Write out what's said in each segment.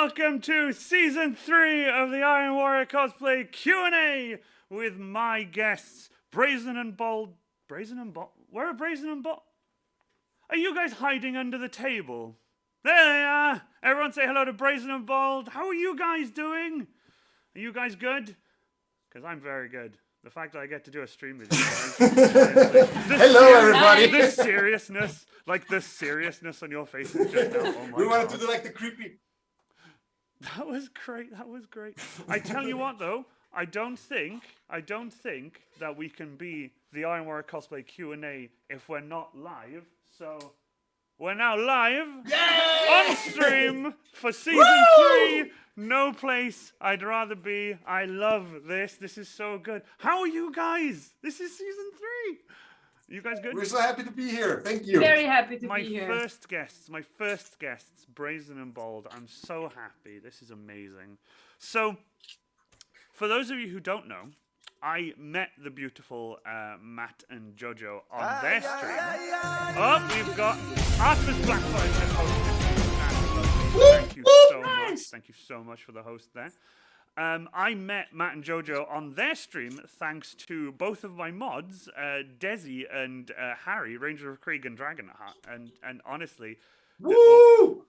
welcome to Season 3 of the Iron Warrior Cosplay Q&A with my guests, Brazen and Bold. Brazen and Bold? Where are Brazen and Bold? Are you guys hiding under the table? There they are! Everyone say hello to Brazen and Bold. How are you guys doing? Are you guys good? Because I'm very good. The fact that I get to do a stream with you guys. Hello, everybody. The seriousness, the seriousness on your faces just now. Oh my we wanted God. to do like the creepy. That was great. That was great. I tell you what, though, I don't think that we can be the Iron Warrior Cosplay Q&A if we're not live. So we're now live on stream for Season 3. No place I'd rather be. I love this. This is so good. How are you guys? This is Season 3. You guys good? We're so happy to be here. Thank you. Very happy to My be here. my first guests, Brazen and Bold. I'm so happy. This is amazing. So, for those of you who don't know, I met the beautiful Matt and JoJo on their stream. We've got Arthur's Blackfire just hosted. Thank you so much. Thank you so much for the host there. I met Matt and JoJo on their stream thanks to both of my mods, Desi and Harry, Ranger of Krieg and Dragonheart. And honestly, Woo!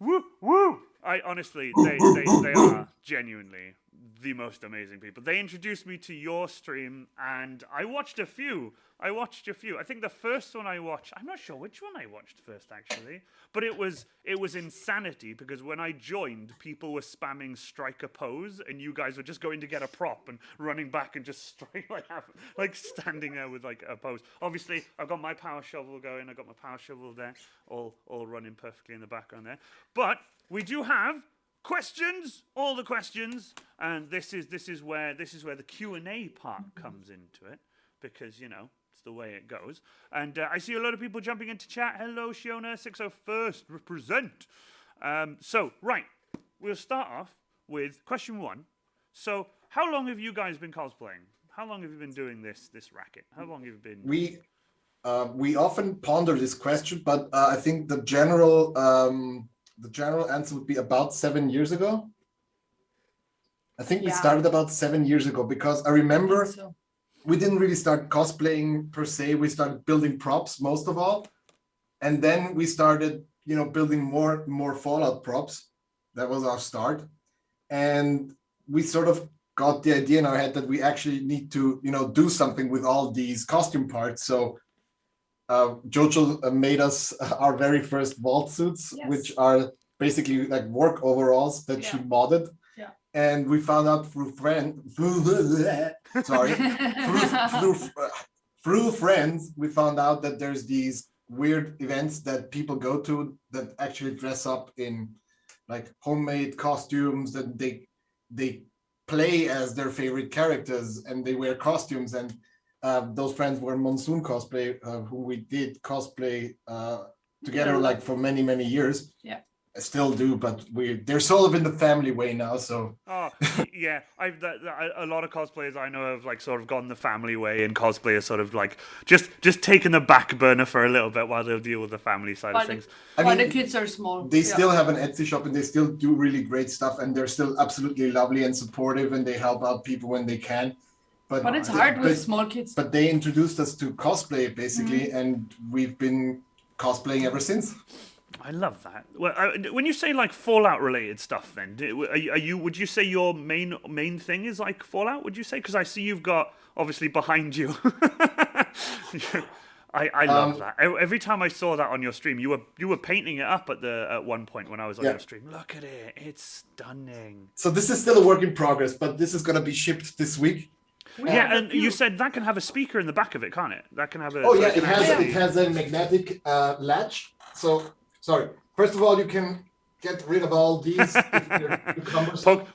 I honestly, they are genuinely the most amazing people. They introduced me to your stream, and I watched a few. I think the first one I watched, I'm not sure which one I watched first actually, but it was insanity because when I joined, people were spamming strike a pose, and you guys were just going to get a prop and running back and just strike like standing there with like a pose. Obviously, I've got my power shovel going. I got my power shovel there, all running perfectly in the background there. But we do have questions, all the questions, and this is where the Q&A part comes into it because it's the way it goes. And I see a lot of people jumping into chat. Hello, Shiona601st, represent. So right, we'll start off with question 1. So how long have you guys been cosplaying? How long have you been doing this racket? How long have you been? We often ponder this question, but I think the general answer would be about 7 years ago. I think we started about 7 years ago because I remember we didn't really start cosplaying per se. We started building props most of all. And then we started, building more Fallout props. That was our start. And we sort of got the idea in our head that we actually need to, do something with all these costume parts. So JoJo made us our very first vault suits, which are basically like work overalls that she modded. Yeah. And we found out through friends, we found out that there's these weird events that people go to that actually dress up in like homemade costumes, that they play as their favorite characters and they wear costumes. And those friends were Monsoon Cosplay, who we did cosplay together like for many, many years. Yeah. I still do, but they're sort of in the family way now. So yeah, a lot of cosplayers I know have like sort of gone the family way, and cosplay is sort of like just taking the back burner for a little bit while they'll deal with the family side of things. While the kids are small, they still have an Etsy shop and they still do really great stuff, and they're still absolutely lovely and supportive, and they help out people when they can. But it's hard with small kids. But they introduced us to cosplay basically, and we've been cosplaying ever since. I love that. Well, when you say like Fallout related stuff, then would you say your main thing is like Fallout? Would you say? Because I see you've got obviously behind you. I love that. Every time I saw that on your stream, you were painting it up at one point when I was on your stream. Look at it, it's stunning. So this is still a work in progress, but this is gonna be shipped this week. Yeah, and you said that can have a speaker in the back of it, can't it? That can have a. Oh yeah, it has a magnetic latch. So. Sorry. First of all, you can get rid of all these.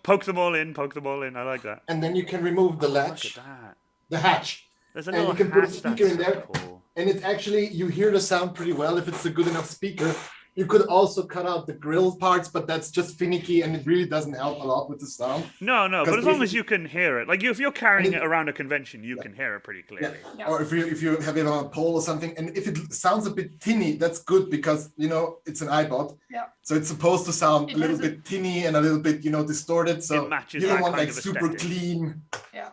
Poke them all in. I like that. And then you can remove the latch. Look at that. The hatch. There's a and little you can put a hatch, speaker in there. Cool. And it's actually, you hear the sound pretty well if it's a good enough speaker. You could also cut out the grill parts, but that's just finicky and it really doesn't help a lot with the sound. No, but as long as you can hear it, like if you're carrying it around a convention, you Yeah. can hear it pretty Yeah. clearly. Yeah. Or if you have it on a pole or something, and if it sounds a bit tinny, that's good because it's an iBot. Yeah. So it's supposed to sound It a little has a- bit tinny and a little bit distorted. So It matches you don't that want kind like of super aesthetic. clean. Yeah.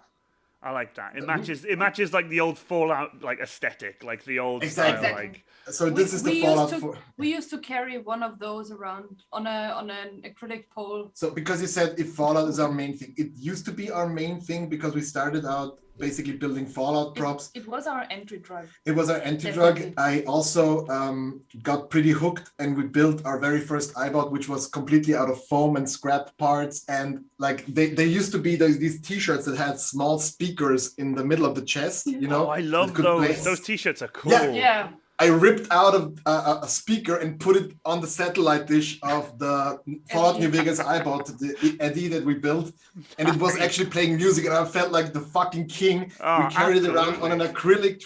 I like that. It matches like the old Fallout like aesthetic, like the old Exactly. style, Exactly. like So this is the Fallout 4. We used to carry one of those around on an acrylic pole. So because you said if Fallout is our main thing, it used to be our main thing because we started out basically building Fallout props. It was our entry drug. It was our entry drug. Definitely. I also got pretty hooked and we built our very first iBot, which was completely out of foam and scrap parts. And like they used to be these t-shirts that had small speakers in the middle of the chest, Oh, I love that could those. play. Those t-shirts are cool. Yeah. Yeah. I ripped out a speaker and put it on the satellite dish of the Fallout New Vegas iBot, the Eddie that we built, and it was actually playing music, and I felt like the fucking king. Oh, We carried it around absolutely. on an acrylic,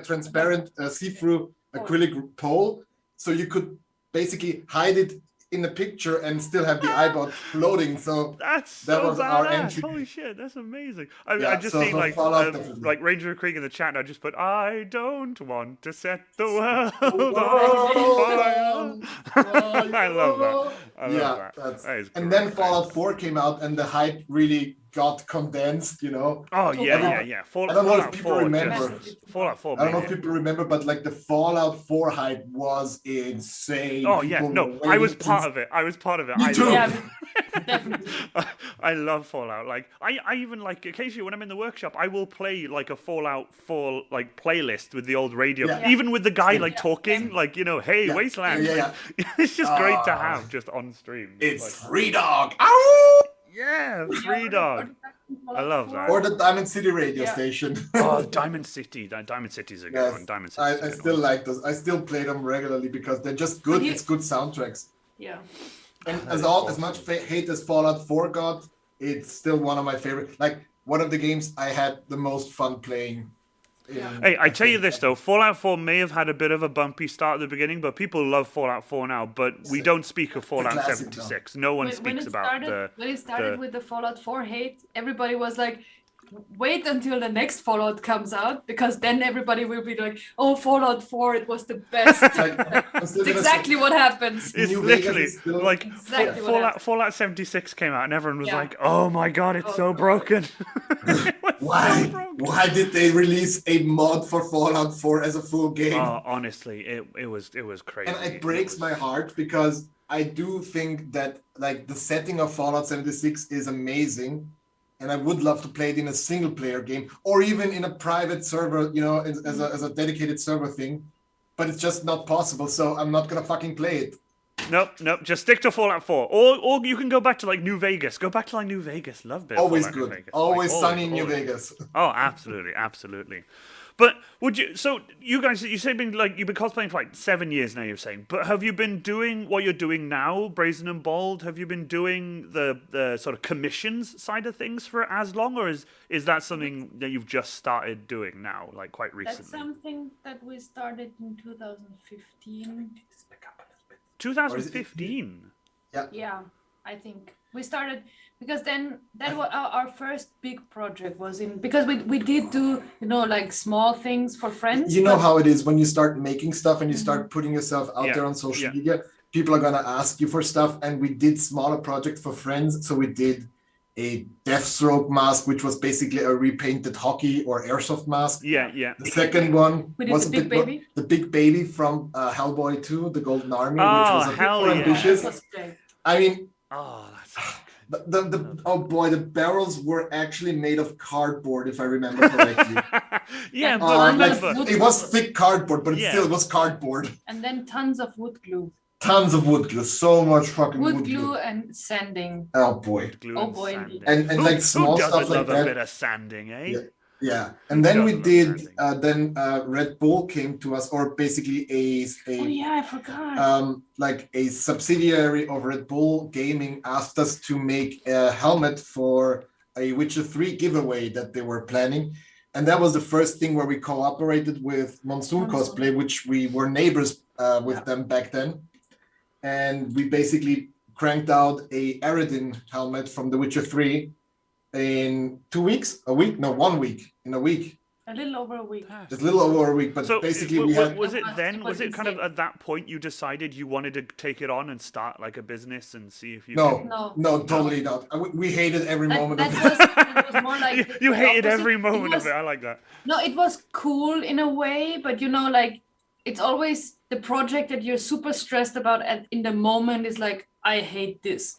transparent, see-through acrylic pole, so you could basically hide it in a picture and still have the iBot floating. So That's That so was our badass. entry. Holy shit, that's amazing. I Yeah, just so seen Fallout definitely. like Ranger Creek in the chat. And I just put, I don't want to set the world on fire. I love that. I love that. That is and great. then Fallout 4 came out, and the hype really got condensed. Oh yeah. I don't know if Fallout people 4 remember. just Fallout 4. I don't know made if it. people remember, but like the Fallout 4 hype was insane. Oh yeah, People no, were I was waiting part since- of it. I was part of it. Me I too. love Yeah, definitely. I love Fallout. Like I even like occasionally when I'm in the workshop, I will play like a Fallout 4 like playlist with the old radio, Yeah. even with the guy like Yeah. talking, like hey Yeah. Wasteland. Yeah. It's just great to Ah. have just on stream. It's Like, Free Dog. Ow! yeah, Free Dog. I love that. Or the Diamond City radio Yeah. station. Oh, Diamond City. Diamond City's a good Yes, one. Diamond I City's a good still one. like those. I still play them regularly because they're just good. But you- It's good soundtracks. Yeah. And That as is all as awesome. much hate as Fallout 4 got, it's still one of my favorite. Like one of the games I had the most fun playing. Yeah. Hey, I tell you this though, Fallout 4 may have had a bit of a bumpy start at the beginning, but people love Fallout 4 now. But we don't speak of Fallout classic, 76. No one speaks about the. when it started the- with the Fallout 4 hate, everybody was like, wait until the next Fallout comes out because then everybody will be like, oh, Fallout 4, it was the best. Like, I'm still It's gonna exactly what happens. It's New Vegas literally is still- like Exactly what Fallout, happened. Fallout 76 came out and everyone was Yeah. like, "Oh my god, it's Oh, so God. broken." It was so Why? broken. Why did they release a mod for Fallout 4 as a full game? Honestly, it was crazy. And it breaks my heart because I do think that like the setting of Fallout 76 is amazing, and I would love to play it in a single player game or even in a private server, as a dedicated server thing. But it's just not possible, so I'm not gonna fucking play it. Nope. Just stick to Fallout 4, or you can go back to like New Vegas. Go back to like New Vegas. Love it. Always good. Always sunny in New Vegas. Oh, absolutely. But would you? So you guys, you say you've been cosplaying for like 7 years now. You're saying, but have you been doing what you're doing now, Brazen and Bold? Have you been doing the sort of commissions side of things for as long, or is that something that you've just started doing now, like quite recently? That's something that we started in 2015. 2015. Yeah, I think we started because then that was our first big project was in because we did do like small things for friends. You know but- how it is when you start making stuff and you start putting yourself out Yeah, there on social yeah. media. People are gonna ask you for stuff, and we did smaller projects for friends. So we did a Deathstroke mask, which was basically a repainted hockey or airsoft mask. Yeah. The second one We did was the Big Baby. the big baby from Hellboy 2, the Golden Army, Oh, which was a bit hell more yeah. ambitious. That was great. I mean, Oh, that's the oh boy, the barrels were actually made of cardboard, if I remember correctly. yeah, And but Like, remember, it was thick cardboard, but it Yeah. still was cardboard. And then tons of wood glue. Tons of wood glue, so much fucking Wood glue and sanding. Oh boy. glue Oh and boy, sanding. indeed. And like small who doesn't stuff like love a that. bit of sanding, eh? Yeah. Yeah, and then we doesn't did. love Then Red Bull came to us, or basically Oh yeah, I forgot. like a subsidiary of Red Bull Gaming asked us to make a helmet for a Witcher 3 giveaway that they were planning, and that was the first thing where we cooperated with Monsoon Monsoon. Cosplay, which we were neighbors with them back then. and we basically cranked out a Aradin helmet from The Witcher 3 in 2 weeks, a week, no, 1 week, in a week. A little over a week. Just a little over a week, but So basically we had. was it then? It Was was it kind of insane. at that point you decided you wanted to take it on and start like a business and see if you? No, totally not. We hated every moment of it. It was more like You the hated opposite. every It moment was- of it. I like that. No, it was cool in a way, but you know, like it's always the project that you're super stressed about and in the moment is like, I hate this.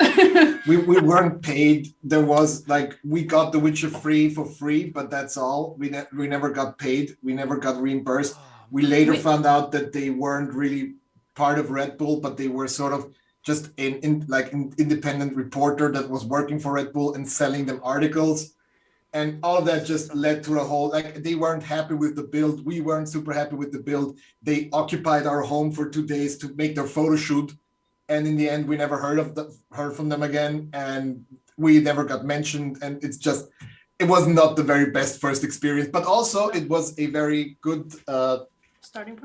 We weren't paid. There was like we got The Witcher 3 for free, but that's all. We never got paid. We never got reimbursed. We later found out that they weren't really part of Red Bull, but they were sort of just an independent reporter that was working for Red Bull and selling them articles. And all of that just led to a whole, like, they weren't happy with the build. We weren't super happy with the build. They occupied our home for 2 days to make their photo shoot. And in the end, we never heard from them again. And we never got mentioned. And it was not the very best first experience, but also it was a very good starting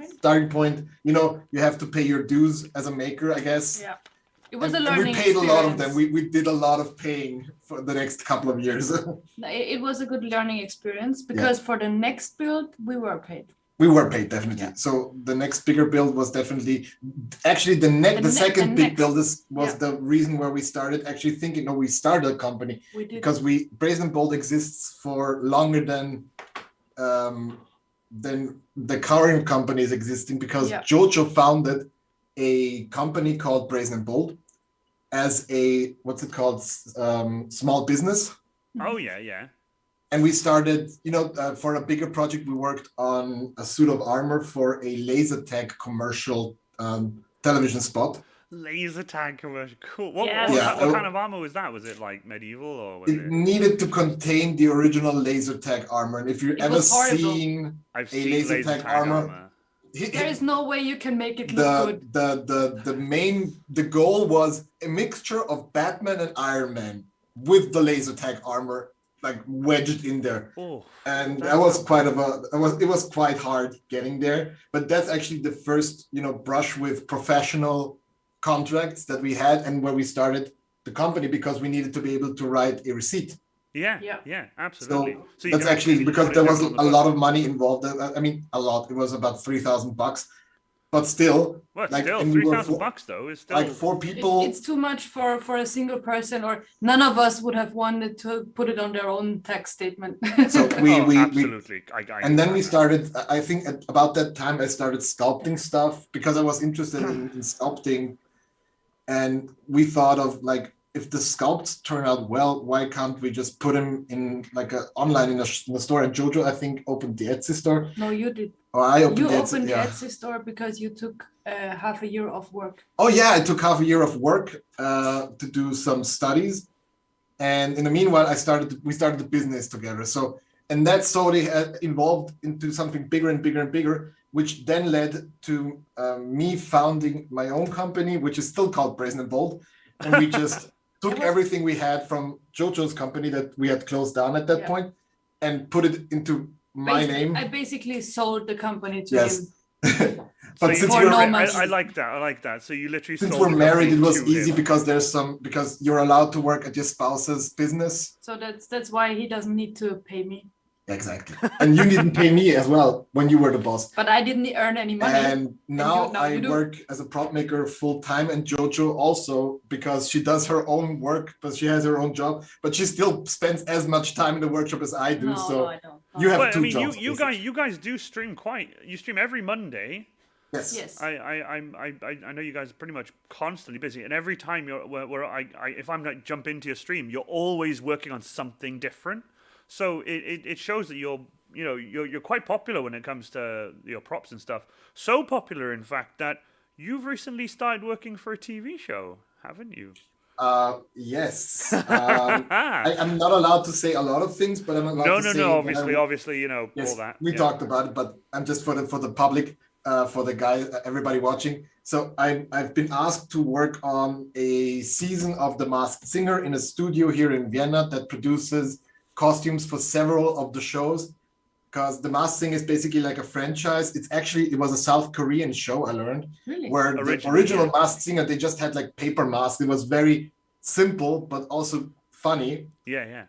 point. You know, you have to pay your dues as a maker, I guess. Yeah. It was a And learning we paid a lot of experience. them. We did a lot of paying for the next couple of years. It was a good learning experience because for the next build we were paid. We were paid, definitely. Yeah. So the next bigger build was definitely, actually the second big build was the reason where we started actually thinking, we started a company We did. because Brazen Bold exists for longer than the current company is existing, because JoJo founded a company called Brazen Bold as a, what's it called, small business. Oh yeah. And we started, for a bigger project, we worked on a suit of armor for a laser tag commercial television spot. Laser tag commercial. Cool. What Yeah. kind of armor was that? Was it like medieval or was It it? needed to contain the original laser tag armor. And if you've It ever was horrible. seen I've a seen laser tag armor, There is no way you can make it look good. the goal was a mixture of Batman and Iron Man with the laser tag armor like wedged in there. Oh, And that's that was not it was quite hard getting there, but that's actually the first brush with professional contracts that we had, and where we started the company, because we needed to be able to write a receipt. yeah, absolutely. So you That's can actually put because it there down was on the a book. lot of money involved. I mean, a lot. It was about $3,000, but still, Well, it's like, still and we were $3,000 though. It's still like 4 people. It's too much for a single person, or none of us would have wanted to put it on their own tax statement. So we absolutely. I and then we understand that. started. I think at about that time I started sculpting stuff because I was interested in sculpting, and we thought of like, if the sculpts turn out well, why can't we just put them in like online in a store? And JoJo, I think, opened the Etsy store. No, you did. Or I opened You the opened the yeah. Etsy store because you took half a year of work. Oh yeah, I took half a year of work to do some studies, and in the meanwhile, we started the business together. So, and that slowly evolved into something bigger and bigger and bigger, which then led to me founding my own company, which is still called Brazen Bold, and we just took everything we had from JoJo's company that we had closed down at that point, and put it into my name. I basically sold the company to Yes. him. But So since For we're no I money. like that. I like that. So you literally since sold we're the married, it company was to easy him. because you're allowed to work at your spouse's business. So that's why he doesn't need to pay me. Exactly. And you didn't pay me as well when you were the boss. But I didn't earn any money. And now now I you do. work as a prop maker full time, and JoJo also, because she does her own work, but she has her own job, but she still spends as much time in the workshop as I do. No, So no, I don't. No. you have But, two I mean, jobs. you basically. guys do stream you stream every Monday. Yes. Yes. I know you guys are pretty much constantly busy, and every time if I'm like jump into your stream, you're always working on something different. So it shows that you're quite popular when it comes to your props and stuff. So popular, in fact, that you've recently started working for a TV show, haven't you? Yes. I'm not allowed to say a lot of things, but I'm allowed to say. Obviously, Yes, all that. we talked about it, but I'm just for the public, for the guys, everybody watching. So I've been asked to work on a season of The Masked Singer in a studio here in Vienna that produces costumes for several of the shows. because The Masked Singer is basically like a franchise. It was a South Korean show, I learned, Really? where the Originally, original yeah. Masked Singer, they just had like paper masks. It was very simple, but also funny. Yeah.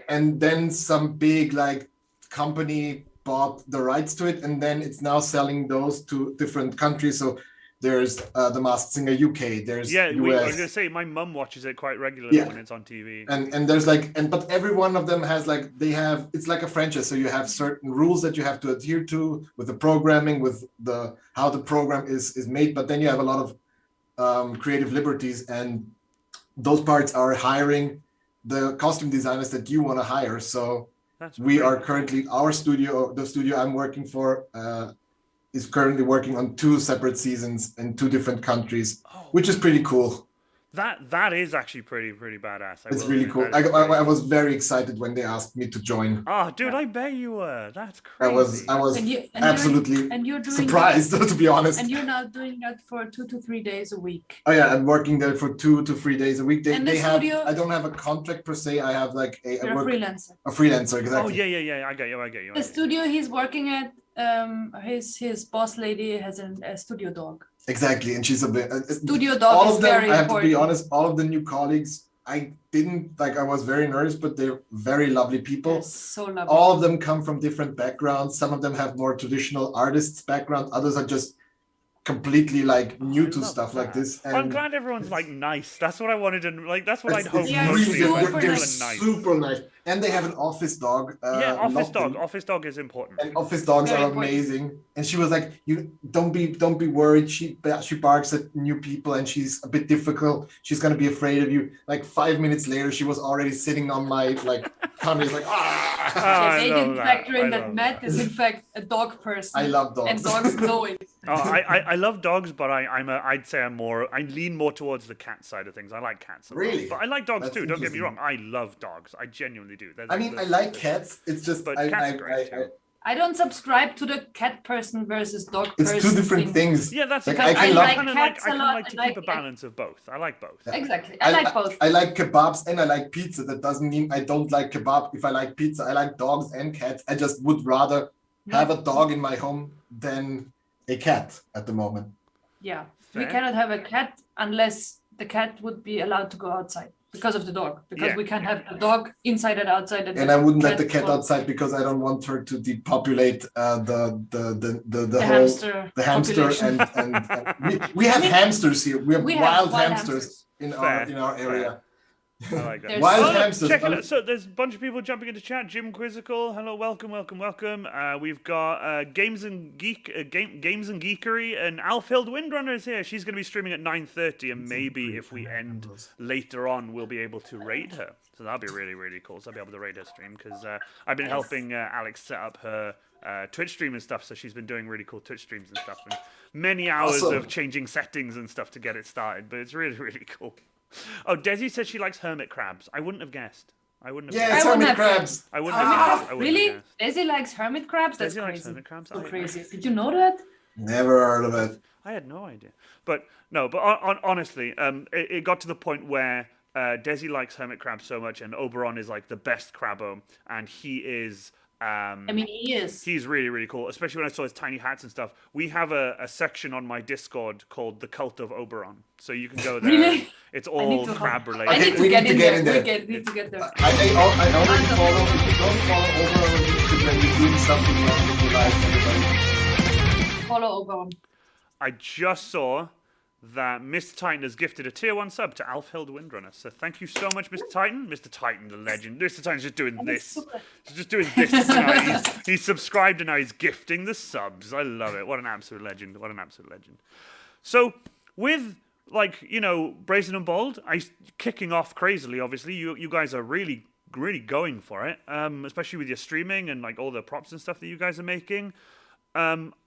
And then some big like company bought the rights to it, and then it's now selling those to different countries. So there's The Masked Singer UK, there's Yeah, I was US, gonna say my mum watches it quite regularly Yeah. when it's on TV. and there's like, but every one of them has like, it's like a franchise. So you have certain rules that you have to adhere to with the programming, with the how the program is made. But then you have a lot of creative liberties, and those parts are hiring the costume designers that you want to hire. So That's we great. are currently, the studio I'm working for is currently working on 2 separate seasons in 2 different countries, which is pretty cool. That is actually pretty badass. It's really cool. I was very excited when they asked me to join. Oh, dude, I bet you were. That's I crazy. was And you're absolutely doing surprised, to be honest. And you're now doing that for 2 to 3 days a week. Oh yeah, I'm working there for 2 to 3 days a week. And the studio- I don't have a contract per se. I have like You're a freelancer. a freelancer, exactly. Oh yeah. I get you. The studio he's working at, his boss lady has a studio dog. Exactly, and she's a bit. Studio dog all is of them, very I have important. to be honest. All of the new colleagues, I didn't like. I was very nervous, but they're very lovely people. They're so lovely. All of them come from different backgrounds. Some of them have more traditional artists background. Others are just completely like new I to love stuff like that. this. I'm And glad everyone's like nice. That's what I wanted to like. That's what I'd hope it's Yeah, mostly. really, When super they're people are nice. super nice, and they have an office dog. Yeah, office love dog. them. Office dog is important. And office dogs Very are important. amazing. And she was like, "You don't be worried. She barks at new people, and she's a bit difficult. She's gonna be afraid of you." Like 5 minutes later, she was already sitting on my like tummy, like ah. I they love didn't that. factor in I that love Matt is in fact a dog person. I love dogs. And dogs know it. Oh, I love dogs, but I'd say I lean more towards the cat side of things. I like cats a lot. Really? But I like dogs That's too. Don't get me wrong. interesting. I love dogs. I genuinely do. I mean, I like cats. It's just But I, cats are great I, too. I don't subscribe to the cat person versus dog it's person. 2 different thing. things. Yeah, that's Like, because I can I love- kind of cats a like lot, to I keep a like- balance of both. I like both. Exactly. I like both. I like kebabs and I like pizza. That doesn't mean I don't like kebab. If I like pizza, I like dogs and cats. I just would rather have a dog in my home than a cat at the moment. Yeah. Fair. We cannot have a cat unless the cat would be allowed to go outside because of the dog. Because Yeah. we can't have the dog inside and outside. And I wouldn't let the cat cat outside because I don't want her to depopulate the whole hamster. the hamster population. and we have hamsters here. We have We have wild wild hamsters in Fair, our area. I like that. There's Wild Oh, look, hamsters. check it out. So there's a bunch of people jumping into chat. Jim Quizzical, hello, welcome. We've got Games and Geekery, and Alfhild Windrunner is here. She's going to be streaming at 9:30, and maybe if we end later on, we'll be able to raid her. So that'll be really, really cool. So I'll be able to raid her stream because I've been helping Alex set up her Twitch stream and stuff. So she's been doing really cool Twitch streams and stuff, and many hours Awesome. of changing settings and stuff to get it started. But it's really, really cool. Oh, Desi says she likes hermit crabs. I wouldn't have guessed. Yeah, I it's wouldn't hermit have crabs. I wouldn't Hermit have crabs? guessed. I wouldn't Really? have guessed. Daisy likes hermit crabs? That's Desi likes crazy. hermit crabs. So I- crazy. Did you know that? Never heard of it. I had no idea. But honestly, it got to the point where Desi likes hermit crabs so much, and Oberon is like the best crabbo, and he is. I mean, he is. He's really, really cool, especially when I saw his tiny hats and stuff. We have a section on my Discord called the Cult of Oberon, so you can go there. Really? It's I all need to crab I related. need to we get need to in get there. in there. We need to get there. I already follow. If you don't follow over on Instagram, you're doing something wrong with your life, everybody. Follow Oberon. I just saw that Mr. Titan has gifted a tier 1 sub to Alfhild Windrunner. So thank you so much, Mr. Titan. Mr. Titan, the legend. Mr. Titan's just doing this. He's just doing this tonight. He's subscribed and now he's gifting the subs. I love it. What an absolute legend. What an absolute legend. So with Brazen and Bold, kicking off crazily, obviously. You guys are really, really going for it. Especially with your streaming and like all the props and stuff that you guys are making.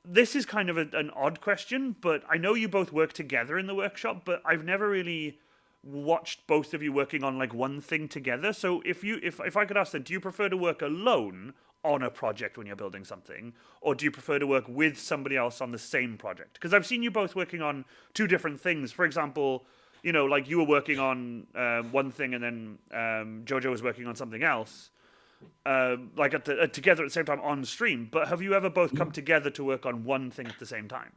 This is kind of an odd question, but I know you both work together in the workshop, but I've never really watched both of you working on like one thing together. So if I could ask then, do you prefer to work alone on a project when you're building something, or do you prefer to work with somebody else on the same project? Because I've seen you both working on 2 different things. For example, like you were working on one thing and then JoJo was working on something else. like together at the same time on stream. But have you ever both come together to work on one thing at the same time?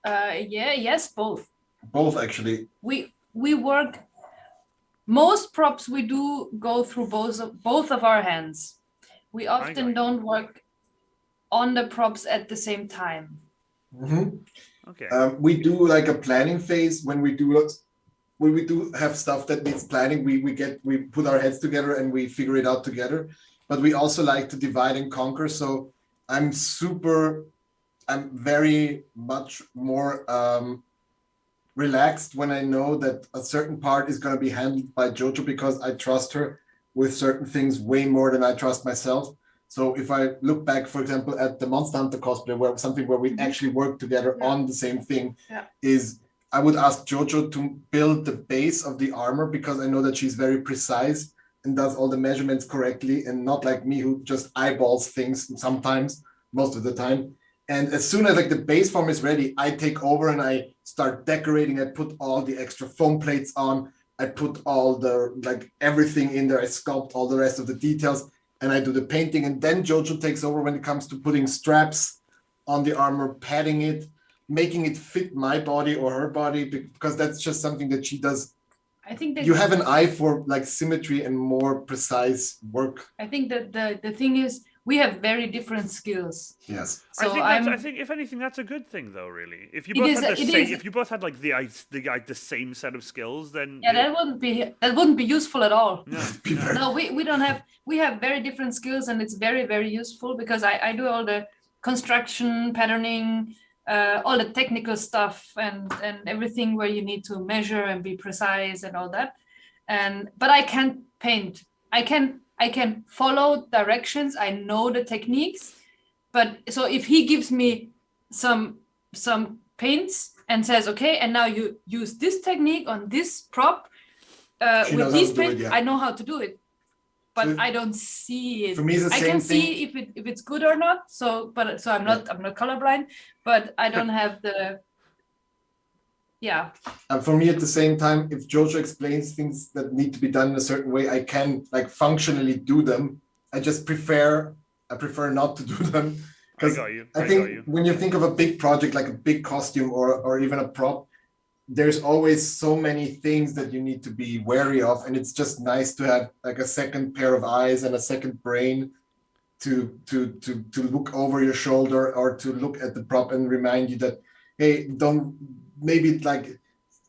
Yes, both. Both actually. We work. Most props we do go through both of our hands. We often don't work on the props at the same time. Okay. We do like a planning phase when we do have stuff that needs planning. We put our heads together and we figure it out together. But we also like to divide and conquer. So I'm very much more relaxed when I know that a certain part is going to be handled by JoJo, because I trust her with certain things way more than I trust myself. So if I look back, for example, at the Monster Hunter cosplay, where we actually work together on the same thing, is I would ask JoJo to build the base of the armor, because I know that she's very precise and does all the measurements correctly, and not like me who just eyeballs things sometimes, most of the time. And as soon as like the base form is ready, I take over and I start decorating. I put all the extra foam plates on. I put all the everything in there. I sculpt all the rest of the details, and I do the painting. And then JoJo takes over when it comes to putting straps on the armor, padding it, making it fit my body or her body, because that's just something that she does. I think that you have an eye for like symmetry and more precise work. I think that the thing is, we have very different skills. Yes. So I think if anything, that's a good thing, though. Really, if you both had if you both had like the same set of skills, then that wouldn't be useful at all. No, no, we don't have. We have very different skills, and it's very, very useful, because I do all the construction, patterning, all the technical stuff, and everything where you need to measure and be precise and all that. But I can't paint. I can follow directions. I know the techniques, but so if he gives me some paints and says, okay, and now you use this technique on this prop with these paints, I know how to do it, but so I don't see it. For me, it's the same I can thing. see if it's good or not. So I'm not colorblind, but I don't have the. Yeah. And for me, at the same time, if JoJo explains things that need to be done in a certain way, I can like functionally do them. I just prefer not to do them, because I think when you think of a big project like a big costume or even a prop, there's always so many things that you need to be wary of, and it's just nice to have like a second pair of eyes and a second brain to look over your shoulder, or to look at the prop and remind you that, hey, don't. Maybe like,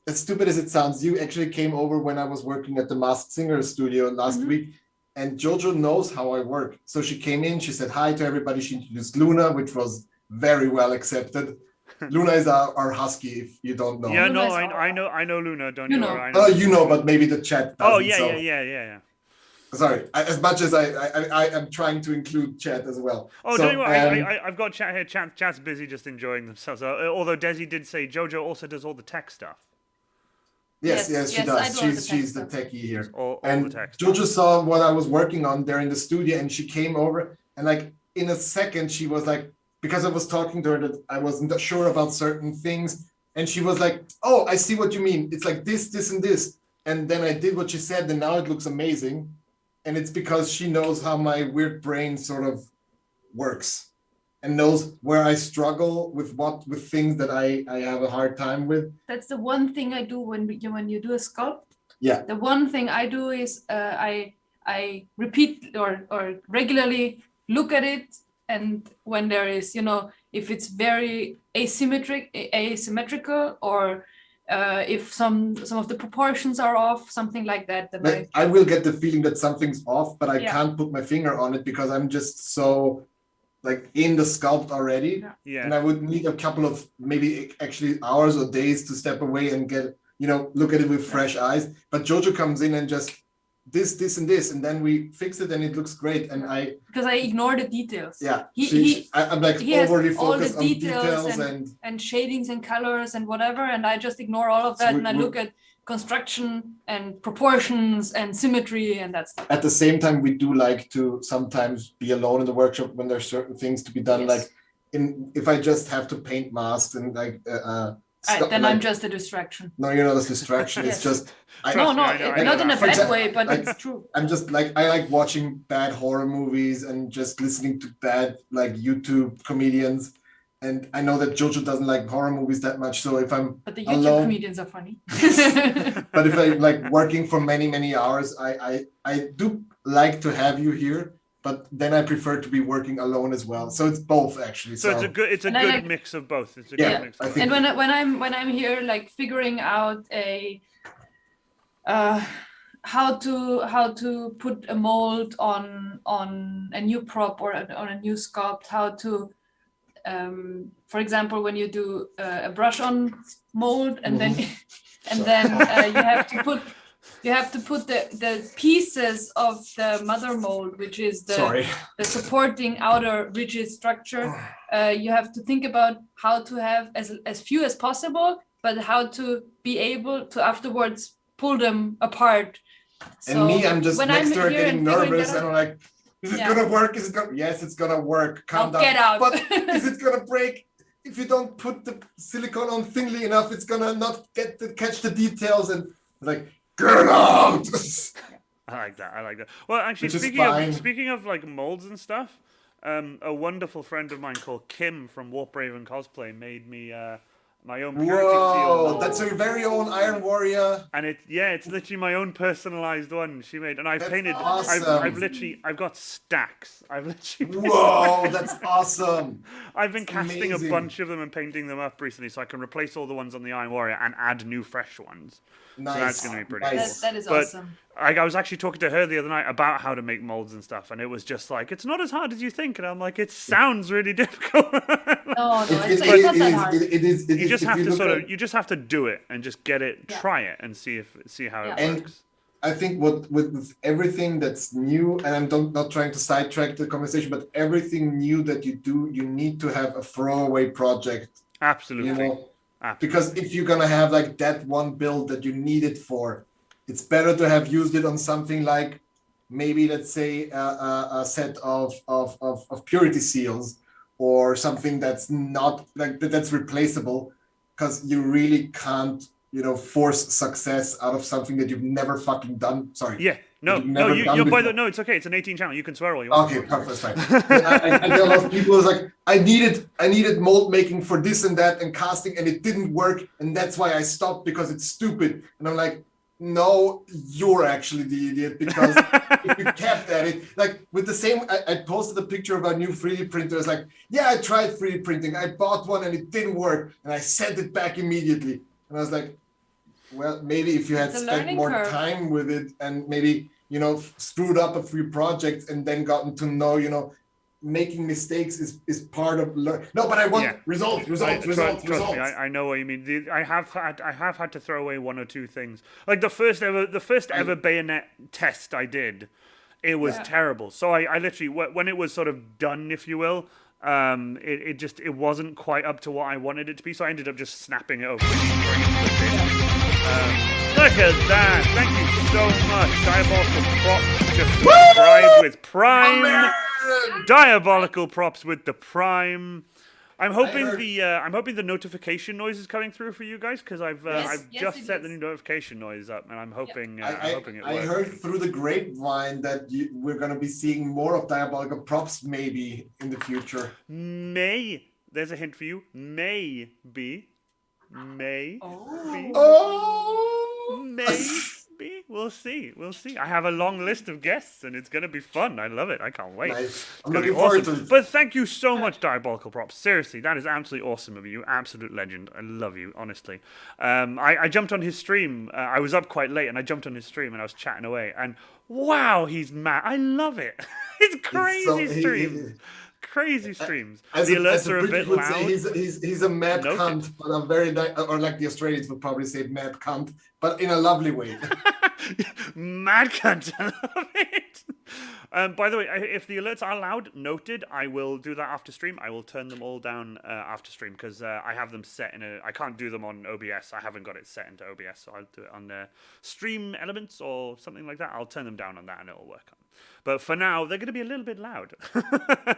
as stupid as it sounds, you actually came over when I was working at the Masked Singer studio last week, and JoJo knows how I work. So she came in, she said hi to everybody, she introduced Luna, which was very well accepted. Luna is our husky, if you don't know. Yeah, no, I know Luna, don't you know? Oh, you know, but maybe the chat doesn't. Oh, yeah. Sorry, as much as I am trying to include chat as well. Oh, don't you worry, I've got chat here. Chat's busy just enjoying themselves. Although Desi did say JoJo also does all the tech stuff. Yes, she does. She's the techie here. All and the tech JoJo stuff. saw what I was working on there in the studio, and she came over, and like in a second she was like, because I was talking to her that I wasn't sure about certain things, and she was like, oh, I see what you mean. It's like this, and this. And then I did what she said, and now it looks amazing. And it's because she knows how my weird brain sort of works, and knows where I struggle with things that I have a hard time with. That's the one thing I do when you do a sculpt. Yeah. The one thing I do is I repeat or regularly look at it, and when there is, if it's very asymmetrical, or if some of the proportions are off, something like that. I will get the feeling that something's off, but I can't put my finger on it, because I'm just so like in the sculpt already. Yeah. And I would need a couple of maybe actually hours or days to step away and get, look at it with fresh eyes. But JoJo comes in and just this, and this, and then we fix it, and it looks great. And because I ignore the details. Yeah. I'm like overly focused on details and shadings and colors and whatever, and I just ignore all of that, and I look at construction and proportions and symmetry and that stuff. At the same time, we do like to sometimes be alone in the workshop when there's certain things to be done. Yes. Like if I just have to paint masks and like Then I'm just a distraction. No, you're not a distraction. It's Yes. just Trust me, I know not in a that. For bad example, way, but like, it's true. I'm just like I like watching bad horror movies and just listening to bad like YouTube comedians. And I know that JoJo doesn't like horror movies that much. So if I'm But the YouTube alone, comedians are funny. but if I like working for many hours, I do like to have you here. But then I prefer to be working alone as well. So it's both actually. So it's a good And I good like- mix of both. It's a Yeah, good mix. I Of think- both. And when I'm here, like figuring out how to put a mold on a new prop or on a new sculpt, how to for example, when you do a brush on mold and then you have to put the pieces of the mother mold, which is the supporting outer rigid structure. You have to think about how to have as few as possible, but how to be able to afterwards pull them apart. And me, I'm just when next I'm to her here getting and figuring nervous, that and out- I'm like, is it Yeah. gonna work? Is it gonna? Yes, it's gonna work. Calm down. Get out. But is it gonna break? If you don't put the silicone on thinly enough, it's gonna not catch the details. And like, get out. I like that. I like that. Well, actually, Which is fine. speaking of like molds and stuff, a wonderful friend of mine called Kim from Brazen Cosplay made me my own purity seal Whoa, mold. that's her very own Iron Warrior. And it's literally my own personalized one she made, and I've That's painted. awesome. I've got stacks. I've literally. Whoa, that's awesome. I've been That's casting amazing. a bunch of them and painting them up recently, so I can replace all the ones on the Iron Warrior and add new fresh ones. Nice. So that's going to be pretty Nice. cool. That is But awesome. I was actually talking to her the other night about how to make molds and stuff, and it was just like, it's not as hard as you think. And I'm like, it sounds really difficult. No, it's It not that hard. is. you just if have to look sort at- of, you just have to do it and just get it, Yeah. try it, and see how Yeah. it And works. I think with everything that's new, and I'm not trying to sidetrack the conversation, but everything new that you do, you need to have a throwaway project. Absolutely. You know, Absolutely. because if you're gonna have like that one build that you need it for, it's better to have used it on something like maybe let's say a set of purity seals or something that's not like that's replaceable, because you really can't force success out of something that you've never fucking done. Sorry. Yeah. No, You've no, never done you're by before. no, it's okay. It's an 18 channel. You can swear all you want. Okay, perfect, fine. I tell a lot of people it's like I needed mold making for this and that and casting, and it didn't work, and that's why I stopped because it's stupid. And I'm like, no, you're actually the idiot, because if you kept at it, like with the same, I posted a picture of a new 3D printer. It's like, yeah, I tried 3D printing. I bought one and it didn't work, and I sent it back immediately. And I was like, well, maybe if you had It's a spent learning more curve. time with it and maybe screwed up a few projects and then gotten to know making mistakes is part of learn. No, but I want Yeah. results. Trust me, I know what you mean. I have had to throw away one or two things. Like the first ever bayonet test I did, it was Yeah. terrible. So I literally, when it was sort of done, if you will, it wasn't quite up to what I wanted it to be. So I ended up just snapping it open. Look at that! Thank you so much, Diabolical Props. Just subscribe with Prime. Diabolical Props with the Prime. I'm hoping the notification noise is coming through for you guys, because I've Yes, just it set the is. new notification noise up, and I'm hoping I'm hoping it I works. heard through the grapevine that we're going to be seeing more of Diabolical Props maybe in the future. There's a hint for you. Maybe. Oh! Maybe. We'll see. I have a long list of guests, and it's going to be fun. I love it. I can't wait. Nice. It's I'm gonna be looking forward awesome. to it. But thank you so much, Diabolical Props. Seriously, that is absolutely awesome of you. Absolute legend. I love you, honestly. I jumped on his stream. I was up quite late, and I jumped on his stream, and I was chatting away. And wow, he's mad. I love it. It's crazy streams. Crazy streams. As The a alerts are a British bit would loud. say, he's a mad Noted. cunt, but a very or like the Australians would probably say mad cunt, but in a lovely way. Mad cunt. I love it. By the way, if the alerts are loud, noted. I will do that after stream. I will turn them all down after stream, because I have them set in I can't do them on OBS. I haven't got it set into OBS, so I'll do it on Stream Elements or something like that. I'll turn them down on that, and it'll work on. But for now, they're going to be a little bit loud,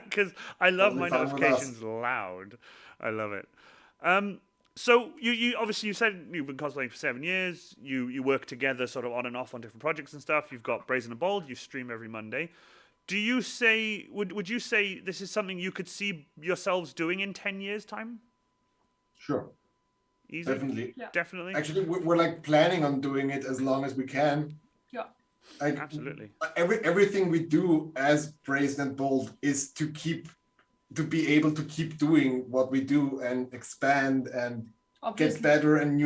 because I love my Totally fine with us. notifications loud. I love it. So you obviously you said you've been cosplaying for 7 years. You work together sort of on and off on different projects and stuff. You've got Brazen and Bold. You stream every Monday. Do you say would you say this is something you could see yourselves doing in 10 years time? Sure, Easy. definitely. Yeah. Definitely. Actually, we're like planning on doing it as long as we can. Yeah. Like, Absolutely. everything we do as Brazen and Bold is to be able to keep doing what we do and expand and Obviously, get better and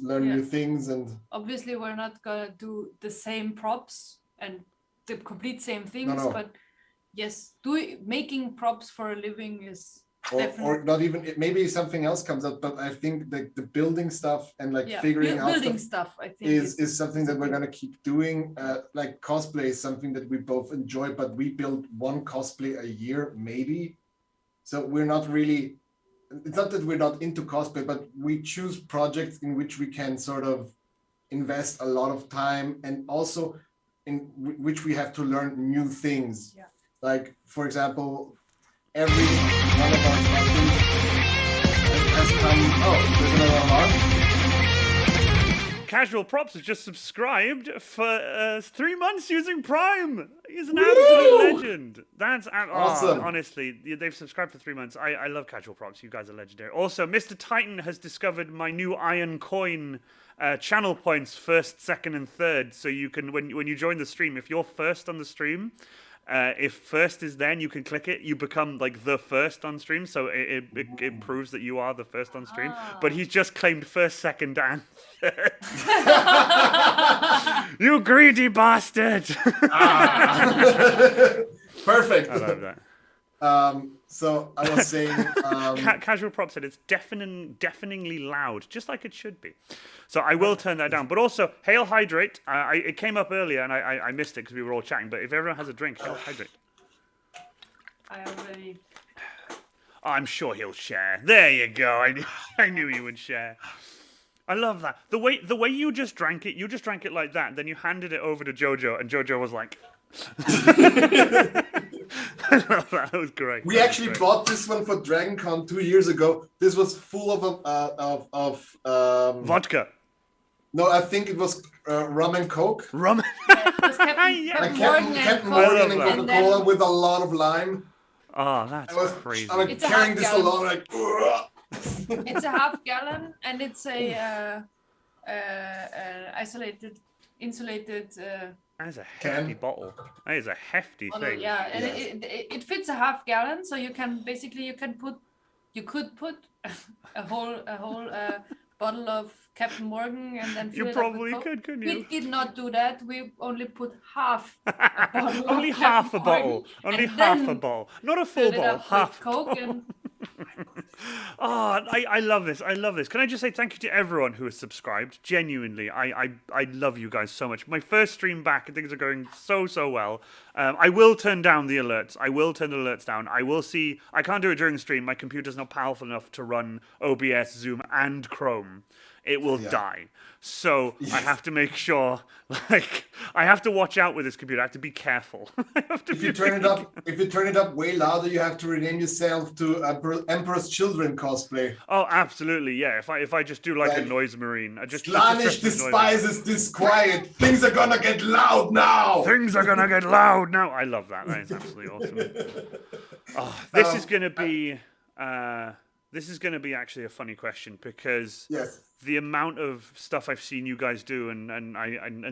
learn Yeah. new things. And obviously we're not gonna do the same props and the complete same things, no. but yes, making props for a living is or definitely not even maybe something else comes up, but I think the building stuff and like figuring out building stuff stuff. I think is something that we're gonna keep doing. Like cosplay is something that we both enjoy, but we build one cosplay a year maybe. So we're not really. It's not that we're not into cosplay, but we choose projects in which we can sort of invest a lot of time, and also in which we have to learn new things. Yeah. Like for example, every one of our costumes has come. Oh, there's another alarm. Casual Props has just subscribed for 3 months using Prime. He's an absolute legend. That's Awesome. Honestly, they've subscribed for 3 months. I love Casual Props. You guys are legendary. Also, Mr. Titan has discovered my new Iron Coin channel points, first, second, and third. So you can, when you join the stream, if you're first on the stream, if first is then you can click it, you become like the first on stream, so it proves that you are the first on stream. But he's just claimed first, second, and third. You greedy bastard. Perfect. I love that. So I was saying, Casual Prop said it's deafeningly loud, just like it should be. So I will turn that down. But also, Hail Hydrate. It came up earlier and I missed it because we were all chatting. But if everyone has a drink, Hail Hydrate. I already. Oh, I'm sure he'll share. There you go. I knew he would share. I love that. The way you just drank it like that. Then you handed it over to JoJo, and JoJo was like. I love that. That was great. we actually bought this one for DragonCon 2 years ago. This was full of Vodka. No, I think it was rum and coke. Rum. Yeah, it was Captain, Yeah. Like Captain Captain Morgan Morgan and I love that. Coca-Cola And with a lot of lime. Oh, that's crazy. I'm like It's a carrying half this gallon. along, like. It's a half gallon and it's a insulated. That is a hefty bottle. That is a hefty Bottle, thing. yeah, and Yes. it fits a half gallon, so you could put a whole bottle of Captain Morgan and then fill You it probably up with Coke. couldn't We you? did not do that. We only put half a bottle. Only of half a Captain bottle. Morgan Only and half a then bottle. Not a full filled it bottle. up with Half. Coke and Oh, I love this. I love this. Can I just say thank you to everyone who has subscribed? Genuinely, I love you guys so much. My first stream back, and things are going so well. I will turn down the alerts. I will turn the alerts down. I will see. I can't do it during the stream. My computer's not powerful enough to run OBS, Zoom, and Chrome. It will die. So I have to make sure, like, I have to watch out with this computer. I have to be careful. I have to If you turn it up way louder, you have to rename yourself to Emperor's Children cosplay. Oh, absolutely, yeah. If I just do like a Like, noise marine, I just Slanish just noise marine. despises this quiet. Things are gonna get loud now. Things are gonna get loud now. I love that. That is absolutely awesome. Oh, this is gonna be actually a funny question because Yes. the amount of stuff I've seen you guys do and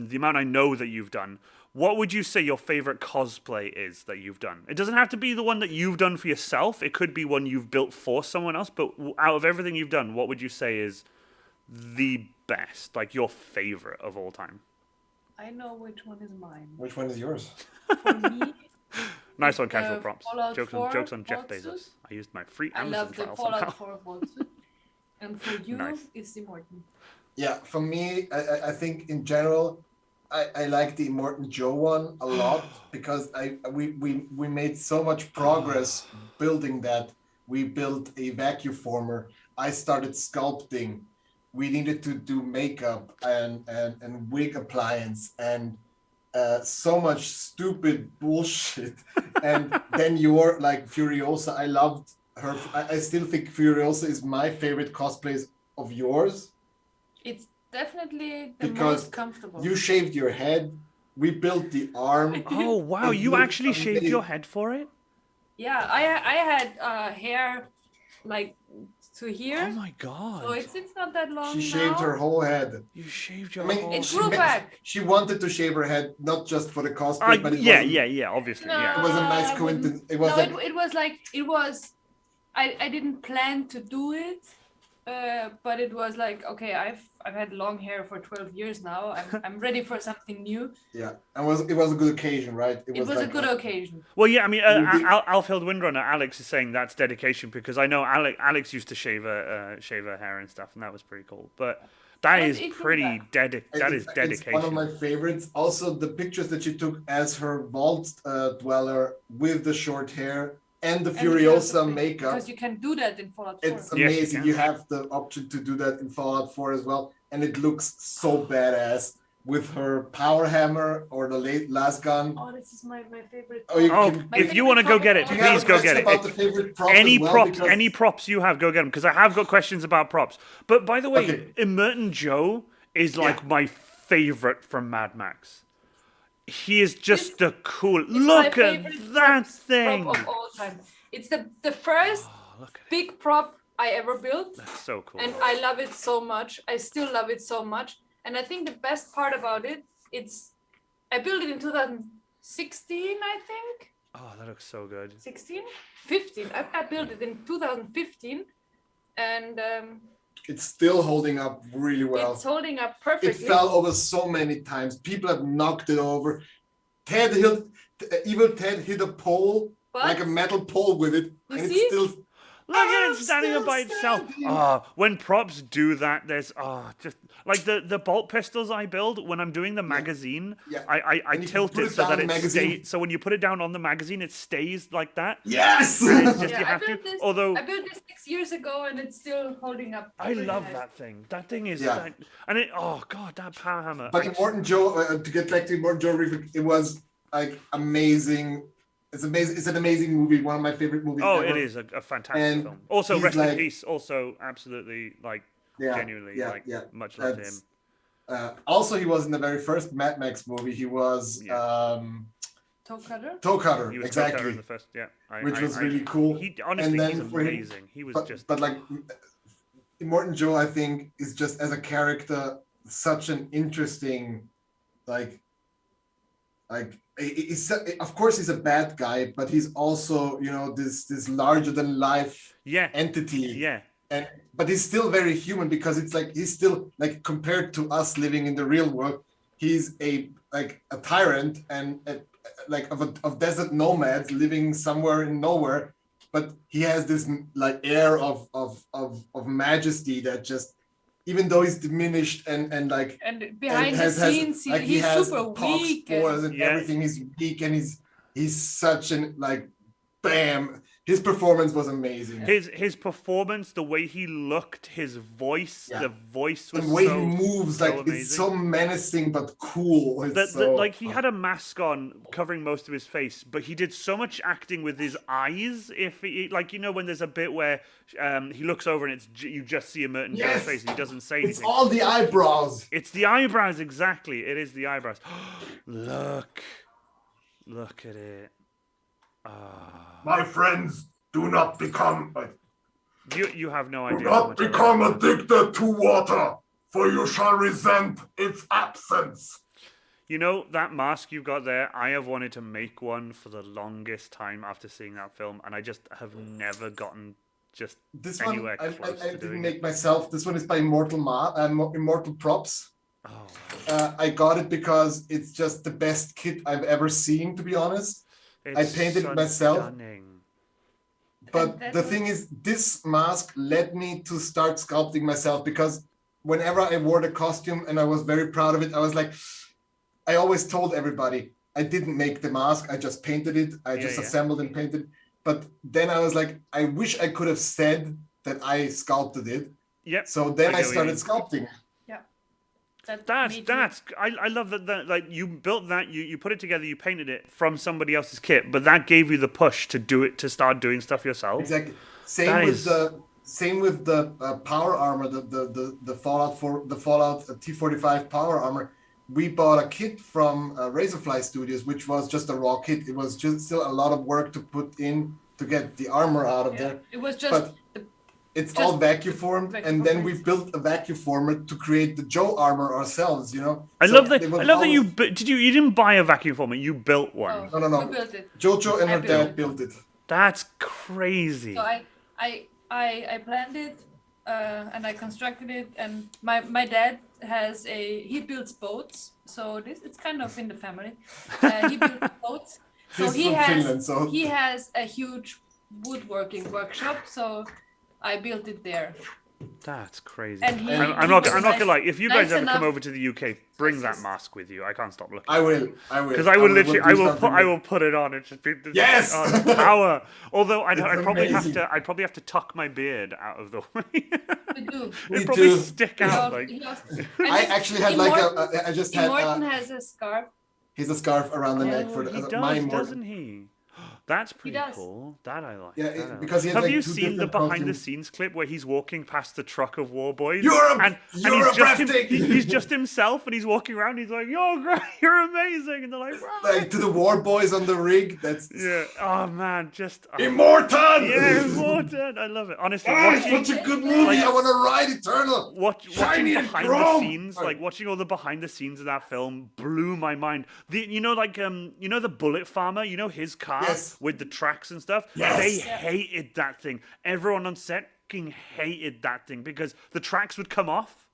the amount I know that you've done. What would you say your favorite cosplay is that you've done? It doesn't have to be the one that you've done for yourself. It could be one you've built for someone else. But out of everything you've done, what would you say is the best, like your favorite of all time? I know which one is mine. Which one is yours? For me, Nice one, casual props. Fallout Jokes 4 on Jeff boxes. Bezos. I used my free I Amazon love the trial somehow. Fallout 4 boxes. And for you, Nice. it's the Morton. Yeah, for me, I think in general, I like the Immortan Joe one a lot because we made so much progress building that. We built a vacuum former. I started sculpting. We needed to do makeup and wig appliance and so much stupid bullshit. And then you're like Furiosa. I loved her. I still think Furiosa is my favorite cosplay of yours It's definitely the because most comfortable. you shaved your head. We built the arm. Oh wow! It You looks actually shaved amazing. your head for it? Yeah, I had hair like to here, Oh my god! so it's not that long She now. shaved her whole head. You shaved I your mean, whole It she, grew head. back. she wanted to shave her head not just for the cosplay, but it Yeah, wasn't, yeah, obviously, No, yeah. it was a nice I wouldn't- coincidence. It was no, like, it was. I didn't plan to do it, but it was like, okay, I've had long hair for 12 years now. I'm ready for something new. yeah, and it was a good occasion, right? It was a like good occasion. Well, yeah, I mean, You did- Alfhild Windrunner, Alex is saying that's dedication because I know Alex used to shave her hair and stuff, and that was pretty cool. But that But is it grew pretty back. that is It's dedication. one of my favorites. Also, the pictures that she took as her vault dweller with the short hair and the And Furiosa thing, makeup. because you can do that in Fallout 4. It's Yes, you amazing. can. You have the option to do that in Fallout 4 as well, and it looks so badass with her power hammer or the last gun. Oh, this is my favorite. Oh, you Oh, can- My if you want to go get it, Do Do you have please a go question get about it. the favorite prop Any as well? props, Because- any props you have, go get them because I have got questions about props. But by the way, Okay. Emerton Joe is like Yeah. my favorite from Mad Max. He is just the cool. It's my Look at favorite that thing. prop of all time. It's the first Oh, look at it. big prop I ever built, That's so cool. and I love it so much. I still love it so much. And I think the best part about it, I built it in 2016, I think. Oh, that looks so good. 16? 15. I built it in 2015, and It's still holding up really well. it's holding up It perfectly. fell over so many times. People have knocked it over. Evil Ted hit a pole, But like a metal pole with it, You and see? it's still. Look at I'm it standing up still by itself. standing. Ah, when props do that, there's just like the bolt pistols I build when I'm doing the magazine. Yeah. I And you tilt put it it so down that the it magazine. stays. So when you put it down on the magazine, it stays like that. Yes! And it's just Yeah, you I have to. built this- Although I built this 6 years ago, and it's still holding up. I pretty love nice. that thing. That thing is. Yeah. That, and it. Oh god, that power hammer. But Immortan Joe, to get back to Immortan Joe, it was like amazing. It's amazing. It's an amazing movie. One of my favorite movies. Oh, ever. it is a fantastic And film. Also, he's rest in like- peace. Also, absolutely like Yeah, genuinely yeah, like yeah. much love to That's- him. Also, he was in the very first Mad Max movie. He was Yeah. Toe cutter. Toe Cutter, He was Toe Cutter exactly, in the first. Yeah, which was really cool. He honestly, then he's for him- amazing. He was just. But like Immortan Joe, I think is just as a character such an interesting, like he's of course he's a bad guy, but he's also this larger than life Yeah, entity. yeah. But he's still very human because it's like he's still like compared to us living in the real world, he's a tyrant and like of desert nomads living somewhere in nowhere, but he has this like air of majesty that just, even though he's diminished and like And behind and the scenes, like he's super talks weak. pores and Yeah. everything. He's weak and he's such an like, bam. His performance was amazing. His performance, the way he looked, his voice, Yeah. the voice was The way so, he moves, so like amazing. it's so menacing but cool. It's Like he had a mask on covering most of his face, but he did so much acting with his eyes. If he, like, when there's a bit where he looks over and you just see a Merton Joe's Yes. face and he doesn't say It's anything. all the eyebrows. It's the eyebrows, exactly. It is the eyebrows. Look at it. My friends, do not become You have no idea. how much I love become it. addicted to water, for you shall resent its absence. That mask you've got there, I have wanted to make one for the longest time after seeing that film, and I just have never gotten just This one anywhere I close to didn't doing make it. myself. This one is by Immortal Props. Oh, I got it because it's just the best kit I've ever seen, to be honest. it's painted it so myself. Stunning. But that the was- thing is, this mask led me to start sculpting myself, because whenever I wore the costume and I was very proud of it, I was like, I always told everybody, I didn't make the mask, I just painted it, I just Yeah. assembled and painted. But then I was like, I wish I could have said that I sculpted it. Yep. So then I I get what you started mean. sculpting. That's I love that like you built that, you put it together, you painted it from somebody else's kit, but that gave you the push to do it, to start doing stuff yourself. Exactly. Same That with is- the Same with the power armor, the Fallout T45 power armor. We bought a kit from Razorfly Studios, which was just a raw kit. It was just still a lot of work to put in to get the armor out of there. It was just. But it's all vacuum formed, and then we built a vacuum former to create the Joe armor ourselves. You know. I love that. I love that you you didn't buy a vacuum former. You built one. Oh, No. We built it. JoJo and her dad built it. That's crazy. So I planned it and I constructed it, and my dad he builds boats, so it's kind of in the family. He builds boats, so He's from Finland, so he has a huge woodworking workshop, so I built it there. That's crazy. And I'm not gonna lie. If you guys ever come over to the UK, bring that mask with you. I can't stop looking. I will. Because I will put it on. It should be Yes! power. Although I'd It's probably amazing. I'd probably have to tuck my beard out of the way. We do. It'd probably do. stick out like. I actually had I just had. Morton has a scarf. He's a scarf around the neck for he my does, Morton. doesn't he? That's pretty does. cool. That I like. Yeah, that I like. because he has Have like you two seen the different behind the costumes. scenes clip where he's walking past the truck of War Boys? You're he's just breathtaking. he's just himself, and he's walking around. He's like, "You're great, you're amazing," and they're like, "Wow." Like to the war boys on the rig. That's Yeah. Oh man, just Immortan! yeah, Morton. I love it. Honestly, it's watching such a good movie. I want to ride Eternal. watching Shiny and behind the chrome. scenes, Sorry. like watching all the behind the scenes of that film blew my mind. The Bullet Farmer, his car Yes. with the tracks and stuff. Yes. They hated that thing. Everyone on set fucking hated that thing because the tracks would come off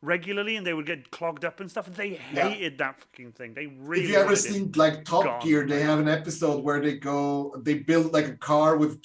regularly and they would get clogged up and stuff. And they hated that fucking thing. They really. If you ever wanted it. seen like Top gone. Gear, they have an episode where they build like a car with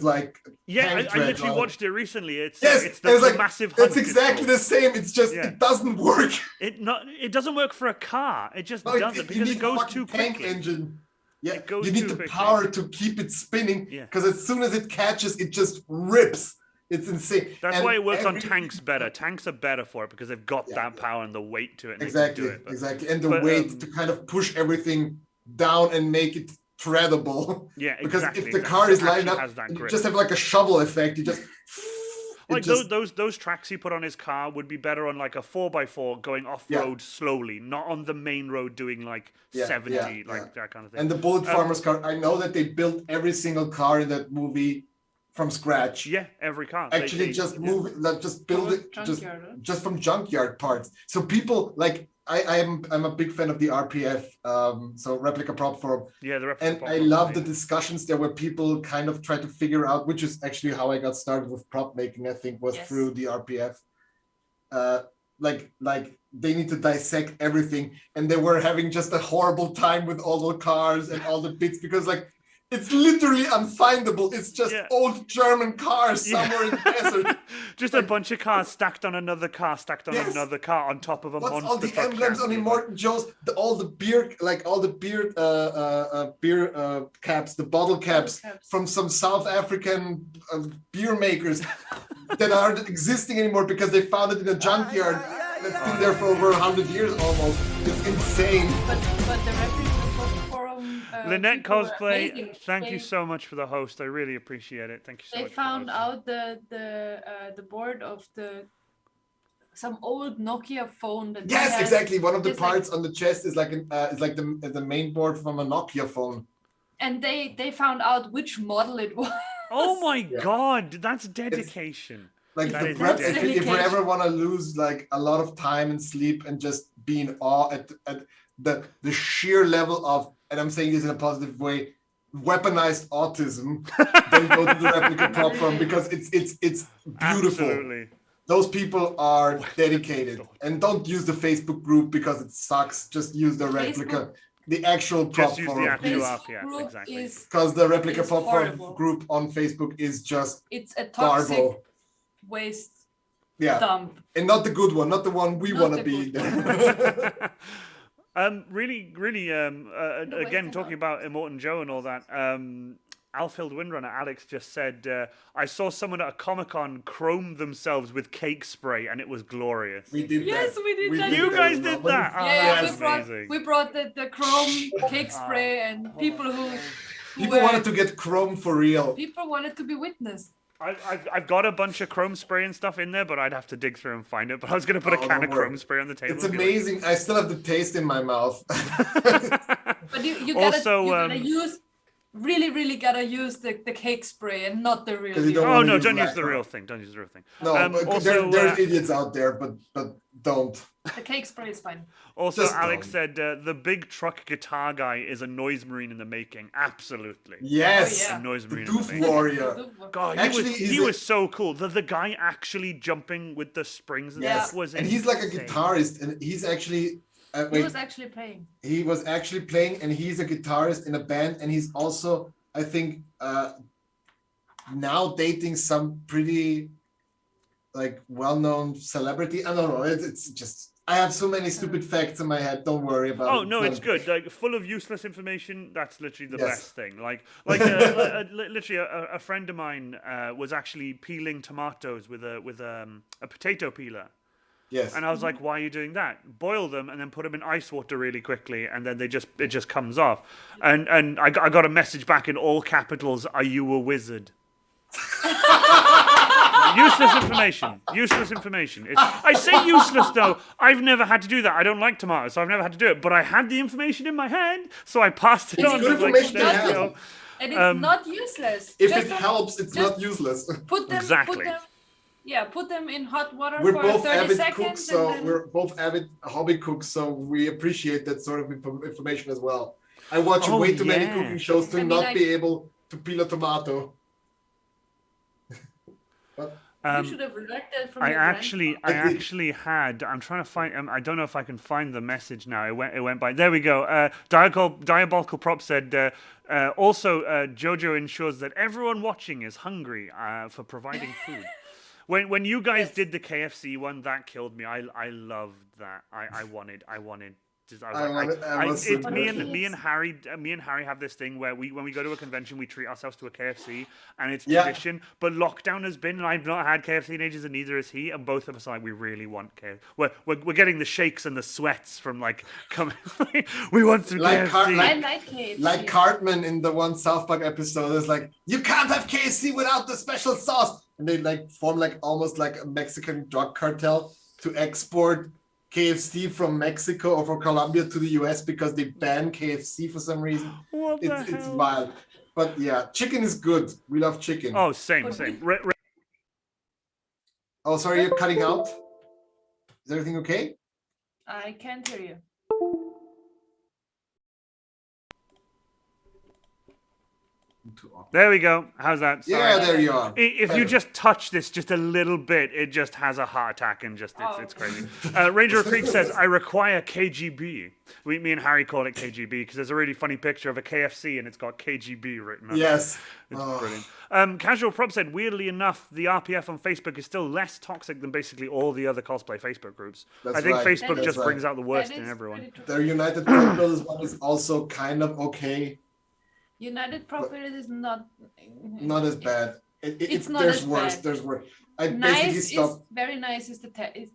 like Yeah, tank I treads literally on it. watched it recently. It's Yes, the like massive. It's hunt exactly it's the same. It's just Yeah. it doesn't work. It doesn't work for a car. It just Like, doesn't you because need it goes a fucking too tank quickly. engine. Yeah, It goes you need too the quickly. power to keep it spinning. Yeah. Because as soon as it catches, it just rips. It's insane. That's And why it works on every- tanks better. Tanks are better for it because they've got Yeah, that power and the weight to it. And Exactly, they can do it. exactly. And the but, weight to kind of push everything down and make it treadable. Yeah, Because exactly. if the car is It lined actually up, has that you grip. just have like a shovel effect. You just like just- those tracks he put on his car would be better on like a 4x4 going off road slowly, not on the main road doing like 70, that kind of thing. And the Bullet Farmer's car, I know that they built every single car in that movie from scratch. yeah, every car. Actually, just move it, like just build From it, junkyard, huh? just from junkyard parts. So people like I'm a big fan of the RPF, so replica prop forum, Yeah, the and I love the discussions there where people kind of try to figure out, which is actually how I got started with prop making. I think was Yes. through the RPF. Like they need to dissect everything, and they were having just a horrible time with all the cars and all the bits because like. It's literally unfindable. It's just old German cars somewhere in the desert. Just a bunch of cars stacked on another car, stacked on Yes. another car on top of a What's monster all the truck emblems on chassis. Immortan Joe's? All the beer caps, the bottle caps caps. from some South African beer makers that aren't existing anymore because they found it in a junkyard that's been there for over 100 years almost. It's insane. But the replica forum. Lynette people were Cosplay, amazing. thank you They- so much for the host. I really appreciate it. Thank you so They much. for found hosting. out the board of some old Nokia phone that they Yes, had. exactly. One of the It's like- parts on the chest is like the main board from a Nokia phone. And they found out which model it was. Oh my god, that's dedication. Like That the is prep, dedication. if you ever want to lose like a lot of time and sleep and just be in awe at the sheer level of, and I'm saying this in a positive way, weaponized autism, then go to the replica prop firm because it's beautiful. Absolutely. Those people are dedicated, and don't use the Facebook group because it sucks. Just use the replica, the actual prop Just use the forum. actual This RPF, group exactly. is Because the replica It's prop forum horrible. group on Facebook is just it's a toxic garbo. waste Yeah, dump. and not the good one, not the one we Not want to the be. good Really, No, again, wait, talking about Immortan Joe and all that, Alfield Windrunner, Alex just said, I saw someone at a Comic-Con chrome themselves with cake spray and it was glorious. We did Yes, that. we did that. You did guys as did well. that? Oh, Yeah, that's amazing. we brought the chrome cake spray and people who People were, wanted to get chrome for real. people wanted to be witnessed. I've got a bunch of chrome spray and stuff in there, but I'd have to dig through and find it. But I was going to put a can of chrome spray on the table. It's amazing. I still have the taste in my mouth. But you gotta, Also, you gotta use really gotta use the cake spray and not the real. 'Cause you deal. don't Oh wanna no! use Don't use black the tar. real thing. Don't use the real thing. No, but Also, there's idiots out there, but don't. The cake spray is fine. Also, Just Alex don't. said the big truck guitar guy is a noise marine in the making. Absolutely. Yes, Oh, A noise the marine in the Doof making. Warrior. God, Actually, he he's was so cool. The guy actually jumping with the springs and Yes, stuff was and he's like a insane. guitarist, and he's actually. He was actually playing. He was actually playing, and he's a guitarist in a band, and he's also, I think, now dating some pretty, like, well-known celebrity. I don't know. It's just I have so many stupid facts in my head. Don't worry about it. Oh no, it's good. Like full of useless information. That's literally the Yes. best thing. Like literally a friend of mine was actually peeling tomatoes with a potato peeler. Yes. And I was like, why are you doing that? Boil them and then put them in ice water really quickly, and then it just comes off. And I got a message back in all capitals, are you a wizard? Useless information. Useless information. I say useless though. I've never had to do that. I don't like tomatoes, so I've never had to do it. But I had the information in my head, so I passed it It's on. good I was like, information to there you have. go. And it's not useless. If Just it don't- helps, it's just not useless. Put them. Exactly. Put them. Yeah, put them in hot water We're for both 30 avid seconds. cooks, so and then... we're both avid hobby cooks, so we appreciate that sort of information as well. I watch Oh, way too many yeah. cooking shows to I mean, not be able to peel a tomato. you should have learned that from I your actually had. I'm trying to find. I don't know if I can find the message now. It went by. There we go. Diabolical Prop said. Also, JoJo ensures that everyone watching is hungry for providing food. When you guys did the KFC one, that killed me. I loved that. I wanted. Me and Harry have this thing where when we go to a convention, we treat ourselves to a KFC, and it's tradition. But lockdown has been, and I've not had KFC in ages, and neither has he. And both of us are like, we really want KFC. We're getting the shakes and the sweats from like coming. We want some Like KFC. I like KFC. Like Cartman in the one South Park episode is like, you can't have KFC without the special sauce, and they like form like almost like a Mexican drug cartel to export KFC from Mexico or from Colombia to the US because they ban KFC for some reason. What the It's hell? wild. But yeah, chicken is good. We love chicken. Oh, same. Oh, sorry, you're cutting out. Is everything okay? I can't hear you. There we go. How's that? Sorry. Yeah, there you are. If you Better. just touch this just a little bit, it just has a heart attack and just it's Oh. crazy. Ranger Creek says, "I require KGB." Me and Harry call it KGB because there's a really funny picture of a KFC and it's got KGB written on it. Yes. It's Oh. brilliant. Casual Prop said, weirdly enough, the RPF on Facebook is still less toxic than basically all the other cosplay Facebook groups. That's I think right. Facebook That just is brings right. out the worst That in is everyone. pretty true. Their United Prop Builders one is also kind of okay. United Profit is not. Not as bad. It's not there's as worse. bad. There's worse. I basically Nice is stopped. very nice. Is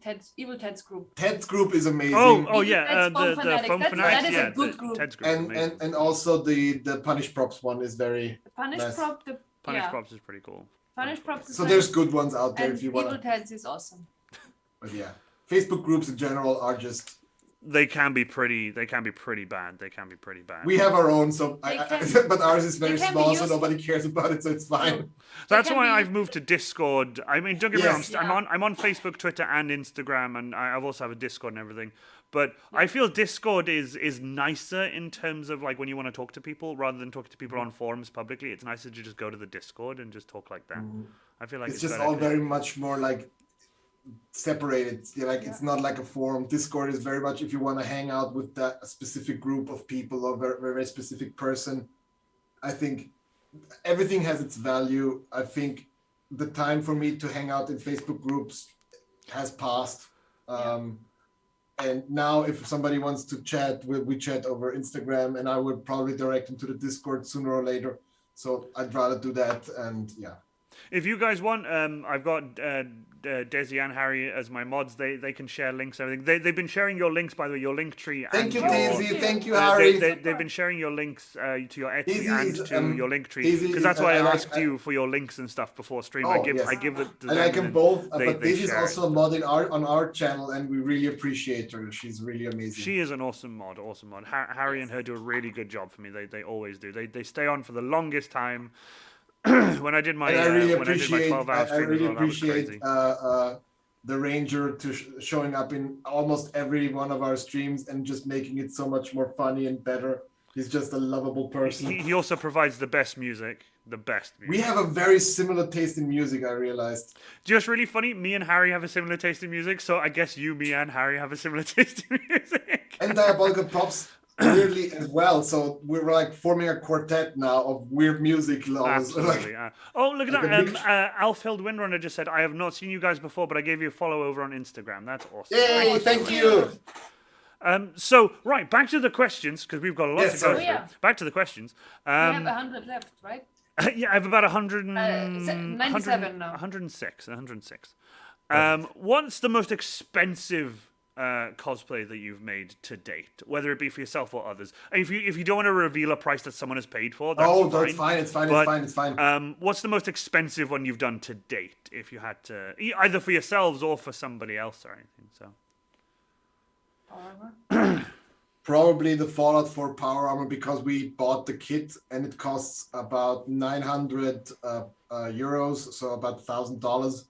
Ted's Evil Ted's group. Ted's group is amazing. Oh That's yeah, Foam the Fanatics. Foam That Fanatics. is a Yeah, good the group. Ted's group is amazing. and also the Punish Props one is very The Punish nice. Prop. The Punish yeah. Props is pretty cool. Punish Props. Is So nice. there's good ones out there And if you Evil want. Ted's is awesome. But yeah, Facebook groups in general are just. They can be pretty bad. We have our own, so They can- but ours is very they can be small, so used- nobody cares about it, so it's fine. That's can why be- I've moved to Discord. I mean, don't get me wrong. Yes. I'm on Facebook, Twitter, and Instagram, and I've also have a Discord and everything. But I feel Discord is nicer in terms of like when you want to talk to people rather than talking to people on forums publicly. It's nicer to just go to the Discord and just talk like that. I feel like It's just better all 'cause- very much more like separated. It's not like a forum. Discord is very much if you want to hang out with that specific group of people or very specific person. I think everything has its value. I think the time for me to hang out in Facebook groups has passed. And now if somebody wants to chat, we chat over Instagram, and I would probably direct them to the Discord sooner or later. So I'd rather do that. And yeah. If you guys want, I've got Desi and Harry as my mods. They can share links and everything. They've been sharing your links, by the way, your link tree. Thank you, and your, Daisy. Thank you, Harry. They've been sharing your links to your Etsy Daisy and is, to your link tree, Daisy because is- that's why I I like- asked you for your links and stuff before stream. Oh, I give yes. it to I like them and both, they but Daisy's share it. also modding on our channel, and we really appreciate her. She's really amazing. She is an awesome mod, Harry and her do a really good job for me. They always do. They stay on for the longest time. When I did my And I really when I did my appreciate. 12-hour I stream, really as well, that was appreciate crazy. the Ranger showing up in almost every one of our streams and just making it so much more funny and better. He's just a lovable person. He also provides the best music. We have a very similar taste in music, I realized. Just really funny. Me and Harry have a similar taste in music, so I guess me and Harry have a similar taste in music. And Diabolical Props weirdly as well. So we're like forming a quartet now of weird music lovers. Absolutely. Oh, look at like that. a big- Alfhild Windrunner just said, I have not seen you guys before, but I gave you a follow over on Instagram. That's awesome. Yay, thank you. So, right, back to the questions, because we've got a lot Yes, to go sorry. through. Yeah. Back to the questions. We have 100 left, right? Yeah, I have about 100 97 now. 106. What's the most expensive cosplay that you've made to date, whether it be for yourself or others? And if you don't want to reveal a price that someone has paid for, that's Oh, fine. that's fine. It's fine. But, It's fine. what's the most expensive one you've done to date, if you had to, either for yourselves or for somebody else or anything? So. Probably the Fallout 4 Power Armor, because we bought the kit and it costs about 900 euros, so about $1,000.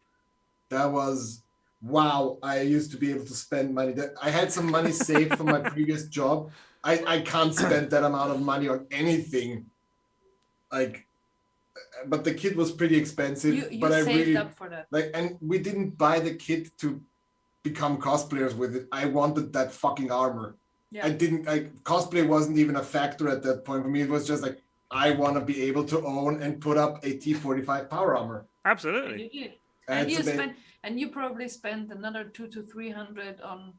That was wow. I used to be able to spend money. I had some money saved from my previous job. I can't spend that amount of money on anything. Like, but the kit was pretty expensive. You but I saved really up for that. like, and we didn't buy the kit to become cosplayers with it. I wanted that fucking armor. Yeah. I didn't like cosplay wasn't even a factor at that point for me. It was just like I want to be able to own and put up a T45 power armor. Absolutely. You did. And And you probably spent another 200 to 300 on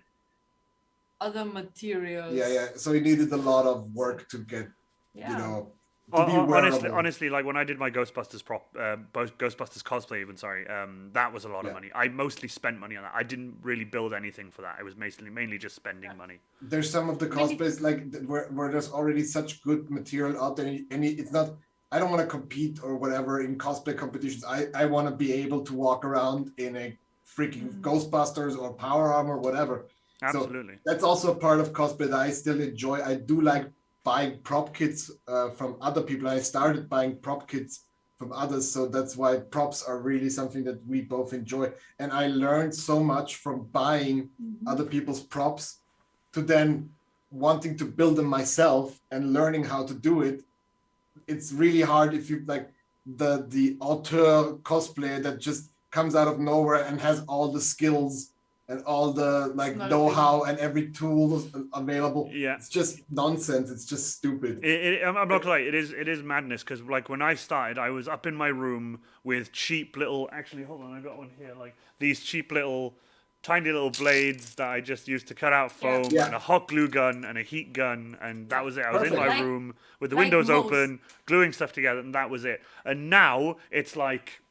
other materials. yeah. So it needed a lot of work to get, Yeah. you know, to be wearable. Honestly, like when I did my Ghostbusters Ghostbusters cosplay, that was a lot of Yeah. money. I mostly spent money on that. I didn't really build anything for that. It was mainly just spending money. There's some of the cosplays like where there's already such good material out there, and it's not. I don't want to compete or whatever in cosplay competitions. I want to be able to walk around in a freaking Ghostbusters or Power Armor, whatever. Absolutely. So that's also a part of cosplay that I still enjoy. I do like buying prop kits from other people. I started buying prop kits from others, so that's why props are really something that we both enjoy. And I learned so much from buying other people's props to then wanting to build them myself and learning how to do it. It's really hard if you like the auteur cosplayer that just comes out of nowhere and has all the skills and all the like not a know-how and every tool available. Yeah. It's just nonsense. It's just stupid. I'm not gonna lie, it is madness, because like when I started, I was up in my room with cheap little. Actually, hold on, I got one here. Like these cheap little, tiny little blades that I just used to cut out foam, Yeah. and a hot glue gun and a heat gun, and that was it. I was in Perfect. my Like- room with the like windows most. open, gluing stuff together, and that was it. And now it's like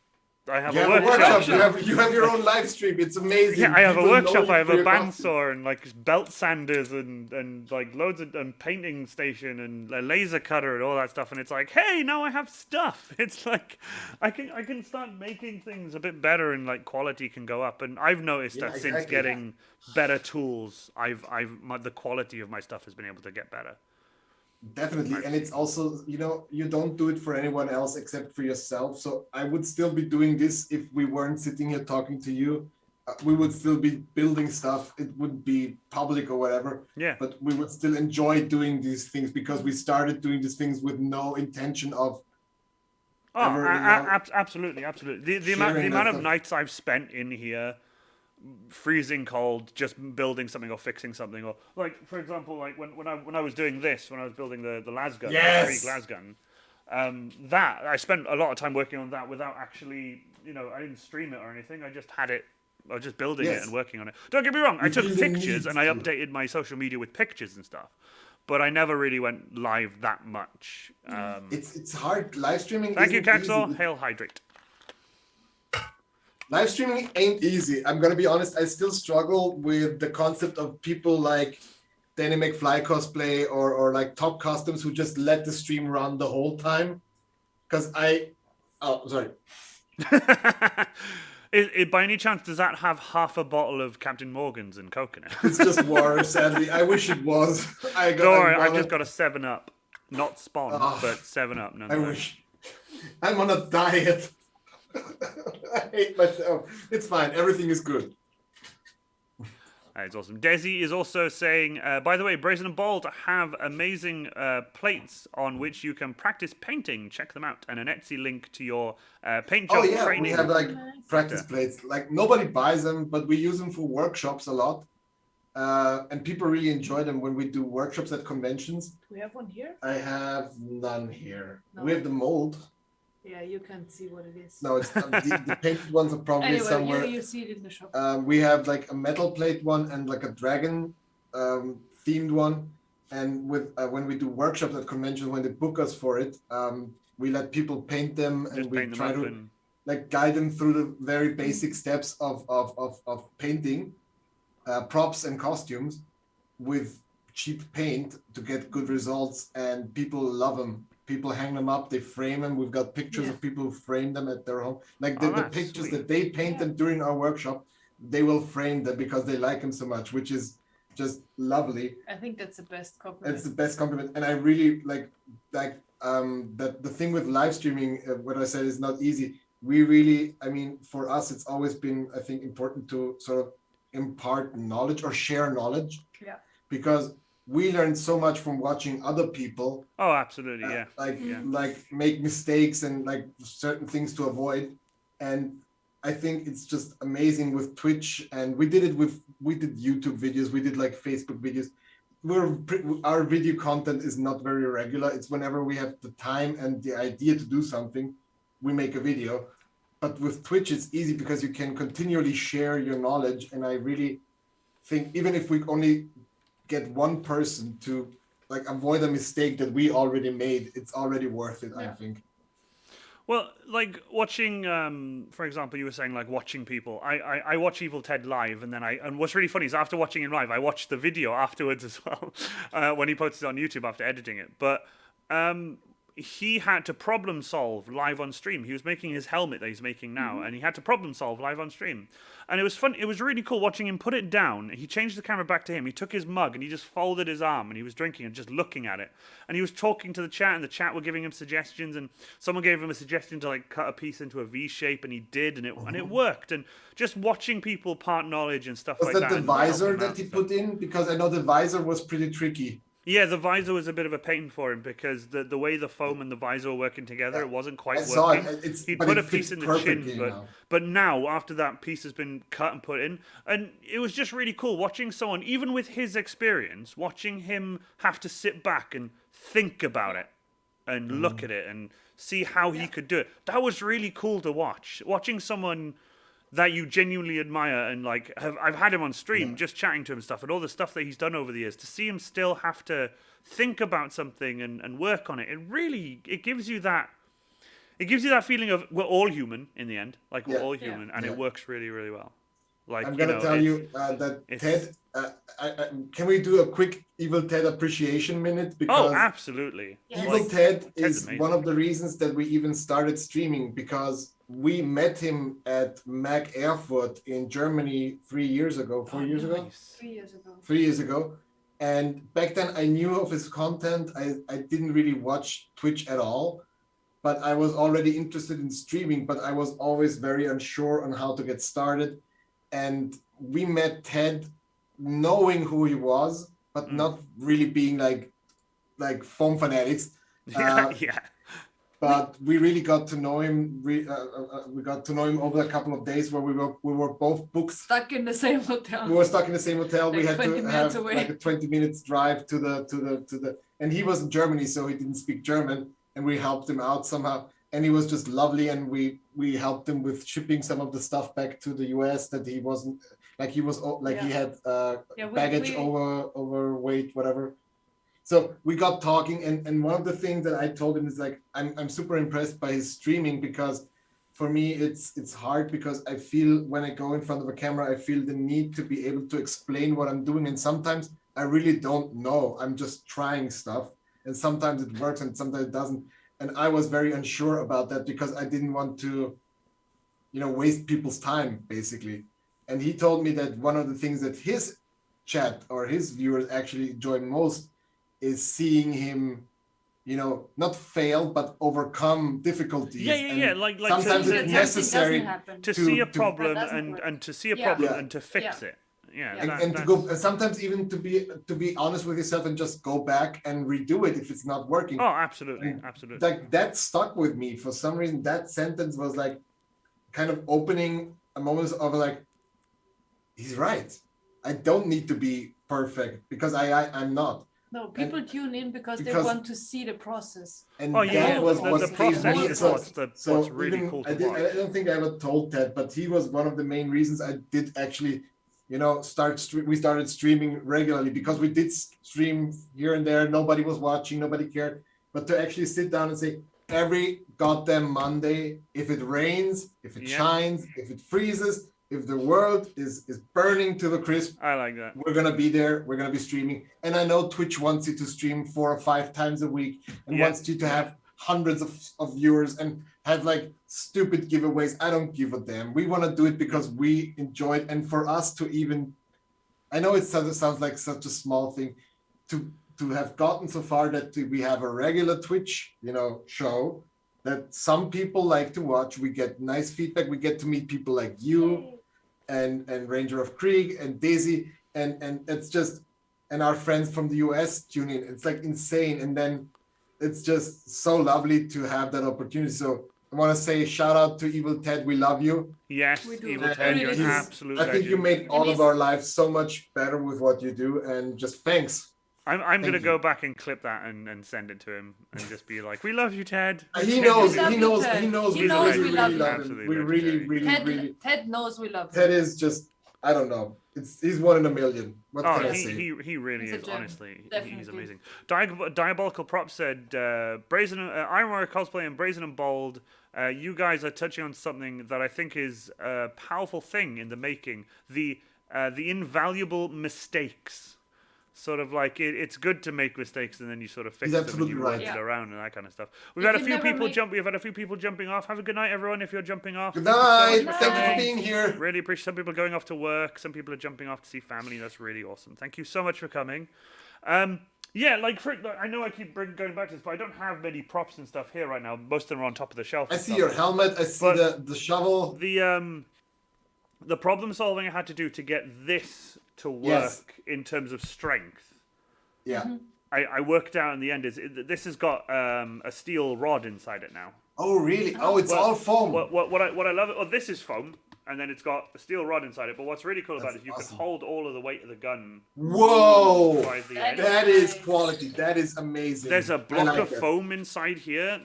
I have You a have a workshop. workshop. You have your own live stream. It's amazing. Yeah, I have a People know workshop. you I have for a your bandsaw and like belt sanders and like loads of and painting station and a laser cutter and all that stuff. And it's like, hey, now I have stuff. It's like I can start making things a bit better and like quality can go up. And I've noticed Yeah, that since exactly. getting better tools, the quality of my stuff has been able to get better. Definitely. And it's also, you know, you don't do it for anyone else except for yourself. So I would still be doing this if we weren't sitting here talking to you. We would still be building stuff. It wouldn't be public or whatever. Yeah. But we would still enjoy doing these things because we started doing these things with no intention of. Oh, ever, you know, absolutely. The amount sharing that of stuff. nights I've spent in here, freezing cold, just building something or fixing something, or like for example, like when I was doing this, when I was building the las gun, Yes! the free glass gun, that I spent a lot of time working on that without actually, you know, I didn't stream it or anything. I just had it. I was just building it Yes. and working on it. Don't get me wrong. I You took really pictures need and I to. updated my social media with pictures and stuff, but I never really went live that much. It's hard live streaming. Thank you, isn't Caxor. easy. Hail Hydrate. Live streaming ain't easy. I'm gonna be honest. I still struggle with the concept of people like Danny McFly cosplay or like Top Customs who just let the stream run the whole time. Because sorry. By any chance, does that have half a bottle of Captain Morgan's and Coke in it? It's just water, sadly. I wish it was. Don't worry, I've just got a 7-Up. Not Spawn, but 7-Up. I wish. I'm on a diet. I hate myself. It's fine. Everything is good. It's awesome. Desi is also saying, by the way, Brazen Bold have amazing plates on which you can practice painting. Check them out. And an Etsy link to your paint job training. We have like practice plates. Like nobody buys them, but we use them for workshops a lot. And people really enjoy them when we do workshops at conventions. Do we have one here? I have none here. No. We have the mold. Yeah, you can't see what it is. No, it's the painted ones are probably Anyway, somewhere. you see it in the shop. We have like a metal plate one and like a dragon themed one. And with when we do workshops at conventions, when they book us for it, we let people paint them and Just we paint them try up to and... like guide them through the very basic steps of painting, props and costumes with cheap paint to get good results, and people love them. People hang them up, they frame them. We've got pictures of people who frame them at their home. Like the pictures sweet. that they paint them during our workshop, they will frame them because they like them so much, which is just lovely. I think that's the best compliment. It's the best compliment. And I really like that the thing with live streaming, what I said is not easy. We really, I mean, for us, it's always been, I think, important to sort of impart knowledge or share knowledge. Yeah. Because we learned so much from watching other people. Oh, absolutely, yeah. Like make mistakes and like certain things to avoid. And I think it's just amazing with Twitch. And we did YouTube videos. We did like Facebook videos. Our video content is not very regular. It's whenever we have the time and the idea to do something, we make a video. But with Twitch, it's easy because you can continually share your knowledge. And I really think even if we only get one person to like avoid a mistake that we already made, it's already worth it, I think. Well, like watching, for example, you were saying like watching people. I watch Evil Ted live, and what's really funny is after watching him live, I watched the video afterwards as well when he posted it on YouTube after editing it. But he had to problem solve live on stream. He was making his helmet that he's making now, and he had to problem solve live on stream. And it was fun. It was really cool watching him put it down. He changed the camera back to him. He took his mug and he just folded his arm and he was drinking and just looking at it. And he was talking to the chat, and the chat were giving him suggestions. And someone gave him a suggestion to like cut a piece into a V shape, and he did, and it worked. And just watching people part knowledge and stuff like that. Was that the visor that he put in? Because I know the visor was pretty tricky. Yeah, the visor was a bit of a pain for him because the way the foam and the visor were working together, it wasn't quite working. I saw it. He put a piece in the chin, but now, after that piece has been cut and put in, and it was just really cool watching someone, even with his experience, watching him have to sit back and think about it and look at it and see how he could do it. That was really cool to watch. Watching someone that you genuinely admire and like I've had him on stream just chatting to him and stuff, and all the stuff that he's done over the years, to see him still have to think about something and work on it, it gives you that feeling of we're all human in the end, like we're all human, and it works really, really well. Like I'm gonna tell you that Ted, can we do a quick Evil Ted appreciation minute? Because absolutely. Evil Ted is amazing. one of the reasons that we even started streaming, because we met him at Mag Erfurt in Germany 3 years ago, 4 years ago? 3 years ago. 3 years ago. And back then I knew of his content. I didn't really watch Twitch at all, but I was already interested in streaming, but I was always very unsure on how to get started. And we met Ted knowing who he was, but not really being like foam fanatics. But we really got to know him. We got to know him over a couple of days where we were both booked. Stuck in the same hotel. We were stuck in the same hotel. Like we had 20 to have away. like a 20 minutes drive to the and he was in Germany, so he didn't speak German, and we helped him out somehow. And he was just lovely, and we helped him with shipping some of the stuff back to the US that he wasn't like he was like he had baggage overweight, whatever. So we got talking, and one of the things that I told him is like, I'm super impressed by his streaming, because for me, it's hard because I feel when I go in front of a camera, I feel the need to be able to explain what I'm doing. And sometimes I really don't know. I'm just trying stuff. And sometimes it works and sometimes it doesn't. And I was very unsure about that because I didn't want to, waste people's time, basically. And he told me that one of the things that his chat or his viewers actually enjoy most is seeing him, not fail, but overcome difficulties. Yeah. Like sometimes to, it's necessary to see a to- problem That doesn't work. and to see a Yeah. problem Yeah. and to fix it. Yeah, and to go, and sometimes even to be honest with yourself and just go back and redo it if it's not working. Oh, absolutely. Like that stuck with me for some reason. That sentence was like kind of opening a moment of like, he's right. I don't need to be perfect because I'm not. No, people tune in because they because- want to see the process. And Oh, that yeah, was the what the gave process me- is so- what's really even cool to I watch. don't think I ever told Ted, but he was one of the main reasons I did actually, we started streaming regularly because we did stream here and there. Nobody was watching, nobody cared. But to actually sit down and say, every goddamn Monday, if it rains, if it shines, if it freezes, if the world is burning to the crisp, I like that. we're gonna be there. We're gonna be streaming. And I know Twitch wants you to stream 4 or 5 times a week and wants you to have hundreds of viewers and have like stupid giveaways. I don't give a damn. We want to do it because we enjoy it, and for us to even, I know it sounds like such a small thing, to have gotten so far that we have a regular Twitch, show that some people like to watch. We get nice feedback. We get to meet people like you and Ranger of Krieg and Daisy and it's just, and our friends from the US tune in. It's like insane. And then it's just so lovely to have that opportunity. So I want to say shout out to Evil Ted. We love you. Yes, We do. Evil And Ted, you're an he's- absolute I think you legend. made all And of our lives so much better with what you do, and just thanks. I'm gonna Thank go you. back and clip that and send it to him and just be like, "We love you, Ted." He Ted, knows. you- love He you, knows. Ted. He knows. He We knows really, we really love you. love him. Absolutely We really, legendary. really. Ted knows we love Ted him. is just. I don't know. He's one in a million. What Oh, can I say? he really He's a is. gem. Honestly, he's Definitely. amazing. Diabolical Prop said, "Brazen Iron Warrior Cosplay and Brazen and Bold. You guys are touching on something that I think is a powerful thing in the making. The invaluable mistakes. Sort of like it's good to make mistakes and then you sort of fix He's them and absolutely you right. work it Yeah. around and that kind of stuff. We've You had a can few never people make- We've had a few people jumping off. Have a good night, everyone. If you're jumping off. Good Thank you so much night. for Thank you for coming. being here. Really appreciate some people going off to work. Some people are jumping off to see family. That's really awesome. Thank you so much for coming. Yeah, like I know I keep going back to this, but I don't have many props and stuff here right now. Most of them are on top of the shelf. I and see stuff. your helmet. I see But- the shovel. The problem solving I had to do to get this to work Yes. in terms of strength. Yeah. I worked out in the end is this has got a steel rod inside it now. Oh really? Oh, it's all foam. What I love it. Oh, this is foam, and then it's got a steel rod inside it. But what's really cool about it is you That's can awesome. hold all of the weight of the gun Whoa! by the That end. That is Nice. quality. That is amazing. There's a I block like of that. foam inside here.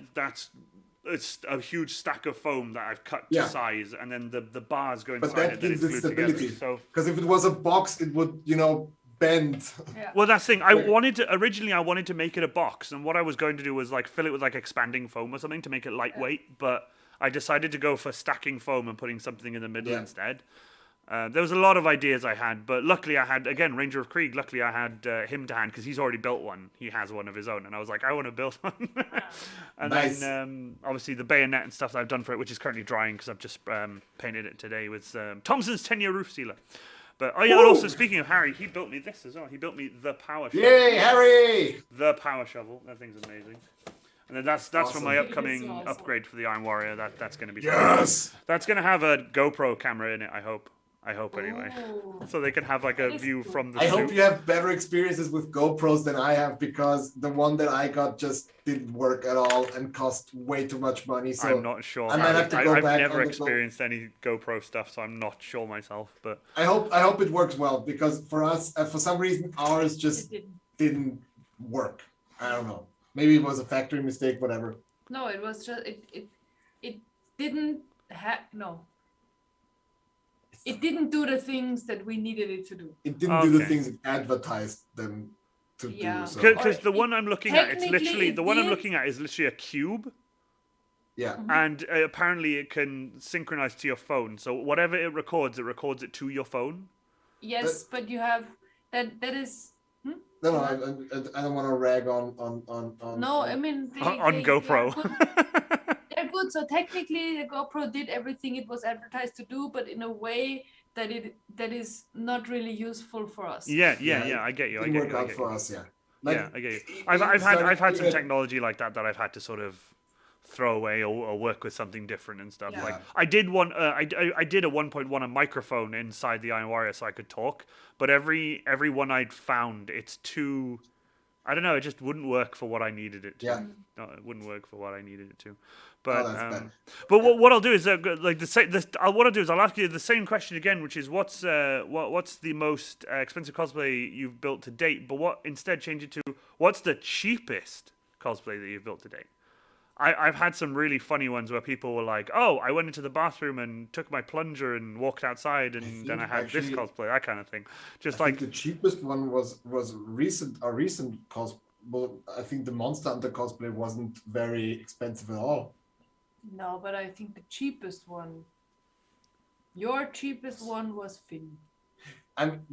It's a huge stack of foam that I've cut Yeah. to size, and then the bars go But inside that it. Then gives it's it glued together. stability. So. Because if it was a box, it would, bend. Yeah. Well, that's the thing. I Wait. wanted to make it a box, and what I was going to do was like fill it with like expanding foam or something to make it lightweight. But I decided to go for stacking foam and putting something in the middle Yeah. instead. There was a lot of ideas I had, but luckily I had again Ranger of Krieg. Luckily I had him to hand because he's already built one. He has one of his own, and I was like, I want to build one. And Nice. then obviously the bayonet and stuff that I've done for it, which is currently drying because I've just painted it today with Thompson's 10-year roof sealer. But and also speaking of Harry, he built me this as well. He built me the power shovel. Yay, Harry! The power shovel. That thing's amazing. And then that's Awesome. from my It is upcoming awesome. upgrade for the Iron Warrior. That's going to be Yes! That's going to have a GoPro camera in it. I hope anyway. Ooh. So they can have like a That is view cool. from the I suit. hope you have better experiences with GoPros than I have because the one that I got just didn't work at all and cost way too much money. So I'm not sure. I might have to go I've back never on the experienced any GoPro stuff, so I'm not sure myself. But I hope it works well because for us, for some reason, ours just It didn't. didn't work. I don't know. Maybe it was a factory mistake, whatever. No, it was just it didn't have no. It didn't do the things that we needed it to do. It didn't do the Okay. things it advertised them to Yeah. do. So because Or the one I'm looking at, it's technically literally it the one I'm did. looking at is literally a cube. Yeah. And apparently it can synchronize to your phone. So whatever it records it to your phone. Yes, but you have that is. No, I don't want to rag on. No, I mean On GoPro. They're good. So technically, the GoPro did everything it was advertised to do, but in a way that is not really useful for us. Yeah, I get you. Didn't work out for us, yeah. Like, Yeah, I get you. it I've had some started- technology like that I've had to sort of throw away or work with something different and stuff. Yeah. Like I did I did at one point want a microphone inside the Iron Warrior so I could talk, but every one I'd found, it's too, I don't know, it just wouldn't work for what I needed it to. Yeah. No, it wouldn't work for what I needed it to. But that's bad. but what I'll do is what I'll do is I'll ask you the same question again, which is what's the most expensive cosplay you've built to date? But instead change it to what's the cheapest cosplay that you've built to date? I've had some really funny ones where people were like, "Oh, I went into the bathroom and took my plunger and walked outside, and then I had this cosplay," that kind of thing. Just I like think the cheapest one was recent cosplay. Well, I think the Monster Hunter cosplay wasn't very expensive at all. No, but I think the cheapest one. Your cheapest one was Finn.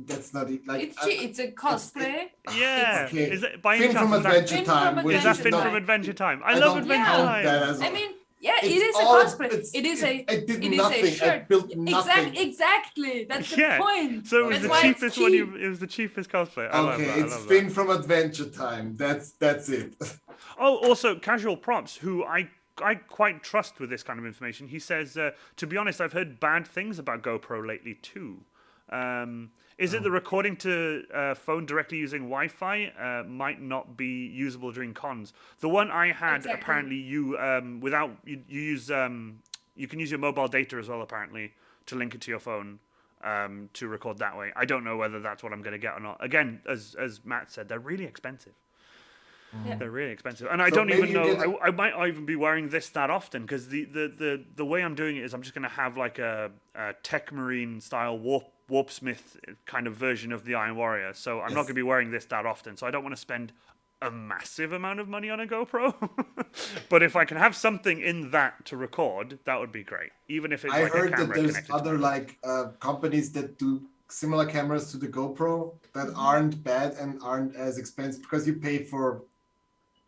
That's not it. Like It's a cosplay. yeah, okay. is it by any Finn chance from is that- Adventure Finn Time. from which Is that Adventure Finn Time. from Adventure Time? I I love don't Adventure count Time. that as I mean, yeah, it It's is a all- cosplay. it's- It is a. I did It is nothing. a I shirt. built nothing. Exactly. That's Yeah. the point. So it was That's the why it's cheapest one. cheap. It was the cheapest cosplay. I love Okay, that. I it's love Finn that. from Adventure Time. That's it. Oh, also Casual Props, who I quite trust with this kind of information. He says, to be honest, I've heard bad things about GoPro lately too. Is it the recording to phone directly using Wi-Fi might not be usable during cons? The one I had, Exactly. apparently, you use you can use your mobile data as well, apparently, to link it to your phone to record that way. I don't know whether that's what I'm going to get or not. Again, as Matt said, they're really expensive. Yeah. They're really expensive, and I So don't even maybe you know. get- I might not even be wearing this that often because the way I'm doing it is I'm just going to have like a Tech Marine style Warpsmith kind of version of the Iron Warrior. So I'm not Yes. going to be wearing this that often. So I don't want to spend a massive amount of money on a GoPro. But if I can have something in that to record, that would be great. Even if it's I like a heard that camera there's connected. other like companies that do similar cameras to the GoPro that aren't bad and aren't as expensive because you pay for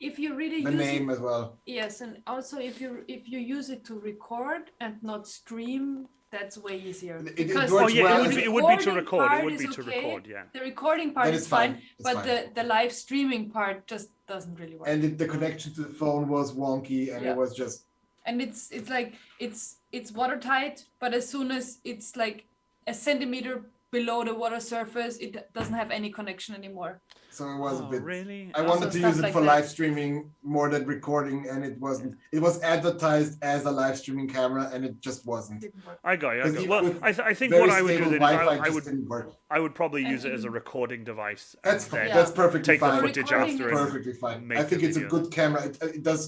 If you really the use name it, as well. yes, and also if you use it to record and not stream, that's way easier. It Because works Oh yeah, well. it would be to recording record. It part would is be to okay. record. Yeah. The recording part Then is it's fine, fine. It's but fine. the live streaming part just doesn't really work. And the connection to the phone was wonky and Yeah. it was just And it's like it's watertight, but as soon as it's like a centimeter below the water surface, it doesn't have any connection anymore. so it was a Oh, bit really? I wanted to stuff use it like for that. live streaming more than recording and it wasn't it was advertised as a live streaming camera and it just wasn't. Didn't work. I got you. Because even Well, with I think Very what I would do stable then is Wi-Fi I just would didn't work. I would probably And use it as a even- recording device. That's and fine. then That's perfectly take the fine. footage Recording after is- and Perfectly fine. make I think the it's a video. good camera.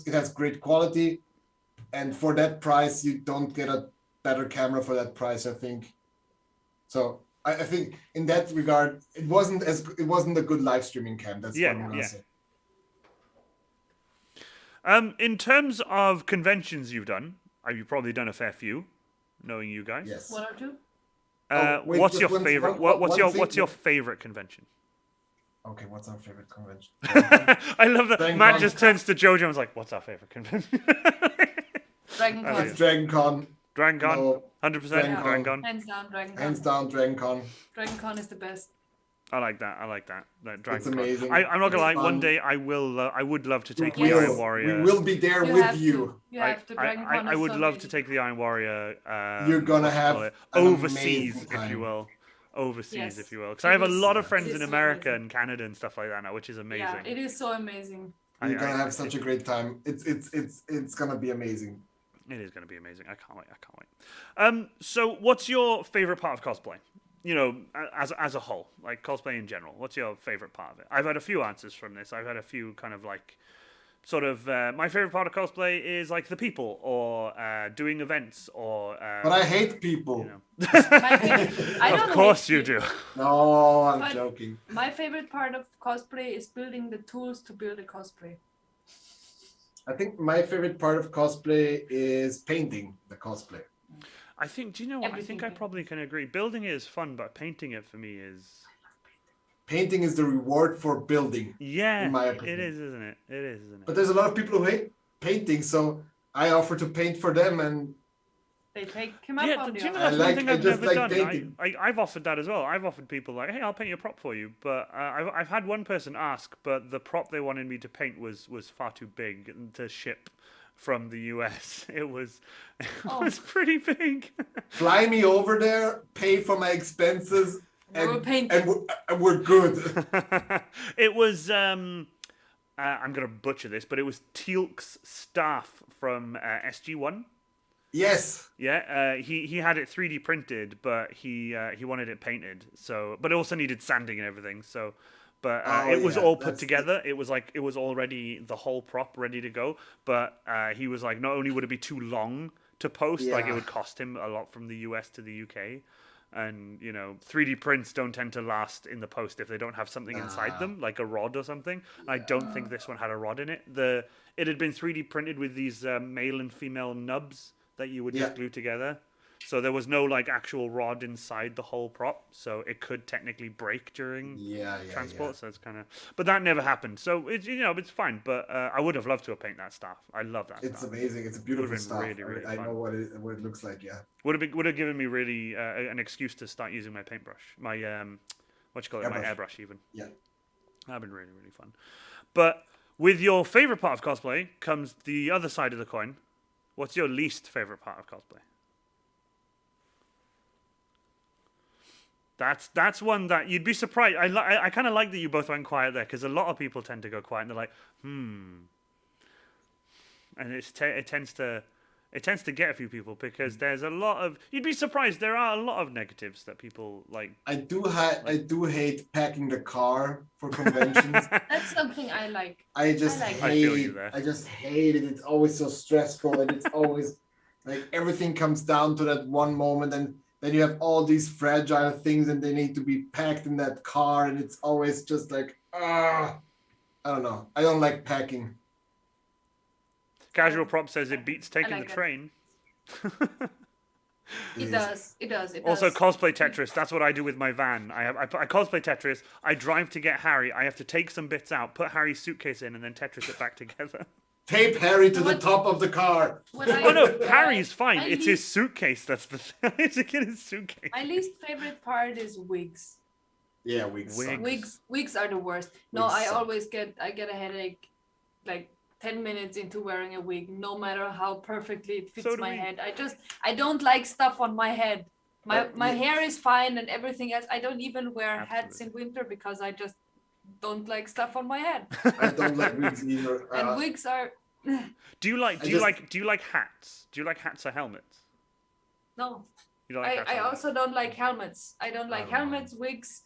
It has great quality, and for that price, you don't get a better camera for that price. I think. So I think in that regard, it wasn't a good live streaming cam. That's Yeah, what I'm gonna yeah. say. In terms of conventions you've done, you've probably done a fair few, knowing you guys. Yes. One or two? Wait, What's just your one- favorite? one- What's one your thing- What's your favorite convention? Okay, what's our favorite convention? I love that Dragon Matt Con. just turns to JoJo and is like, "What's our favorite convention?" Dragon Oh, Con. It's Dragon Con. Dragon Con, No, 100%. Dragon Con. Dragon Con. Hands down, Dragon Con. hands down, Dragon Con. Dragon Con is the best. I like that. That Dragon It's Con. amazing. I'm not gonna lie. It's One fun. day I will. I would love to take We the Yes. Iron will. Warrior. We will be there You with have you. to. You have to. Dragon Con I is would so love to amazing. take the Iron Warrior. You're gonna what do you have call it? an overseas, amazing if you time. will. Overseas, Yes. if you will. Because I have a It is- lot of it friends is in so America amazing. and Canada and stuff like that now, which is amazing. Yeah, it is so amazing. You're gonna have such a great time. It's gonna be amazing. It is going to be amazing. I can't wait. I can't wait. So, what's your favorite part of cosplay? You know, as a whole, like cosplay in general. What's your favorite part of it? I've had a few answers from this. I've had a few kind of like, sort of. My favorite part of cosplay is like the people, or doing events, or. But I hate people. You know. My favorite, I don't Of course hate you do. No, I'm But- joking. My favorite part of cosplay is building the tools to build a cosplay. I think my favorite part of cosplay is painting the cosplay. I think. Do you know what? I Everything think I can- probably can agree. Building it is fun, but painting it for me is. Painting is the reward for building, Yeah, in my it opinion. is, isn't it? It is, isn't But it? there's a lot of people who hate painting, so I offer to paint for them, and They take him up Yeah, on do the you know offer. that's I one like- thing I I've just never like done? painting. I've offered that as well. I've offered people like, hey, I'll paint your prop for you, but I've had one person ask, but the prop they wanted me to paint was far too big to ship from the US. It was pretty big. fly me over there, pay for my expenses, And we'll paint and we're good. It was I'm gonna butcher this, but it was Teal'c's staff from SG1. Yes. Yeah, he had it 3D printed, but he wanted it painted. So, but it also needed sanding and everything. So, but Oh, it was yeah, all put that's- together. It was like it was already the whole prop ready to go. But he was like, not only would it be too long to post, like it Yeah. would cost him a lot from the US to the UK. And 3D prints don't tend to last in the post if they don't have something inside them, like a rod or something. I don't think this one had a rod in it. It had been 3D printed with these male and female nubs that you would just Yeah. glue together. So there was no like actual rod inside the whole prop, so it could technically break during transport. So it's kind of, but that never happened. So it's it's fine. But I would have loved to have painted that staff. I love that. It's staff. amazing. It's a beautiful been stuff. really, really I fun. know what it looks like. Yeah. Would have given me really an excuse to start using my paintbrush, my what you call it, my airbrush even. Yeah. That'd been really, really fun. But with your favorite part of cosplay comes the other side of the coin. What's your least favorite part of cosplay? That's one that you'd be surprised. I kind of like that you both went quiet there, because a lot of people tend to go quiet and they're like, and it tends to get a few people, because there's a lot of, you'd be surprised, there are a lot of negatives that people like. I do hate packing the car for conventions. That's something I like. I just I like it. I feel you hate. there. I just hate it. It's always so stressful, and it's always like everything comes down to that one moment, and then you have all these fragile things, and they need to be packed in that car, and it's always just like I don't know. I don't like packing. Casual Prop says it beats taking like the that. train. It does. It does. It Also, does. cosplay Tetris. That's what I do with my van. I cosplay Tetris. I drive to get Harry. I have to take some bits out, put Harry's suitcase in, and then Tetris it back together. Tape Harry to the What- top of the car. What I- Oh no, Harry's fine. my It's his suitcase. That's the thing. It's in his suitcase. My least favorite part is wigs. Yeah, wigs. Wigs. suck. Wigs are the worst. No, Wigs I suck. always get a headache like 10 minutes into wearing a wig, no matter how perfectly it fits So do my we. head. I don't like stuff on my head. My yeah. hair is fine and everything else. I don't even wear hats Absolutely. in winter because I just don't like stuff on my head. I don't like wigs either. And wigs are Do you like? I Do you just- like? Do you like hats? Do you like hats or helmets? no. You don't like hats I or helmets? also don't like helmets. I don't like don't know. helmets, wigs,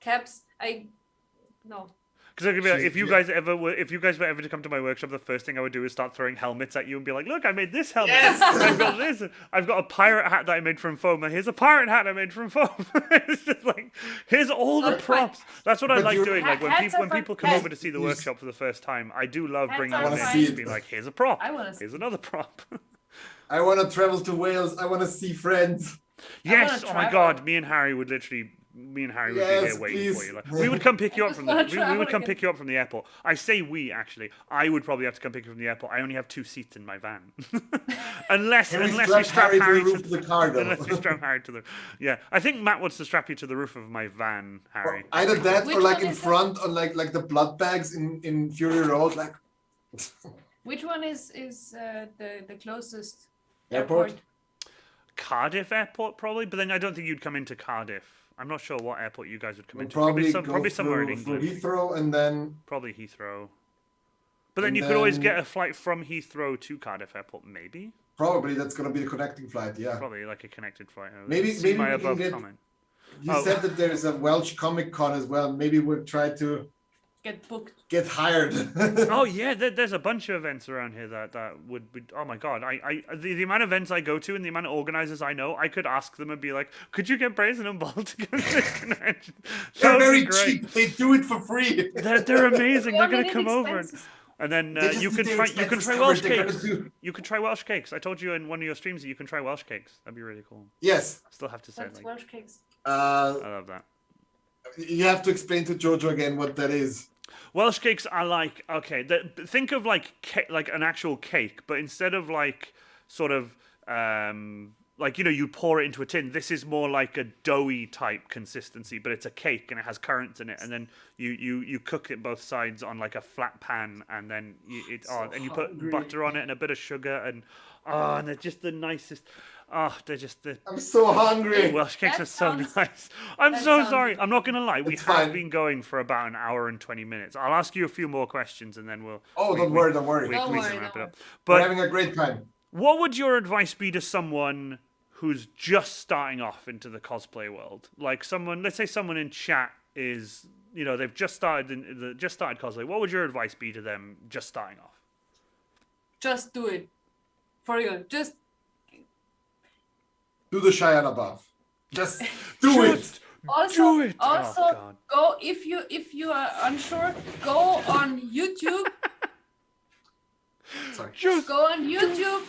caps. No. Because She's- if you yeah. guys were ever to come to my workshop, the first thing I would do is start throwing helmets at you and be like, "Look, I made this helmet. Yes! I've got this. I've got a pirate hat that I made from foam. And here's a pirate hat I made from foam." It's just like, here's all the But- props. That's what I but like you're- doing. Like when Hats are people come fantastic. over to see the You s- workshop for the first time, I do love Hats bringing are them in fine. and see just it. being like, "Here's a prop. I want to see. Here's another prop." I want to travel to Wales. I want to see friends. Yes. wanna Oh my travel. God. Me and Harry would be Yes, here waiting please. for you. Like, we would come pick you I up just from wanna we would travel come again. pick you up from the airport. I say we actually. I would probably have to come pick you from the airport. I only have 2 seats in my van, unless Can we we strap Harry Harry to the roof of the car, though? unless we strap Harry to the. Yeah, I think Matt wants to strap you to the roof of my van, Harry. Either that Which or like one in is that? front on like the blood bags in Fury Road, like Which one is the closest airport. Cardiff Airport probably, but then I don't think you'd come into Cardiff. I'm not sure what airport you guys would come We'll into. probably go Probably somewhere in through England. Heathrow and then Probably Heathrow. But then And you could always then- get a flight from Heathrow to Cardiff Airport, maybe. probably that's gonna be the connecting flight. Yeah. Probably like a connected flight. Maybe- See maybe my we can above get- comment. You Oh. said that there's a Welsh Comic Con as well. Maybe we'll try to get booked. get hired. Oh yeah, there's a bunch of events around here that would be. Oh my god, the amount of events I go to and the amount of organizers I know, I could ask them and be like, could you get Brazen and Bold to go to this convention? That They're would be very great. cheap. They do it for free. They're amazing. We They're only gonna need come over expenses. and then They just you need can their try expenses Welsh covered, they're gonna cakes. do- You can try Welsh cakes. I told you in one of your streams that you can try Welsh cakes. That'd be really cool. Yes. Still have to say That's like Welsh cakes. Uh, I love that. you have to explain to Jojo again what that is. Welsh cakes are like okay. Think of like like an actual cake, but instead of like sort of like you pour it into a tin. This is more like a doughy type consistency, but it's a cake and it has currants in it, and then you cook it both sides on like a flat pan, and then you put butter on it and a bit of sugar, and they're just the nicest. They're just the I'm so hungry. Welsh cakes That are so sounds- nice. I'm that so sounds sorry. I'm not gonna lie. We It's have fine. been going for about an hour and 20 minutes. I'll ask you a few more questions and then we'll. Oh, don't worry, don't worry. We Don't can worry, wrap it don't up. We're But having a great time. what would your advice be to someone who's just starting off into the cosplay world? Like someone, let's say someone in chat is, they've just started cosplay. What would your advice be to them just starting off? Just do it. For real. Just Do the Cheyenne above. Just do it. Just also do it. also Oh, God. go if you are unsure, go on YouTube. Sorry. Just Go on YouTube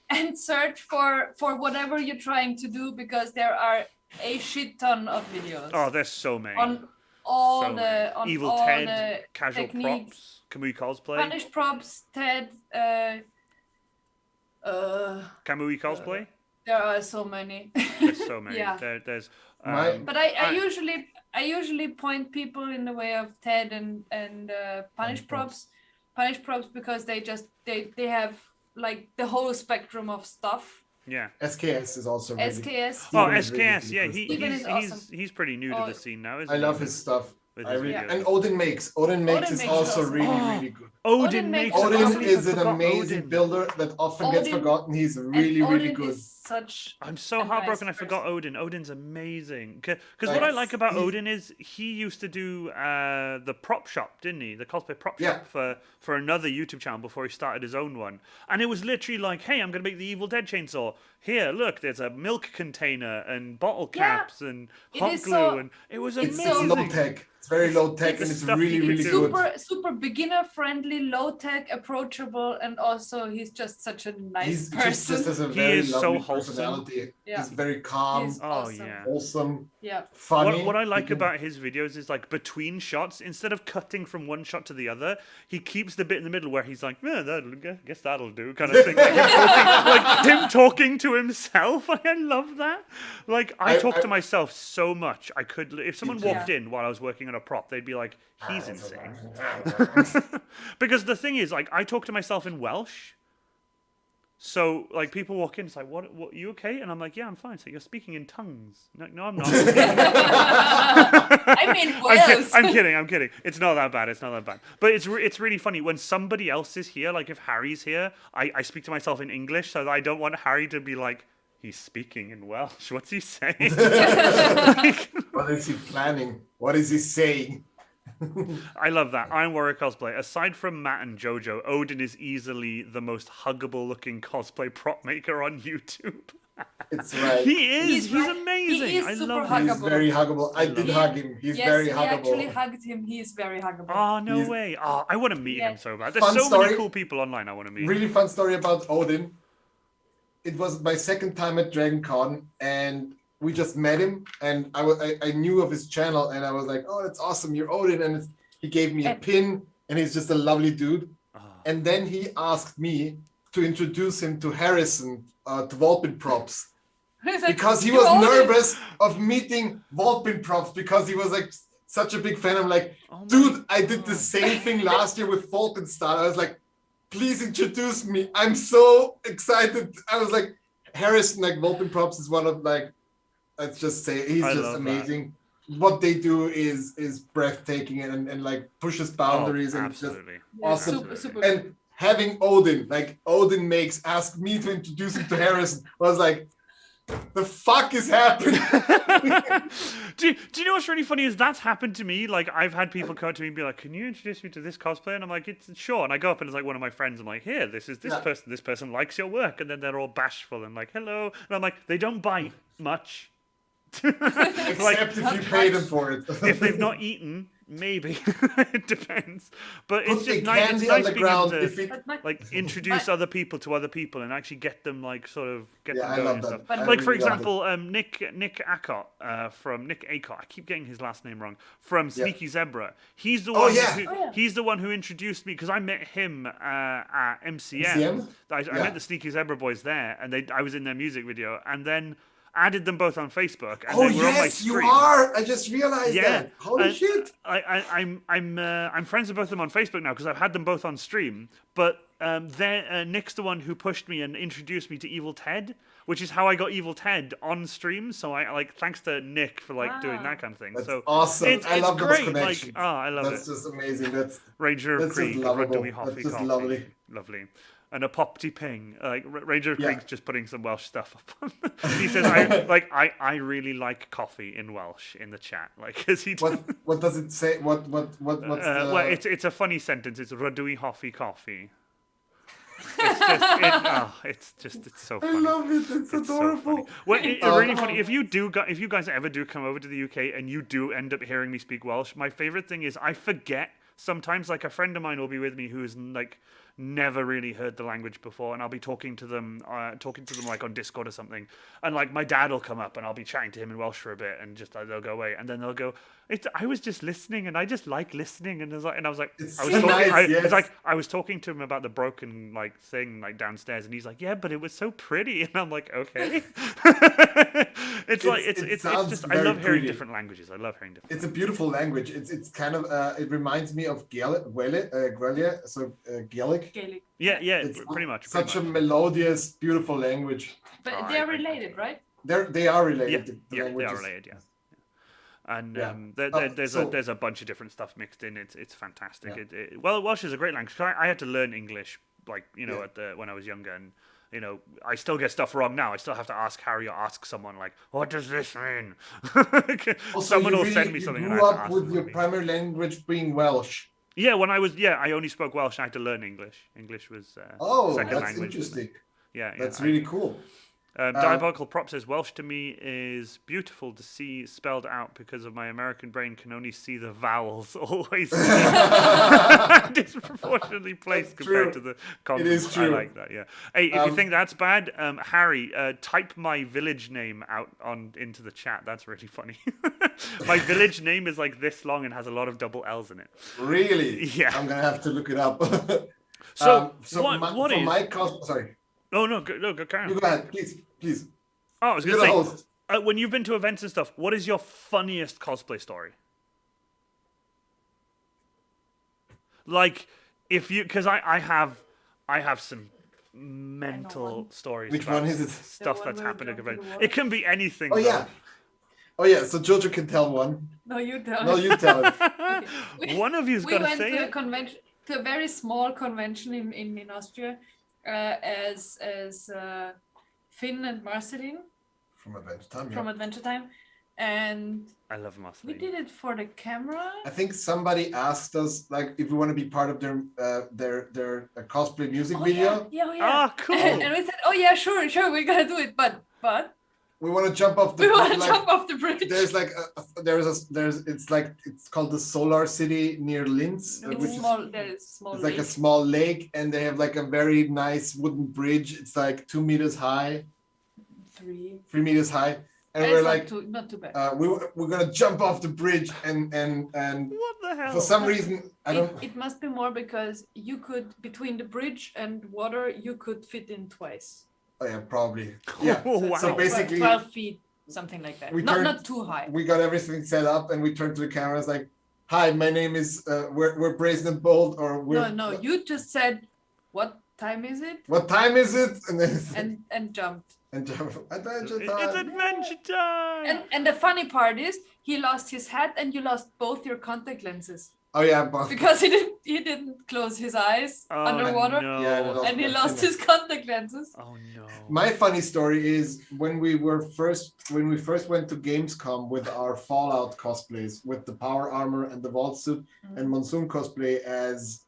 and search for whatever you're trying to do, because there are a shit ton of videos there's so many. on all So many. on Evil all Ted, the casual techniques. props. Can we cosplay? Punish props, Ted. Can we cosplay? There are so many. There's so many. Yeah. There's. My- But I usually point people in the way of Ted and punish props, because they have like the whole spectrum of stuff. Yeah. SKS is also really. SKS. Oh, Steven is really SKS. Yeah, good. he's is awesome. he's pretty new to Oh, the scene now, isn't I he? love his stuff. With I his really, videos. and Odin makes is Odin also makes really Oh. really good. Odin makes. I Odin completely is an forgot amazing Odin. builder that often gets Odin- forgotten. He's And really really Odin good. is such. I'm so a heartbroken I nice forgot person. Odin. Odin's amazing. Because what I Yes. like about He- Odin is he used to do the prop shop, didn't he? The cosplay prop Yeah. shop for another YouTube channel before he started his own one. And it was literally like, hey, I'm going to make the Evil Dead chainsaw. Here, look, there's a milk container and bottle Yeah. caps and It hot is glue. so- And it was it's It's amazing. so- low tech. It's very low tech It's and it's stuff really you can really do. good. Super beginner friendly, low tech, approachable, and also he's just such a nice He's person. just has a He very is so lovely wholesome. personality. Yeah. He's very calm, He's Oh, awesome. yeah. wholesome, Yeah. funny. What I like He can- about his videos is like between shots, instead of cutting from one shot to the other, he keeps the bit in the middle where he's like, yeah, guess that'll do, kind of thing. Like him talking to himself. Like, I love that. Like I talk to myself so much. I could, if someone walked in while I was working on a prop, they'd be like, he's insane. Because the thing is, like, I talk to myself in Welsh. So, like, people walk in, it's like, what, you okay? And I'm like, yeah, I'm fine. So you're speaking in tongues. No, I'm not. I mean, Wales. I'm kidding. It's not that bad. But it's really funny when somebody else is here. Like if Harry's here, I speak to myself in English, so that I don't want Harry to be like, he's speaking in Welsh. What's he saying? What is he planning? What is he saying? I love that. Iron Warrior cosplay. Aside from Matt and JoJo, Odin is easily the most huggable looking cosplay prop maker on YouTube. It's right. He is. He's right. amazing. He is I super love huggable. him. He's very huggable. I did hug him. He's very we actually huggable. hugged him. He is very huggable. Oh, no He's- way. Oh, I want to meet him Yeah. so bad. There's Fun so many story. cool people online I want to meet. Really fun story about Odin. It was my second time at Dragon Con, and we just met him, and I knew of his channel, and I was like, oh, that's awesome, you're Odin, and he gave me a pin, and he's just a lovely dude. Oh. And then he asked me to introduce him to Harrison, to Volpin Props, He's like, because he "You was Odin." nervous of meeting Volpin Props because he was like such a big fan. I'm like, Oh my dude, I did the God. same thing last year with Falkenstein. I was like, please introduce me. I'm so excited. I was like, Harrison, like Volpin Props is one of like, let's just say he's I just love that. amazing. What they do is breathtaking and like pushes boundaries Oh, and just absolutely. Yeah, awesome. super. and having Odin, like Odin makes, ask me to introduce him to Harrison, was like, the fuck is happening? do you know what's really funny is that's happened to me? Like, I've had people come up to me and be like, can you introduce me to this cosplayer? And I'm like, it's sure. And I go up and it's like one of my friends. I'm like, here, this is this person. This person likes your work. And then they're all bashful and like, hello. And I'm like, they don't bite much. Except if you pay them for it. If they've not eaten, maybe. It depends. But it's Put just a nice, candy it's on nice the being able ground. to If it, like introduce other people to other people and actually get them like sort of get them I going love and that. stuff. I Like for really love example, Nick Acott from Nick Acott. I keep getting his last name wrong. From Sneaky Zebra. He's the one. He's the one who introduced me because I met him at MCM. I met the Sneaky Zebra boys there, and I was in their music video, and then added them both on Facebook. And they were on my stream. You are. I just realized that. Holy shit! I'm friends with both of them on Facebook now because I've had them both on stream. But Nick's the one who pushed me and introduced me to Evil Ted, which is how I got Evil Ted on stream. So I like thanks to Nick for like doing that kind of thing. That's so awesome. It's love great. those connections. Like, I love That's it. just amazing. That's Ranger of just Krieg, lovable. Rudwy That's Hoffy just Coffee. lovely. And a Popty Ping. Like Ranger of Krieg's just putting some Welsh stuff up. He says, I really like coffee in Welsh in the chat. Like, because he. What does it say? What's well, it's a funny sentence. It's Rudwy Hoffy Coffee. It's so funny. I love it. It's adorable. So well, it's really funny. If you guys ever do come over to the UK and you do end up hearing me speak Welsh, my favorite thing is I forget sometimes. Like a friend of mine will be with me who's like never really heard the language before, and I'll be talking to them like on Discord or something, and like my dad will come up and I'll be chatting to him in Welsh for a bit, and just they'll go away, and then they'll go, I was just listening, and I just like listening, and I was like, I was talking to him about the broken like thing like downstairs, and he's like, yeah, but it was so pretty, and I'm like, okay. It's just I love hearing different languages. I love hearing different. It's a beautiful language. It's kind of it reminds me of Gaelic, so Gaelic. Yeah, It's pretty much. Such a melodious, beautiful language. But they're related, right? They are related. Yeah, the they languages. are related. Yeah. And there's a bunch of different stuff mixed in. It's fantastic. Yeah. Welsh is a great language. I had to learn English when I was younger, and I still get stuff wrong now. I still have to ask Harry or ask someone like, what does this mean? Someone will send me something. You and I grew have to up ask with them your what it means. primary language being Welsh. Yeah, I only spoke Welsh. I had to learn English. English was second that's language. interesting. Yeah, That's really cool. Diabolical Prop says Welsh to me is beautiful to see spelled out because of my American brain can only see the vowels always disproportionately placed compared to the consonants. It is true. I like that. Yeah. Hey, if you think that's bad, Harry, type my village name out into the chat. That's really funny. My village name is like this long and has a lot of double L's in it. Really? Yeah. I'm gonna have to look it up. Sorry. Oh no, go carry on. You go ahead, please. Oh, I was You're gonna the say, host. when you've been to events and stuff, what is your funniest cosplay story? Like, if you, because I have some mental stories. Which about one is it? Stuff that's happened at events. It can be anything. Oh yeah. So JoJo can tell one. No, you don't. No, you tell it. One of you's We got to went say to a it. convention, to a very small convention in Austria, as Finn and Marceline From Adventure Time. from Adventure Time, and I love we Marceline. did it for the camera. I think somebody asked us like if we want to be part of their cosplay music video. Yeah. Ah, cool. And we said, oh yeah, sure, we're gonna do it, but We want to jump off the. we want to jump off the bridge. There's like it's called the Solar City near Linz. It's which small. There is small. It's like a lake. small lake, and they have like a very nice wooden bridge. It's like 2 meters high, 3. 3 meters high, and It's we're not like, not too bad. we're gonna jump off the bridge, and What the hell? for some reason I don't. It must be more because you could, between the bridge and water, you could fit in twice. Oh yeah, probably. Yeah. Oh, So wow. it's So like basically, 12 feet, something like that. we Not turned- not too high. we got everything set up, and we turned to the camera. It's like, hi, my name is we're Brazen Bold, or we're No, you just said, what time is it? what time is it? And then And jumped. Adventure It's Time. adventure time. And the funny part is, he lost his hat and you lost both your contact lenses. Oh yeah, but because he didn't close his eyes underwater, No. Yeah, no. and he I've lost seen his contact lenses. Oh no. my funny story is when we first went to Gamescom with our Fallout cosplays with the power armor and the vault suit, and Monsoon cosplay as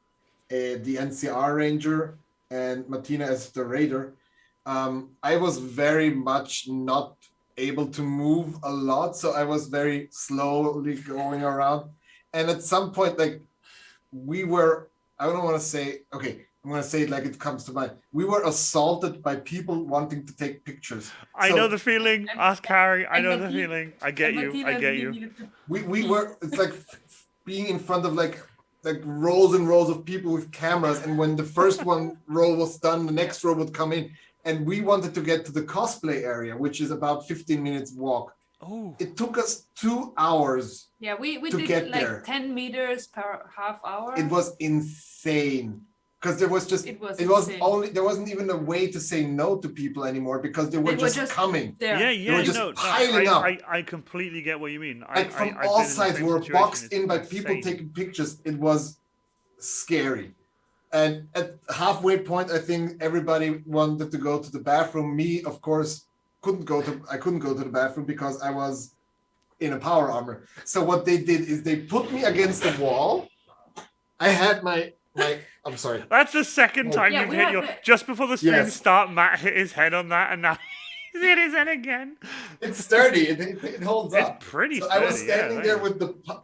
the NCR Ranger and Martina as the Raider. I was very much not able to move a lot, so I was very slowly going around. And at some point, like we were, I don't want to say, okay, I'm going to say it like it comes to mind. We were assaulted by people wanting to take pictures. I So know the feeling. Ask Harry. I and know the Martina- feeling. I get you. Martina I get you. needed to- we were, it's like being in front of like rows and rows of people with cameras. And when the first row was done, the next row would come in. And we wanted to get to the cosplay area, which is about 15 minutes walk. Oh. It took us 2 hours. Yeah, we to did get like there. 10 meters per half hour. It was insane because there was just It was it was insane. only there wasn't even a way to say no to people anymore because they were just coming. there. Yeah, were yeah, just no, piling up. I completely get what you mean. Like from I've all been in the sides, same we were situation. boxed It's in by people insane. taking pictures. It was scary. And at halfway point, I think everybody wanted to go to the bathroom. Me, of course, couldn't go to the bathroom because I was in a power armor. So what they did is they put me against the wall. I had my I'm sorry. That's the second time Yeah, you've we hit had your. the- Just before the stream Yes. start, Matt hit his head on that, and now he's hit his head again. It's sturdy. It holds It's up. pretty So sturdy. I was standing yeah, there thanks.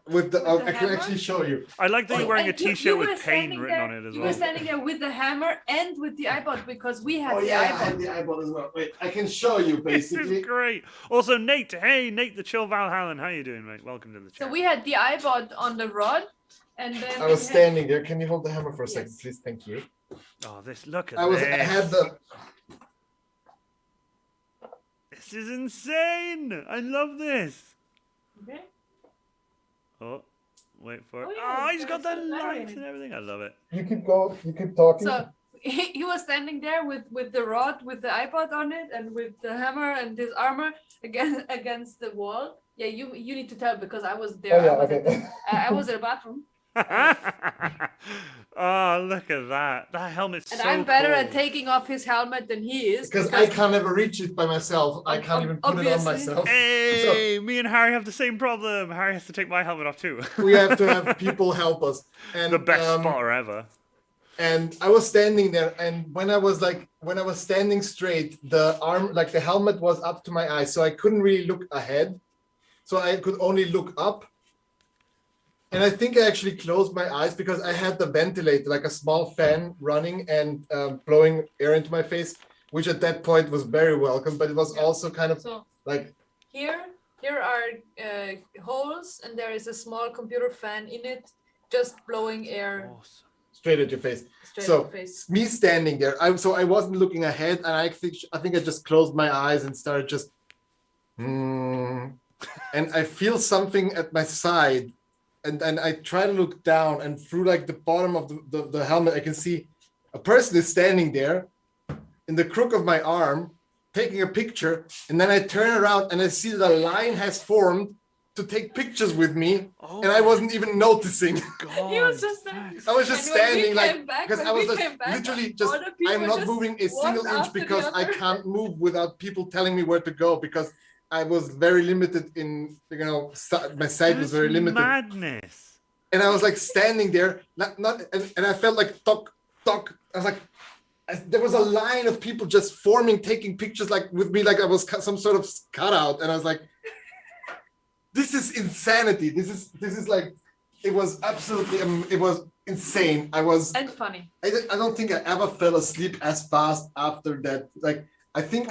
with the. I can hammer? actually show you. I like that you're wearing a And you T-shirt were with pain standing written there- on it as You well. were standing there with the hammer and with the iPod because we had Oh the yeah, I iPod. had the eyeball as well. Wait, I can show you This basically. is great. Also, Nate. Hey, Nate, the Chill Valhallan. How you doing, mate? Welcome to the chat. So we had the iPod on the rod, and then I we was had- standing there. Can you hold the hammer for a second, Yes. please? Thank you. Oh, this look at I this. had the. This is insane. I love this. Okay. Oh, wait for it. Oh, Oh, yeah, he's got the there's a battery lights in and everything. I love it. You keep talking. So he was standing there with the rod, with the iPod on it, and with the hammer and his armor against the wall. Yeah, you need to tell because I was there. I was at the bathroom, Oh, look at that. That helmet's and so I'm better at cool. taking off his helmet than he is. because I can't ever reach it by myself. I can't even put it on Obviously. myself. Hey, me and Harry have the same problem. Harry has to take my helmet off too. We have to have people help us. And The best spotter ever. And I was standing there, and when I was standing straight, the helmet was up to my eyes, so I couldn't really look ahead. So I could only look up. And I think I actually closed my eyes because I had the ventilator, like a small fan running and blowing air into my face, which at that point was very welcome, but it was also kind of So like, here are holes, and there is a small computer fan in it, just blowing air Awesome. straight at your face. straight So- at the face. Me standing there, I wasn't looking ahead, and I think I just closed my eyes and started just, and I feel something at my side, and I try to look down, and through like the bottom of the helmet, I can see a person is standing there, in the crook of my arm, taking a picture, and then I turn around and I see that a line has formed to take pictures with me, Oh, and I wasn't even noticing. God. He was just there. Max. I was just And when we standing like came back- because when I was we just came back, literally just all the people I'm not just moving a single one inch after the because I other. can't move without people telling me where to go because I was very limited in my sight was That's very limited madness. and I was like standing there and I felt like tock. I was like there was a line of people just forming taking pictures like with me like I was some sort of cutout and I was like this is insanity. This is like it was absolutely it was insane. And funny. I don't think I ever fell asleep as fast after that. Like I think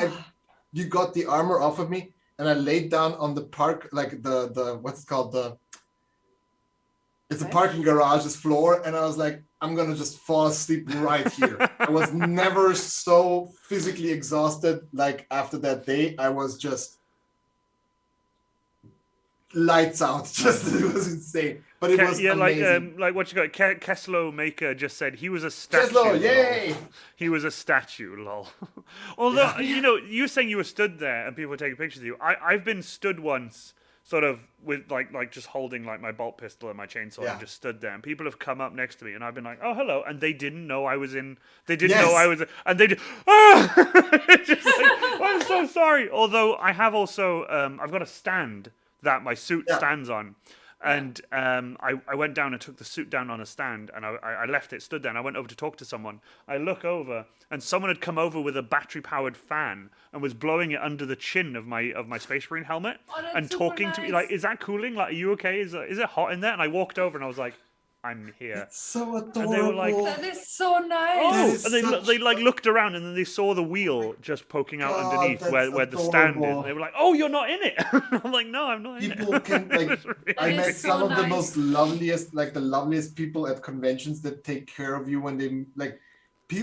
you got the armor off of me and I laid down on the park like the what's it called it's a parking garage's floor and I was like I'm gonna just fall asleep right here. I was never so physically exhausted like after that day. I was just lights out. Just it was insane. But it was Yeah, amazing. like what you got. Keslo Maker just said he was a statue. Tesla, lol. yay! He was a statue, lol. Although you know, you were saying you were stood there and people were taking pictures of you. I've been stood once, sort of with like just holding like my bolt pistol and my chainsaw Yeah. and just stood there. And people have come up next to me and I've been like, "Oh, hello," and they didn't know I was in. They didn't know I was, and they did. Ah! It's just like, I'm so sorry. Although I have also, I've got a stand that my suit stands on. And I went down and took the suit down on a stand, and I left it, stood there, and I went over to talk to someone. I look over, and someone had come over with a battery-powered fan and was blowing it under the chin of my Space Marine helmet and super talking to me like, "Is that cooling? Like, are you okay? Is it hot in there?" And I walked over, and I was like, "I'm here." It's so adorable. And they were like, That is so nice. "Oh!" is And they such- they like looked around, and then they saw the wheel just poking out God, underneath that's where the stand is. adorable. And they were like, "Oh, you're not in it." I'm like, "No, I'm not in it." People can like. It's really I met is so some of the nice. most loveliest, like the loveliest people at conventions that take care of you when they like.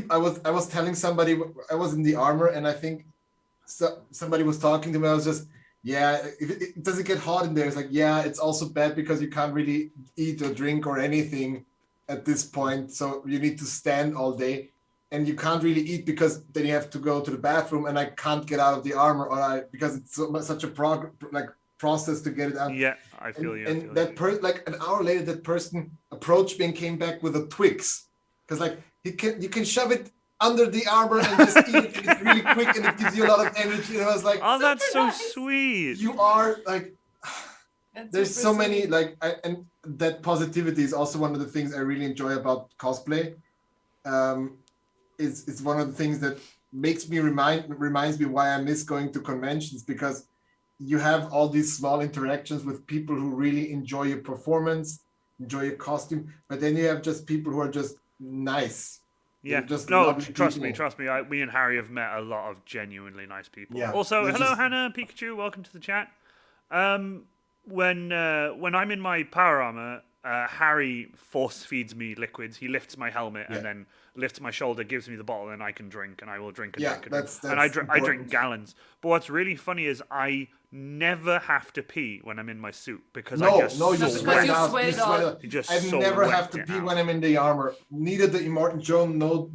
I was telling somebody I was in the armor, and I think somebody was talking to me. I was just, does it get hot in there? It's like, yeah, it's also bad because you can't really eat or drink or anything at this point. So you need to stand all day, and you can't really eat because then you have to go to the bathroom, and I can't get out of the armor because it's such a process to get it out. Yeah, I feel you. I feel And that like an hour later, that person approached me and came back with a Twix, because like you can shove it under the armor and just eat it, and it's really quick and it gives you a lot of energy. And I was like, Oh, that's Super so nice. sweet. you are like, That's there's super so many sweet. like, and that positivity is also one of the things I really enjoy about cosplay. It's one of the things that makes me reminds me why I miss going to conventions, because you have all these small interactions with people who really enjoy your performance, enjoy your costume, but then you have just people who are just nice. Yeah, They're just no, lovely trust people. me. Me and Harry have met a lot of genuinely nice people. Yeah, Also, they're hello, just- Hannah Pikachu. Welcome to the chat. When I'm in my power armor, Harry force feeds me liquids. He lifts my helmet Yeah. and then lifts my shoulder, gives me the bottle, and I can drink, and I will drink and Yeah, drink and that's drink. And I drink important. gallons. But what's really funny is I never have to pee when I'm in my suit because No, I just no, you Because sweat you out. sweat You it sweat out. out. You just I so never have wet to it pee out. when I'm in the armor. Neither the Immortan Joan, not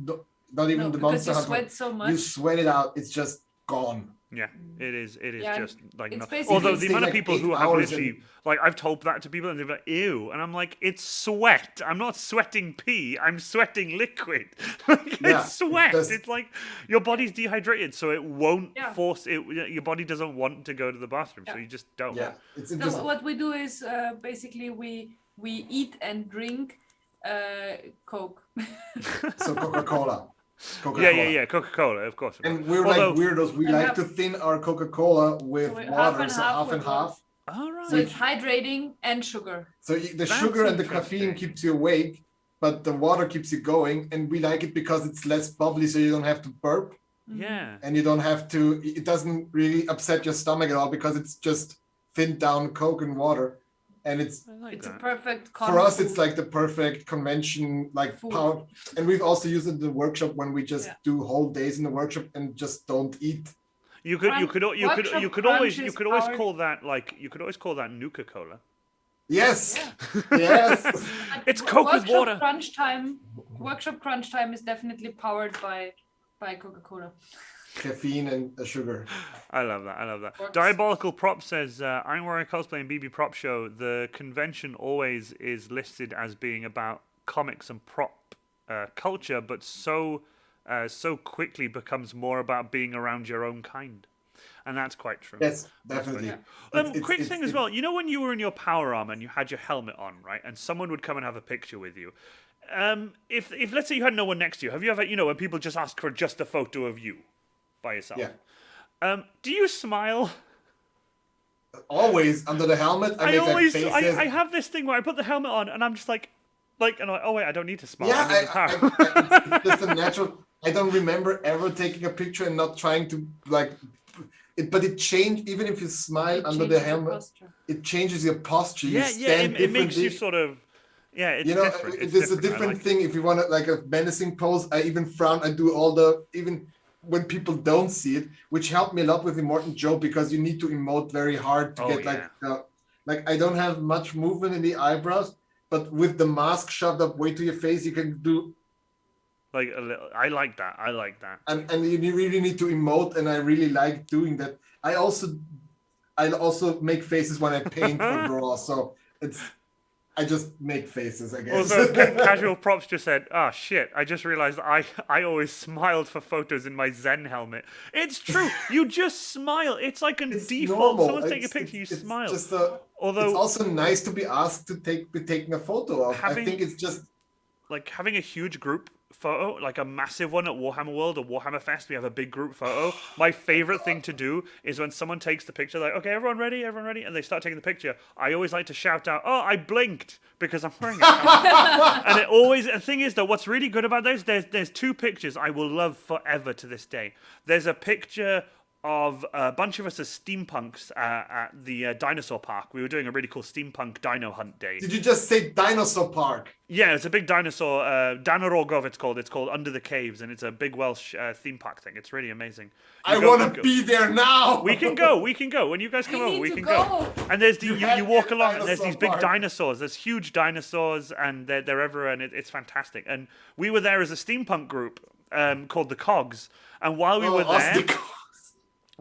even No, the because Monster you Hunter. sweat so You much. sweat it out. It's just gone. Yeah, it is. It is Yeah, just like it's not. basically- Although You the can amount stay of people like who 8 have hours literally, and- like, I've told that to people and they're like, "Ew," and I'm like, "It's sweat. I'm not sweating pee. I'm sweating liquid. Like, Yeah, it's sweat. that's- It's like your body's dehydrated, so it won't Yeah. force it. Your body doesn't want to go to the bathroom, so Yeah. you just don't. Yeah, it's So interesting. what we do is basically we eat and drink Coke. So Coca-Cola. Yeah. Coca-Cola, of course. And we're Although- like weirdos. We And like have- to thin our Coca-Cola with So we- water, half and so half half with and water. half. All right. So it's hydrating and sugar. So the That's sugar and the interesting. caffeine keeps you awake, but the water keeps you going. And we like it because it's less bubbly, so you don't have to burp, yeah. and you don't have to. It doesn't really upset your stomach at all because it's just thinned down Coke and water, and it's I like It's a that. perfect for us. food. It's like the perfect convention, like Food. power. And we've also used it in the workshop when we just Yeah. do whole days in the workshop and just don't eat. You could Workshop always crunch is always powered- call that Nuka-Cola. Yes, Yeah. yes. It's Coke with Workshop water. Crunch time. Workshop crunch time is definitely powered by Coca-Cola. Caffeine and sugar. I love that. Works. Diabolical Prop says, I'm wearing cosplay and BB Prop Show. The convention always is listed as being about comics and prop culture, but so quickly becomes more about being around your own kind. And that's quite true. Yes, definitely. Yeah. Quick thing as well. You know when you were in your power armor and you had your helmet on, right? And someone would come and have a picture with you. If let's say you had no one next to you, have you ever, when people just ask for just a photo of you by yourself? Yeah. Do you smile? Always under the helmet, I make always, like faces. I have this thing where I put the helmet on and I'm just like, and I'm like, oh wait, I don't need to smile. Yeah, I'm in the power. it's just a natural. I don't remember ever taking a picture and not trying to like. But it changed. Even if you smile It under the changes your helmet, posture. it changes your posture. You yeah, stand it makes you differently. sort of, it's You know, different. it's a different I like thing. If you want to like a menacing pose, I even frown. I do all the even when people don't see it, which helped me a lot with Immortan Joe because you need to emote very hard to Oh, get like I don't have much movement in the eyebrows, but with the mask shoved up way to your face, you can do. Like a little, I like that. And And you really need to emote, and I really like doing that. I I also make faces when I paint or draw. So I just make faces, I guess. Also, Casual Props just said, "Ah, shit! I just realized I always smiled for photos in my Zen helmet." It's true. You just smile. It's like a It's default. normal. Someone's taking a picture, you It's smile. just Although it's also nice to be asked to be taken a photo of. I think it's just like having a huge group photo, like a massive one at Warhammer World or Warhammer Fest, we have a big group photo. My favorite thing to do is when someone takes the picture, like, okay, everyone ready, and they start taking the picture. I always like to shout out, "Oh, I blinked," because I'm wearing a helmet. And the thing is though, what's really good about those, there's two pictures I will love forever to this day. There's a picture of a bunch of us as steampunks at the dinosaur park. We were doing a really cool steampunk dino hunt day. Did you just say dinosaur park? Yeah, it's a big dinosaur, Danarogov it's called. It's called Under the Caves, and it's a big Welsh theme park thing. It's really amazing. I want to be there now. We can go. When you guys come over, we can go. And there's you walk along, and there's these big dinosaurs. There's huge dinosaurs, and they're everywhere, and it's fantastic. And we were there as a steampunk group called the Cogs. And while we were there...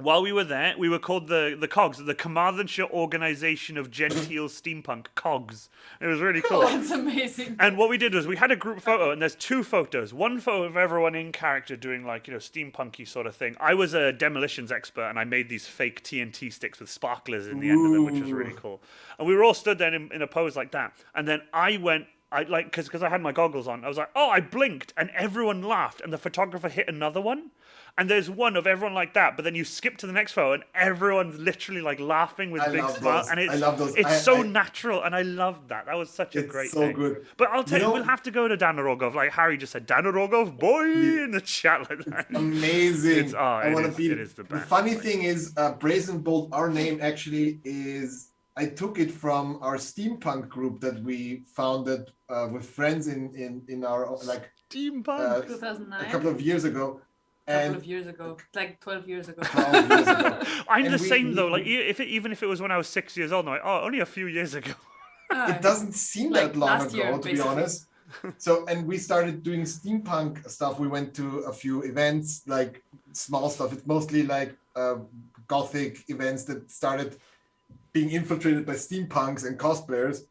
While we were there, we were called the Cogs, the Carmarthenshire Organisation of Genteel Steampunk, Cogs. It was really cool. That's amazing. And what we did was we had a group photo, and there's two photos. One photo of everyone in character doing like, steampunky sort of thing. I was a demolitions expert, and I made these fake TNT sticks with sparklers in the end of it, which was really cool. And we were all stood there in a pose like that. And then because I had my goggles on, I was like, "Oh, I blinked," and everyone laughed, and the photographer hit another one. And there's one of everyone like that, but then you skip to the next photo, and everyone's literally like laughing with big smiles, and I love those. It's so natural, and I loved that. That was such a great thing. It's so good. But I'll tell you, we'll have to go to Danarogov, like Harry just said, Danarogov, boy, in the chat like that. Amazing. I want to be. It is the best. The funny thing is, Brazen Bold, our name actually is. I took it from our steampunk group that we founded with friends in our steampunk 2009. a couple of years ago. Like 12 years ago. I'm the same though. Like even if it was when I was 6 years old, I'm like, oh, only a few years ago. It doesn't seem that long ago, to be honest. So, and we started doing steampunk stuff. We went to a few events, like small stuff. It's mostly like gothic events that started being infiltrated by steampunks and cosplayers.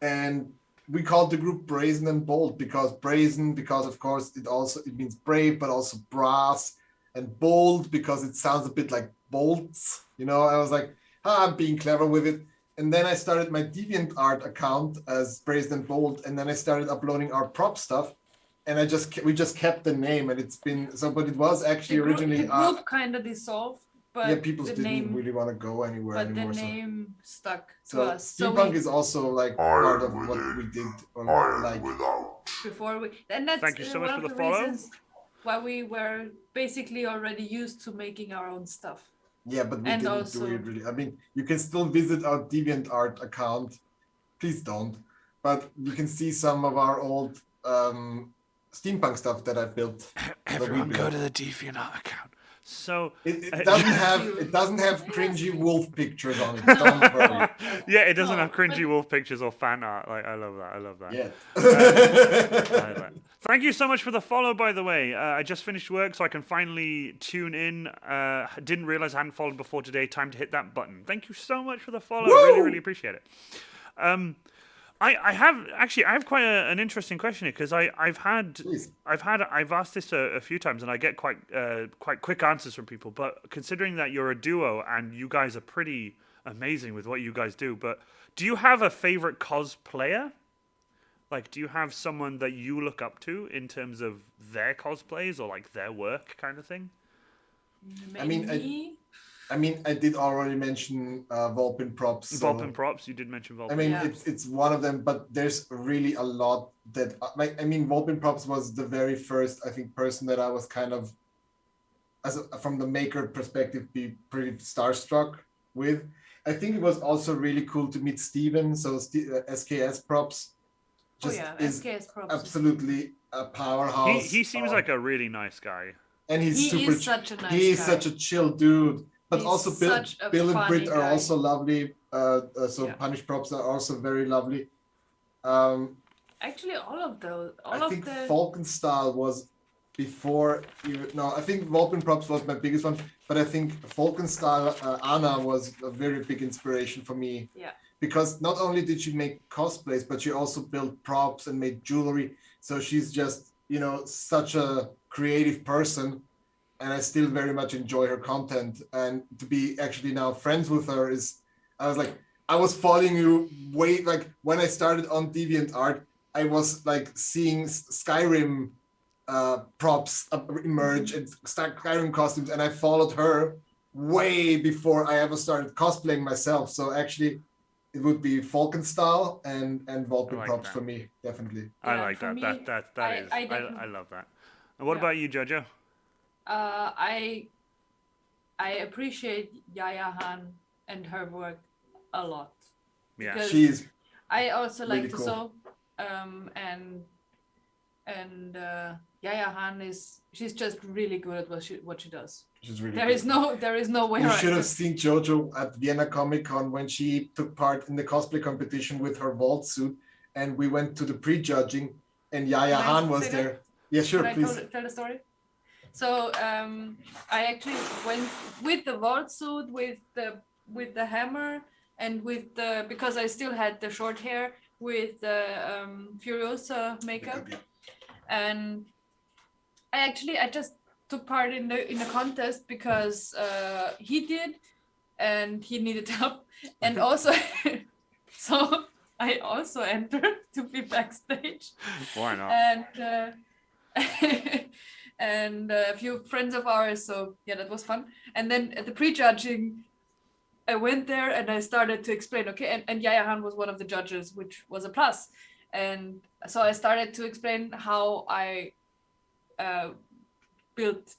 And we called the group Brazen and Bold because of course it means brave, but also brass, and bold because it sounds a bit like bolts. I was like, I'm being clever with it. And then I started my DeviantArt account as Brazen and Bold, and then I started uploading our prop stuff, and we just kept the name, and it's been so. But it was actually originally the group kind of dissolved. But people didn't really want to go anywhere anymore. But the name stuck to so us. Steampunk is also like part of what we did. Before we, and that's Thank you so much one for of the the follow. reasons why we were basically already used to making our own stuff. Yeah, but we didn't do it really. I mean, you can still visit our DeviantArt account. Please don't. But you can see some of our old steampunk stuff that I built. Everyone go to the DeviantArt account. So it doesn't have cringy wolf pictures on it. Don't worry. Yeah, it doesn't have cringy wolf pictures or fan art. Like I love that. Yeah. Thank you so much for the follow, by the way. I just finished work, so I can finally tune in. Didn't realize I hadn't followed before today. Time to hit that button. Thank you so much for the follow. Really, really appreciate it. I have quite an interesting question here because I've asked this a few times and I get quite quick answers from people. But considering that you're a duo and you guys are pretty amazing with what you guys do, but do you have a favorite cosplayer? Like, do you have someone that you look up to in terms of their cosplays or like their work kind of thing? I mean, I did already mention Vulpin Props. Vulpin Props, you did mention Vulpin. I mean, it's one of them, but there's really a lot that... Vulpin Props was the very first, I think, person that I was kind of, from the maker perspective, be pretty starstruck with. I think it was also really cool to meet Steven, so SKS Props. SKS Props. Absolutely a powerhouse. He seems like a really nice guy. And he is such a nice guy. He is such a chill dude. But he's also Bill and Britt are also lovely. Punish Props are also very lovely. Actually, all of those. I think Falkenstahl was before even, no, I think Vulpin Props was my biggest one, but I think Falkenstyle Anna was a very big inspiration for me. Yeah. Because not only did she make cosplays, but she also built props and made jewelry. So she's just, you know, such a creative person. And I still very much enjoy her content. And to be actually now friends with her is, I was like, I was following you way, like when I started on DeviantArt, I was like seeing Skyrim props emerge and Skyrim costumes. And I followed her way before I ever started cosplaying myself. So actually, it would be Falkenstyle and Vulpin like Props that. for me, definitely. I Yeah, like for that. me, That is. I I definitely- love that. And what Yeah. about you, JoJo? I appreciate Yaya Han and her work a lot. Yeah. Because She's I also like really to cool. sew, and Yaya Han she's just really good at what she does. she's really There good. is no way You around should have it. seen JoJo at Vienna Comic Con when she took part in the cosplay competition with her vault suit, and we went to the pre-judging, and Yaya Can I Han was say that? there. Yeah, sure, Can I please. tell the story? So I actually went with the vault suit, with the hammer, and with the, because I still had the short hair, with the Furiosa makeup, and I just took part in the contest because he did, and he needed help, and also so I also entered to be backstage. Why not? And and a few friends of ours, so yeah, that was fun. And then at the pre-judging, I went there and I started to explain, okay, and Yaya Han was one of the judges, which was a plus. And so I started to explain how I built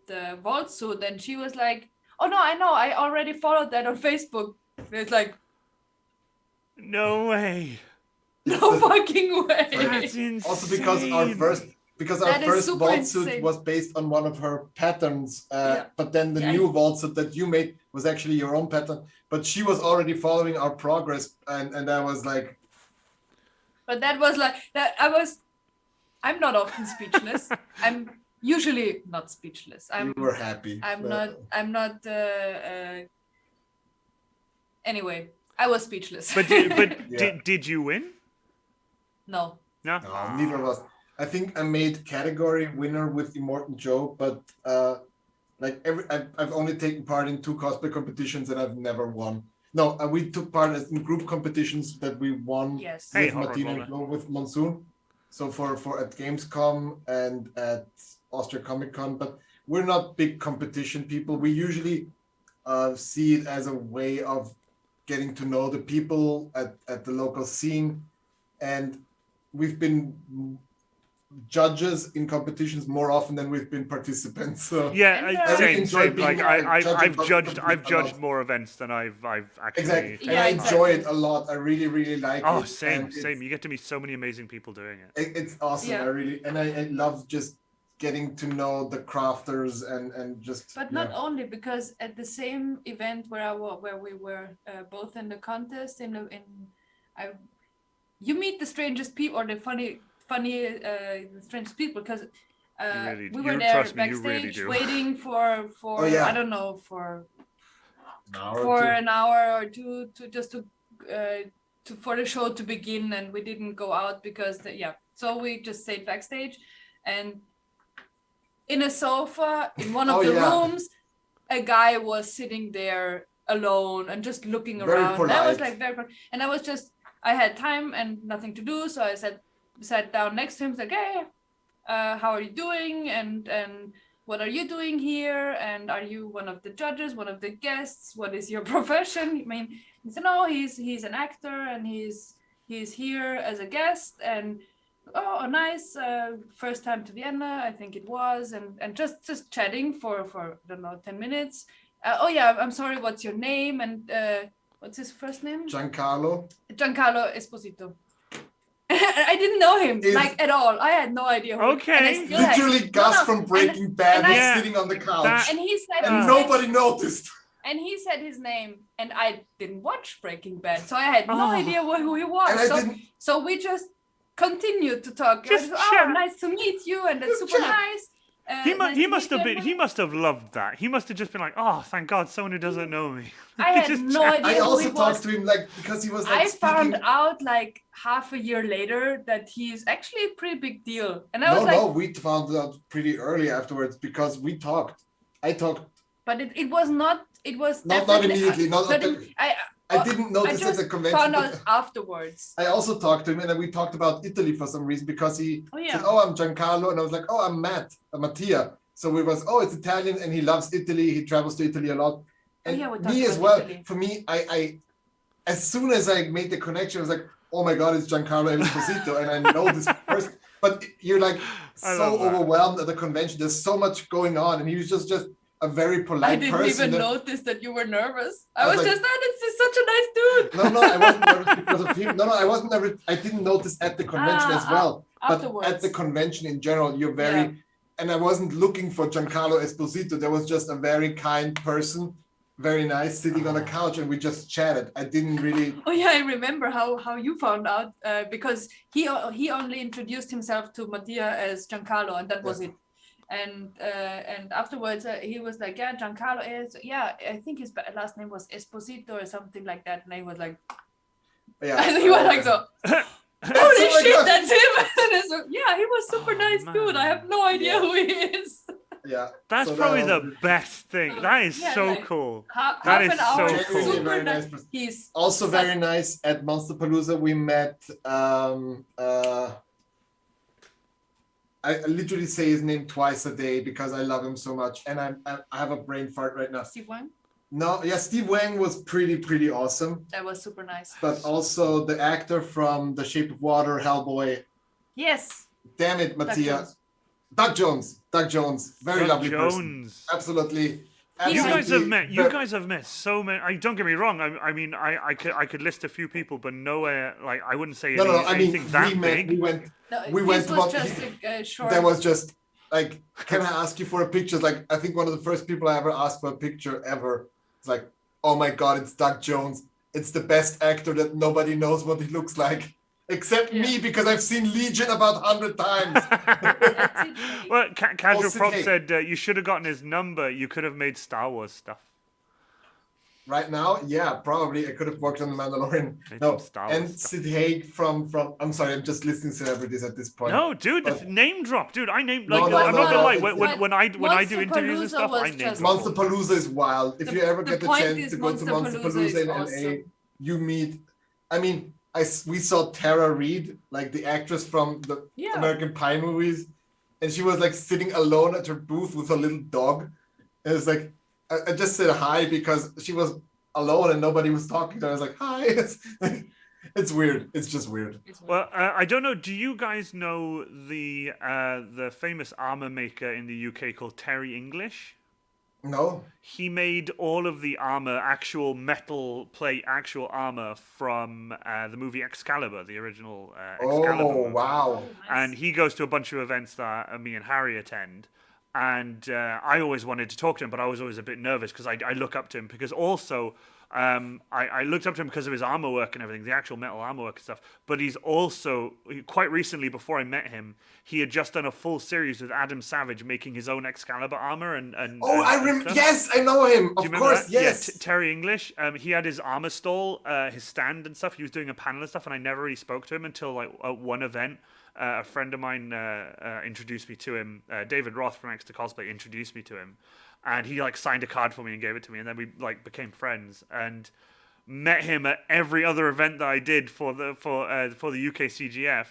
the vault suit, and she was like, oh no, I know, I already followed that on Facebook. It's like, No way. no fucking way. That's insane. Also because our That is first super vault suit insane. was based on one of her patterns, Yeah. but then the Yeah. new vault suit that you made was actually your own pattern. But she was already following our progress, and I was like, But that was like that. I'm not often speechless. I'm usually not speechless. you were happy. I'm not. Anyway, I was speechless. But Yeah. did you win? No. No. No, neither of us. I think I made category winner with Immortan Joe, but like I've only taken part in 2 cosplay competitions and I've never won. No, we took part in group competitions that we won Yes. Hey, with Hot Rod Martina and Roller. Flo, with Monsoon. So for at Gamescom and at Austria Comic Con, but we're not big competition people. We usually see it as a way of getting to know the people at the local scene, and we've been judges in competitions more often than we've been participants. So Yeah, And, I really same. enjoy being Like I've judged a lot. more events than I've actually. Exactly, and Yeah, I exactly. enjoy it a lot. I really like Oh, it. same, and same. You get to meet so many amazing people doing it. It's awesome. Yeah. I love just getting to know the crafters and just. But yeah. not only, because at the same event where we were both in the contest, you meet the strangest people, or the funny strangest people, because really- we you- were there trust me, you backstage really do. waiting for Oh, yeah. I don't know, for An hour or for two. an hour or two for the show to begin, and we didn't go out because so we just stayed backstage, and in a sofa in one of Oh, the yeah. rooms a guy was sitting there alone and just looking Very around. That was polite. like very and I had time and nothing to do, so I sat down next to him, like, hey, how are you doing, and what are you doing here, and are you one of the judges, one of the guests, what is your profession? I mean, he said, no, he's an actor, and he's here as a guest, and oh, nice, first time to Vienna, I think it was, and just chatting for I don't know, 10 minutes. Oh yeah, I'm sorry, what's your name, and what's his first name? Giancarlo. Giancarlo Esposito. I didn't know him Is- like at all. I had no idea. Okay. And I still had- Literally Gus No, from Breaking Bad and is I- sitting on the couch. That- and he said, and nobody noticed. and he said his name, and I didn't watch Breaking Bad, so I had no Oh. idea who he was. And I so, didn't. so we just continued to talk. Just oh, chat. nice to meet you, and that's Just super chat. nice. He must have loved that. He must have just been like, oh, thank God, someone who doesn't know me. I had Just no chat. idea I who also he talked was. to him like because he was like I found speaking. out like half a year later that he's actually a pretty big deal, and I No, was like, no, we found out pretty early afterwards because we talked. I talked but it was not. It was not definitely- immediately. Not not at in- the, I I didn't I notice at just the convention. found but out afterwards. I also talked to him and then we talked about Italy for some reason because he Oh, yeah. said, "Oh, I'm Giancarlo," and I was like, "Oh, I'm Mattia." So we was, "Oh, it's Italian," and he loves Italy. He travels to Italy a lot. And yeah, we me talked as about well. Italy. For me, I as soon as I made the connection, I was like, "Oh my God, it's Giancarlo Esposito," and I know this person. But you're like I so love that. overwhelmed at the convention. There's so much going on, and he was just a very polite I didn't person. even that- notice that you were nervous. I I was was like- just, this is such a nice dude. No, I wasn't nervous because of him. No, I wasn't nervous. I didn't notice at the convention as well. But Afterwards. at the convention in general, you're very, and I wasn't looking for Giancarlo Esposito. There was just a very kind person, very nice, sitting on a couch, and we just chatted. I didn't really. Oh yeah, I remember how you found out because he only introduced himself to Mattia as Giancarlo, and that was it. And afterwards he was like, yeah, Giancarlo is, yeah, I think his last name was Esposito or something like that, and I was like, Yeah. and he was like, so holy Oh my shit, God. that's him. And I was like, yeah, he was super nice dude. I man. have no idea Yeah. who he is. Yeah. That's So probably that the best thing. That is Yeah, so like- cool. Half That an is hour, so Genuinely cool. a super very nice. nice person. He's Also such- very nice at Monsterpalooza. We met. I literally say his name twice a day because I love him so much, and I have a brain fart right now. Steve Wang. No, yeah, Steve Wang was pretty awesome, That was super nice. but also the actor from The Shape of Water, Hellboy. Yes. Damn it, Doug Mattia. Jones. Doug Jones, very Doug lovely person. Jones. Absolutely. You guys have absolutely met. You ver- guys have met so many. Don't get me wrong. I mean, I could list a few people, but nowhere. Like, I wouldn't say No, I mean, anything that we met. big. We went. No, We this went was one- just a short. That was just like, can I ask you for a picture? Like, I think one of the first people I ever asked for a picture ever. It's like, oh my God, it's Doug Jones. It's the best actor that nobody knows what he looks like, except me, because I've seen Legion about 100 times. That's it. Well, Casual Also, Prop hey. said you should have gotten his number. You could have made Star Wars stuff. Right now, yeah, probably I could have worked on The Mandalorian. Made No, some Star Wars and stuff. Sid Haig from. I'm sorry, I'm just listing celebrities at this point. No, dude, But- name drop, dude. I name No, like no, I'm no, not gonna no, lie. it's- When I do interviews and Monsterpalooza stuff, was I name just- drop. Monsterpalooza is wild. If The- you ever the get the point chance is to go to Monsterpalooza Monsterpalooza in is LA, awesome. you meet. I mean, we saw Tara Reid, like the actress from the Yeah. American Pie movies, and she was like sitting alone at her booth with her little dog. And it's like I just said hi because she was alone and nobody was talking to her. I was like, hi. It's weird. It's just weird. Well, I don't know. Do you guys know the famous armor maker in the UK called Terry English? No. He made all of the armor, actual metal plate, actual armor from the movie Excalibur, the original Excalibur Oh movie. wow. And he goes to a bunch of events that me and Harry attend. And I always wanted to talk to him, but I was always a bit nervous because I look up to him because also I looked up to him because of his armor work and everything, the actual metal armor work and stuff. But he's also, quite recently before I met him, he had just done a full series with Adam Savage making his own Excalibur armor and Oh, I and remember. stuff. Yes, I know him. Do Of you remember course, that? yes. Yeah, Terry English. He had his armor stall, his stand and stuff. He was doing a panel and stuff, and I never really spoke to him until like at one event. A friend of mine introduced me to him. David Roth from Next to Cosplay introduced me to him, and he like signed a card for me and gave it to me, and then we like became friends and met him at every other event that I did for the UK CGF.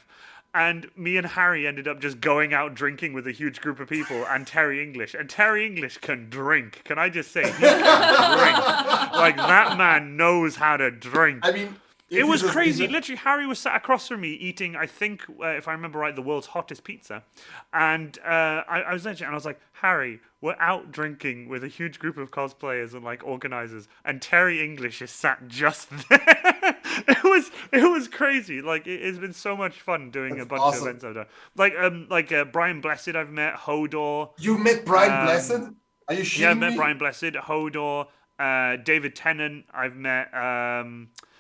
And me and Harry ended up just going out drinking with a huge group of people and Terry English. And Terry English can drink. Can I just say, he can drink. Like, that man knows how to drink. I mean, if It you was just- crazy. Literally, Harry was sat across from me eating, I think, if I remember right, the world's hottest pizza. And I was there and I was like, Harry, we're out drinking with a huge group of cosplayers and like organizers, and Terry English is sat just there. It was crazy. Like it's been so much fun doing That's a bunch awesome. of events I've done. Like Brian Blessed, I've met Hodor. You met Brian Blessed? Are you shitting Yeah, I've met me? Brian Blessed, Hodor, David Tennant. I've met.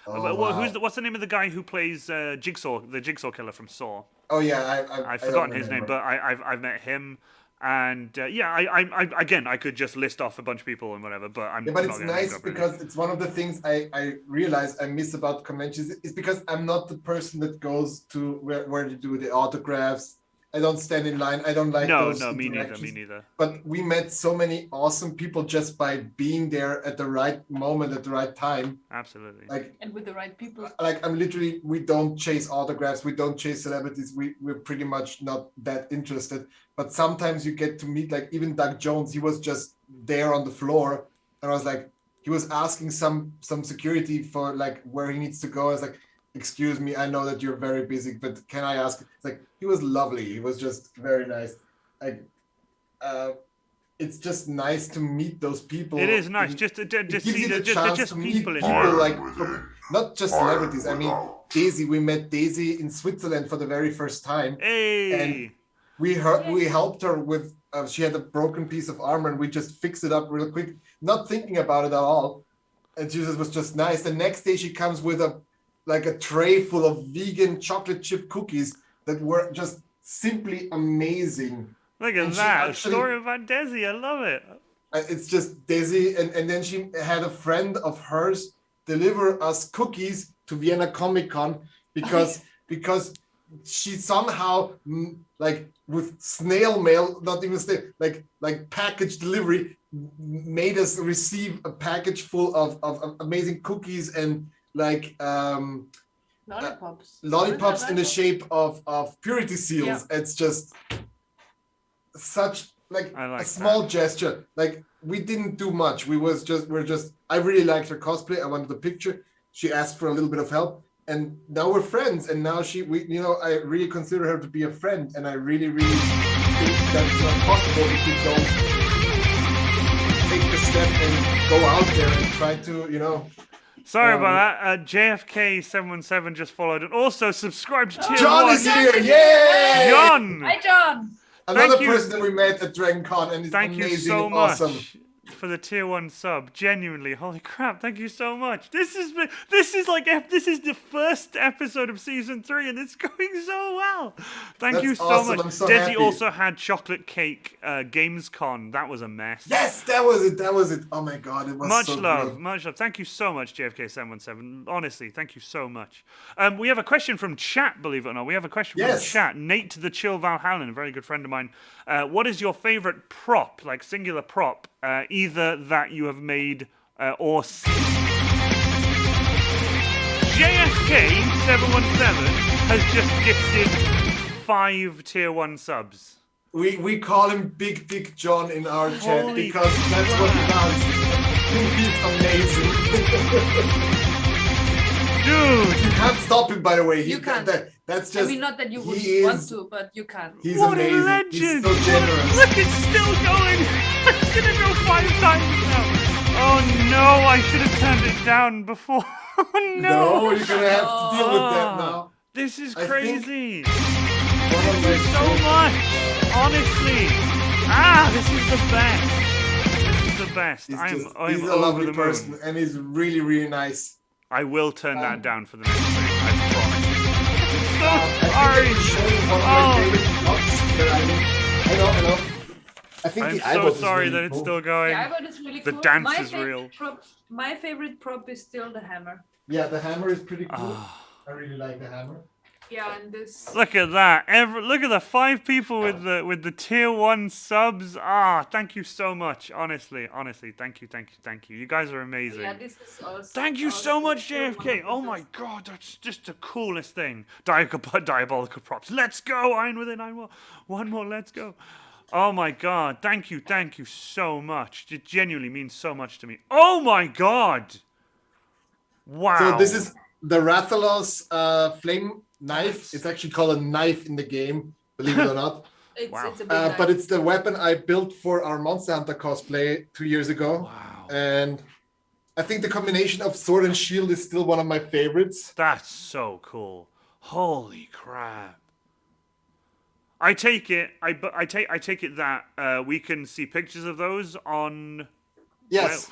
Oh, What's the name of the guy who plays Jigsaw, the Jigsaw killer from Saw? Oh yeah, I've forgotten his name, but I've met him, and I again I could just list off a bunch of people and whatever, but I'm Yeah, but not it's gonna name nice drop really. because it's one of the things I realize I miss about conventions is because I'm not the person that goes to where you do the autographs. I don't stand in line. I don't like those me interactions. neither. But we met so many awesome people just by being there at the right moment at the right time. Absolutely. And with the right people. I'm literally, we don't chase autographs, we don't chase celebrities, we're pretty much not that interested. But sometimes you get to meet, like even Doug Jones, he was just there on the floor, and I was like, he was asking some security for like where he needs to go. I was like, excuse me, I know that you're very busy, but can I ask? It's like, he was lovely, he was just very nice. It's just nice to meet those people. It is nice just see just people in people like not just celebrities. I mean, Daisy, we met Daisy in Switzerland for the very first time. Hey. And we helped her with she had a broken piece of armor, and we just fixed it up real quick, not thinking about it at all. And Jesus was just nice. The next day she comes with a tray full of vegan chocolate chip cookies that were just simply amazing. Look at that. A story about Desi. I love it. It's just Desi. And then she had a friend of hers deliver us cookies to Vienna Comic Con because she somehow like with snail mail, not even snail, like package delivery, made us receive a package full of amazing cookies and like lollipops in the shape of purity seals. Yeah. It's just such like a small gesture. Like we didn't do much. we're just I really liked her cosplay. I wanted a picture. She asked for a little bit of help, and now we're friends. And now I really consider her to be a friend, and I really think that's not possible if you don't take the step and go out there and try to Sorry about that. JFK717 just followed and also subscribed to Tier John 1. is here! Yay! John! Hi, John! Another person that we met at Dragon Con, and it's Thank amazing you so and much awesome. for the Tier 1 sub. Genuinely, holy crap, thank you so much. This is the first episode of Season 3, and it's going so well. Thank you so awesome. much. I'm so Desi happy. also had Chocolate Cake Gamescon. That was a mess. Yes, that was it. Oh my god, it was Much so love, good. much love. Thank you so much, JFK717. Honestly, thank you so much. We have a question from chat, believe it or not. We have a question from chat. Nate the Chill Valhallen, a very good friend of mine. What is your favorite prop, like singular prop, either that you have made or seen? JFK717 has just gifted 5 Tier 1 subs. We call him Big Dick John in our chat Holy because that's what he does. He's amazing. Dude! You can't stop him, by the way. You can't. That's just. I mean, not that you would want to, but you can. He's What amazing. a legend! He's so generous. Look, it's still going! It's gonna go 5 times now! Oh no, I should have turned it down before. Oh no! No, you're gonna have to deal with that now. This is I crazy! One of my So much! Honestly! This is the best! This is the best. I'm he's a over lovely the person, moon. and he's really, really nice. I will turn that down for the next stream, I promise. I think it's showing one of my favorite props that I know. I think I'm the so eyeball is sorry really that it's cool. still going. The eyeball is really The cool. dance my is real. My favorite prop is still the hammer. Yeah, the hammer is pretty cool. I really like the hammer. Yeah, and this. Look at that! Look at the 5 people with the Tier 1 subs. Thank you so much. Honestly, thank you. You guys are amazing. Yeah, this is awesome. Thank you so much, JFK. Oh my god, that's just the coolest thing. Diabolical props. Let's go. Iron within iron more. One more. Let's go. Oh my god. Thank you so much. It genuinely means so much to me. Oh my god. Wow. So this is the Rathalos flame knife. It's actually called a knife in the game, believe it or not. It's a big But knife. it's the weapon I built for our Monster Hunter cosplay 2 years ago. Wow. And I think the combination of sword and shield is still one of my favorites. That's so cool. Holy crap. I take it that we can see pictures of those on Yes.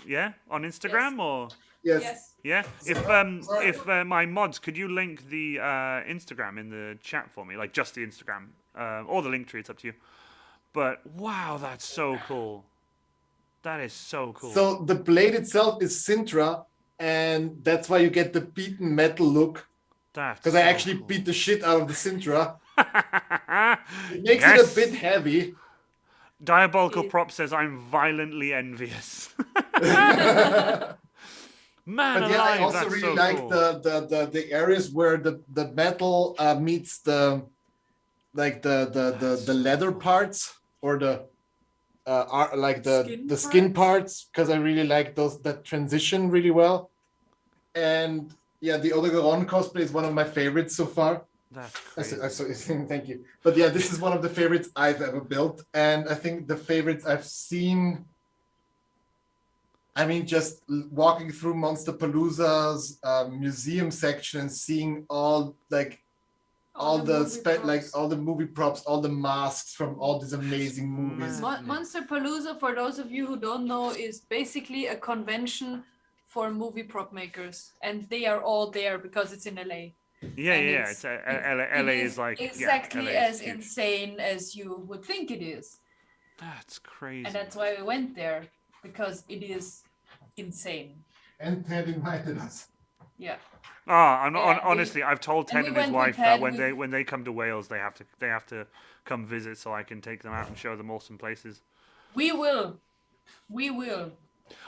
on Instagram or Yes. Yes. Yeah. Sorry. If my mods, could you link the Instagram in the chat for me, like just the Instagram, or the link tree? It's up to you. But wow, that's so cool. That is so cool. So the blade itself is Sintra, and that's why you get the beaten metal look. That's Because so I actually cool. beat the shit out of the Sintra. It makes it Yes! a bit heavy. Diabolical Prop says I'm violently envious. Man But yeah, alive, I also that's really so like cool. the areas where the metal meets the leather parts or the skin parts, because I really like that transition really well. And yeah, the Odegaron cosplay is one of my favorites so far. That's crazy. Thank you. But yeah, this is one of the favorites I've ever built, and I think the favorites I've seen. I mean, just walking through Monster Palooza's museum section and seeing all the movie props, all the masks from all these amazing movies. Monster Palooza, for those of you who don't know, is basically a convention for movie prop makers, and they are all there because it's in LA. Yeah, And yeah. LA is like exactly LA is as huge. insane as you would think it is, That's crazy. and that's why we went there, because it is insane. And Ted invited us. Yeah. Honestly, I've told Ted we and his went with wife that Ted, when they come to Wales, they have to come visit so I can take them out and show them awesome places. We will.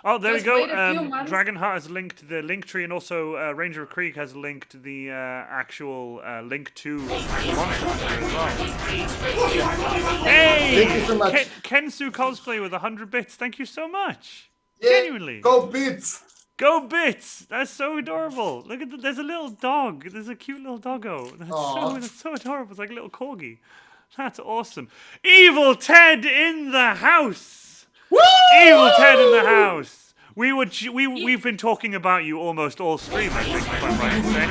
Oh, there Just we go. wait a few months. Dragonheart has linked the link tree, and also Ranger of Creek has linked the actual link to Monster Hunter as well. Hey! Thank you so much. Kensu Cosplay with 100 bits. Thank you so much. Yeah, Genuinely. Go Beats! Go Bits! That's so adorable. Look at there's a little dog. There's a cute little doggo. That's so adorable. It's like a little corgi. That's awesome. Evil Ted in the house. Woo! Evil Ted in the house. We've been talking about you almost all stream, I think, if I'm right in saying.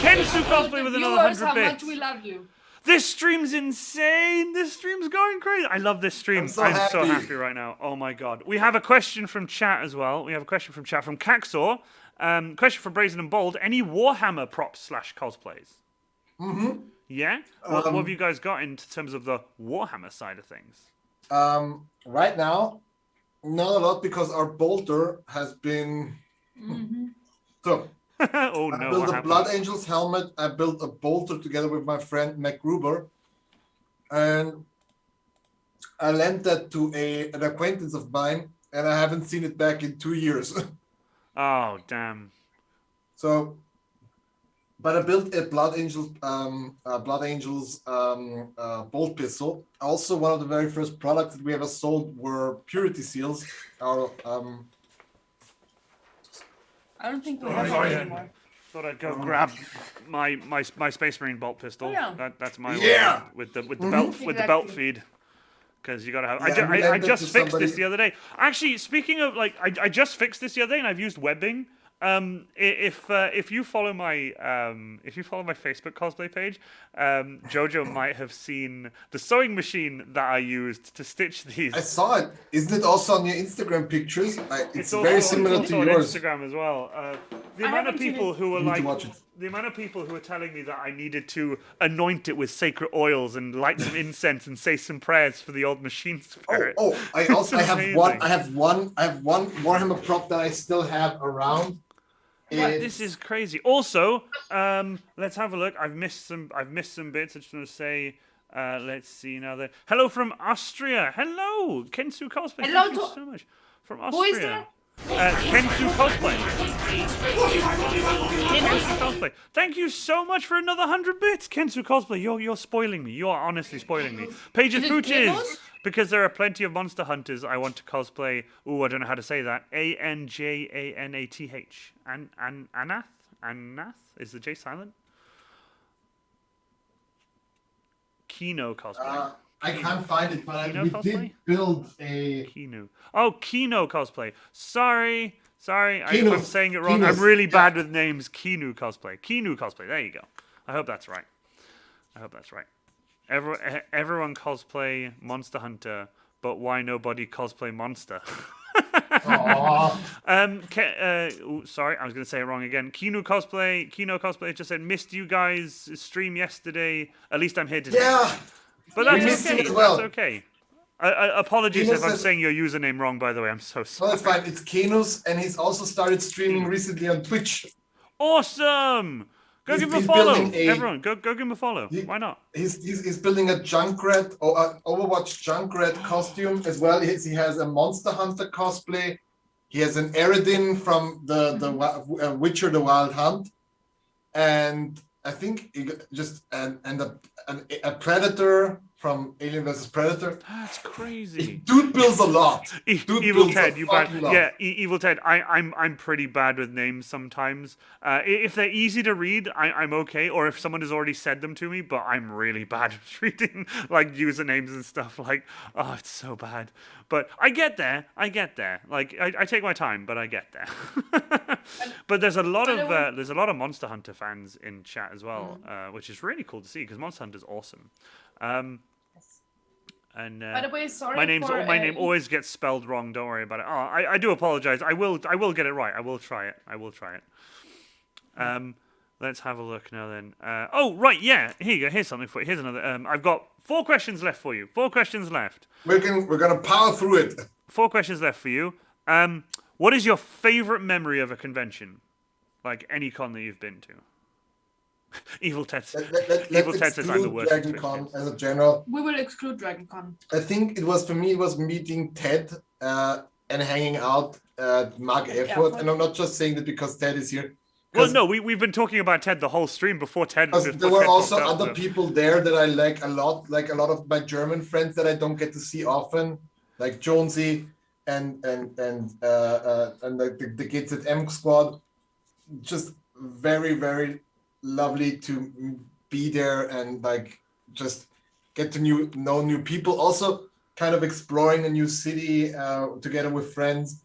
Kensu Cosplay with another 100 how bits. much we love you. This stream's insane. This stream's going crazy. I love this stream. I'm so so happy. happy right now. Oh my god. We have a question from chat as well. We have a question from chat from Caxor. Question from Brazen and Bold. Any Warhammer props / cosplays? Mm-hmm. Yeah? What have you guys got in terms of the Warhammer side of things? Right now, not a lot, because our bolter has been. So Oh I no, built what a happened? Blood Angels helmet. I built a bolter together with my friend Mac Gruber, and I lent that to an acquaintance of mine, and I haven't seen it back in 2 years. Oh, damn. So, but I built a Blood Angels bolt pistol. Also, one of the very first products that we ever sold were purity seals. Our I don't think we have sorry. it anymore. Thought I'd go grab my Space Marine bolt pistol. Oh, yeah. That's my Yeah. one with the belt Exactly. feed. Because you gotta have. Yeah, we I lent that just to fixed somebody. this the other day. Actually, speaking of I just fixed this the other day, and I've used webbing. If you follow my Facebook cosplay page, JoJo might have seen the sewing machine that I used to stitch these. I saw it. Isn't it also on your Instagram pictures? It's also- very similar it's to also on yours. Instagram as well. The I amount of haven't seen people it. who were You need like, to watch it. the amount of people who were telling me that I needed to anoint it with sacred oils and light some incense and say some prayers for the old machine spirit. I have one Warhammer prop that I still have around. This is crazy. Also, let's have a look. I've missed some bits. I just want to say, let's see now. Hello from Austria. Hello, Kensu Cosplay. Hello Thank you to- so much from Who is Austria. Kensu Cosplay. Kensu Cosplay. Thank you so much for another 100 bits, Kensu Cosplay. You're spoiling me. You are honestly spoiling me. Pages Is it Pooches. Demos? Because there are plenty of monster hunters I want to cosplay. Ooh, I don't know how to say that. ANJANATH. Anath? Anath? Is the J silent? Kino cosplay. I can't find it, but Kino we cosplay? did build a. Kino. Oh, Kino cosplay. Sorry. If Kino. I'm saying it wrong. Kinos, I'm really yeah. bad with names. Kinu cosplay. Kinu cosplay. There you go. I hope that's right. Everyone cosplay Monster Hunter, but why nobody cosplay Monster? Sorry, I was going to say it wrong again. Kino Cosplay just said, missed you guys stream yesterday. At least I'm here today. Yeah, But we that's missed you okay. as well. That's okay. Apologies Kino if I'm says- saying your username wrong, by the way. I'm so No, sorry. it's fine. It's Kenus, and he's also started streaming recently on Twitch. Awesome! Go He's- give him a he's follow. building a- Everyone, go give him a follow. He- Why not? He's building a Junkrat or Overwatch Junkrat costume as well. He has a Monster Hunter cosplay. He has an Eredin from the Witcher: The Wild Hunt, and I think just a Predator from Alien vs Predator. That's crazy. Dude builds a lot. Dude Evil builds Ted, a you bad. fucking lot. Yeah, Evil Ted. I'm pretty bad with names sometimes. If they're easy to read, I'm okay. Or if someone has already said them to me, but I'm really bad at reading like usernames and stuff. Like, oh, it's so bad. But I get there. Like, I take my time, but I get there. But there's a lot of Monster Hunter fans in chat as well, which is really cool to see because Monster Hunter's awesome. And By the way, sorry my for, name always gets spelled wrong. Don't worry about it. Oh, I do apologize. I will get it right. I will try it. Let's have a look now then. Oh right, yeah. Here you go. Here's something for you. Here's another. I've got 4 questions left for you. 4 questions left. We're gonna power through it. 4 questions left for you. What is your favorite memory of a convention? Like any con that you've been to? Evil Ted. Evil Ted says I'm the worst. Dragon Con as a general. we will exclude DragonCon. I think it was meeting Ted and hanging out at Mark Airport. And I'm not just saying that because Ted is here. Well, no, we've been talking about Ted the whole stream before Ted. Because before there were Ted also popped up, other so- people there that I like a lot of my German friends that I don't get to see often, like Jonesy and the kids at M Squad. Just very, very lovely to be there and like just get to know new people. Also, kind of exploring a new city together with friends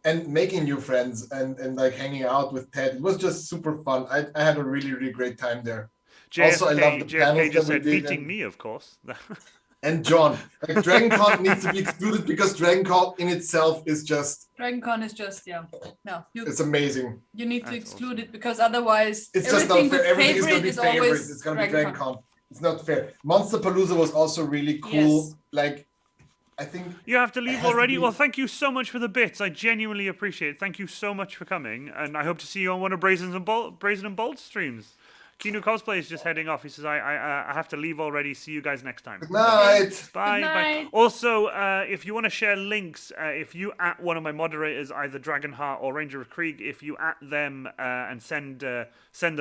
and making new friends and like hanging out with Ted. It was just super fun. I had a really, really great time there. Also, I love the panels JFK just that we said did meeting and- me, of course. And John, like DragonCon needs to be excluded because DragonCon in itself is just, DragonCon is just it's amazing. you need to That's exclude awesome. it because otherwise It's just not everything fair. with Everything is going to favorite be is favorites. always It's going to be DragonCon. DragonCon. It's not fair. Monster Palooza was also really cool. Yes. Like, I think You have to It leave has to already? be- Well, thank you so much for the bits. I genuinely appreciate it. Thank you so much for coming, and I hope to see you on one of Brazen and Bold streams. Kino Cosplay is just heading off. He says, I have to leave already. See you guys next time. good night. Bye. Good Bye. night. Also, if you want to share links, if you at one of my moderators, either Dragonheart or Ranger of Krieg, if you at them and send a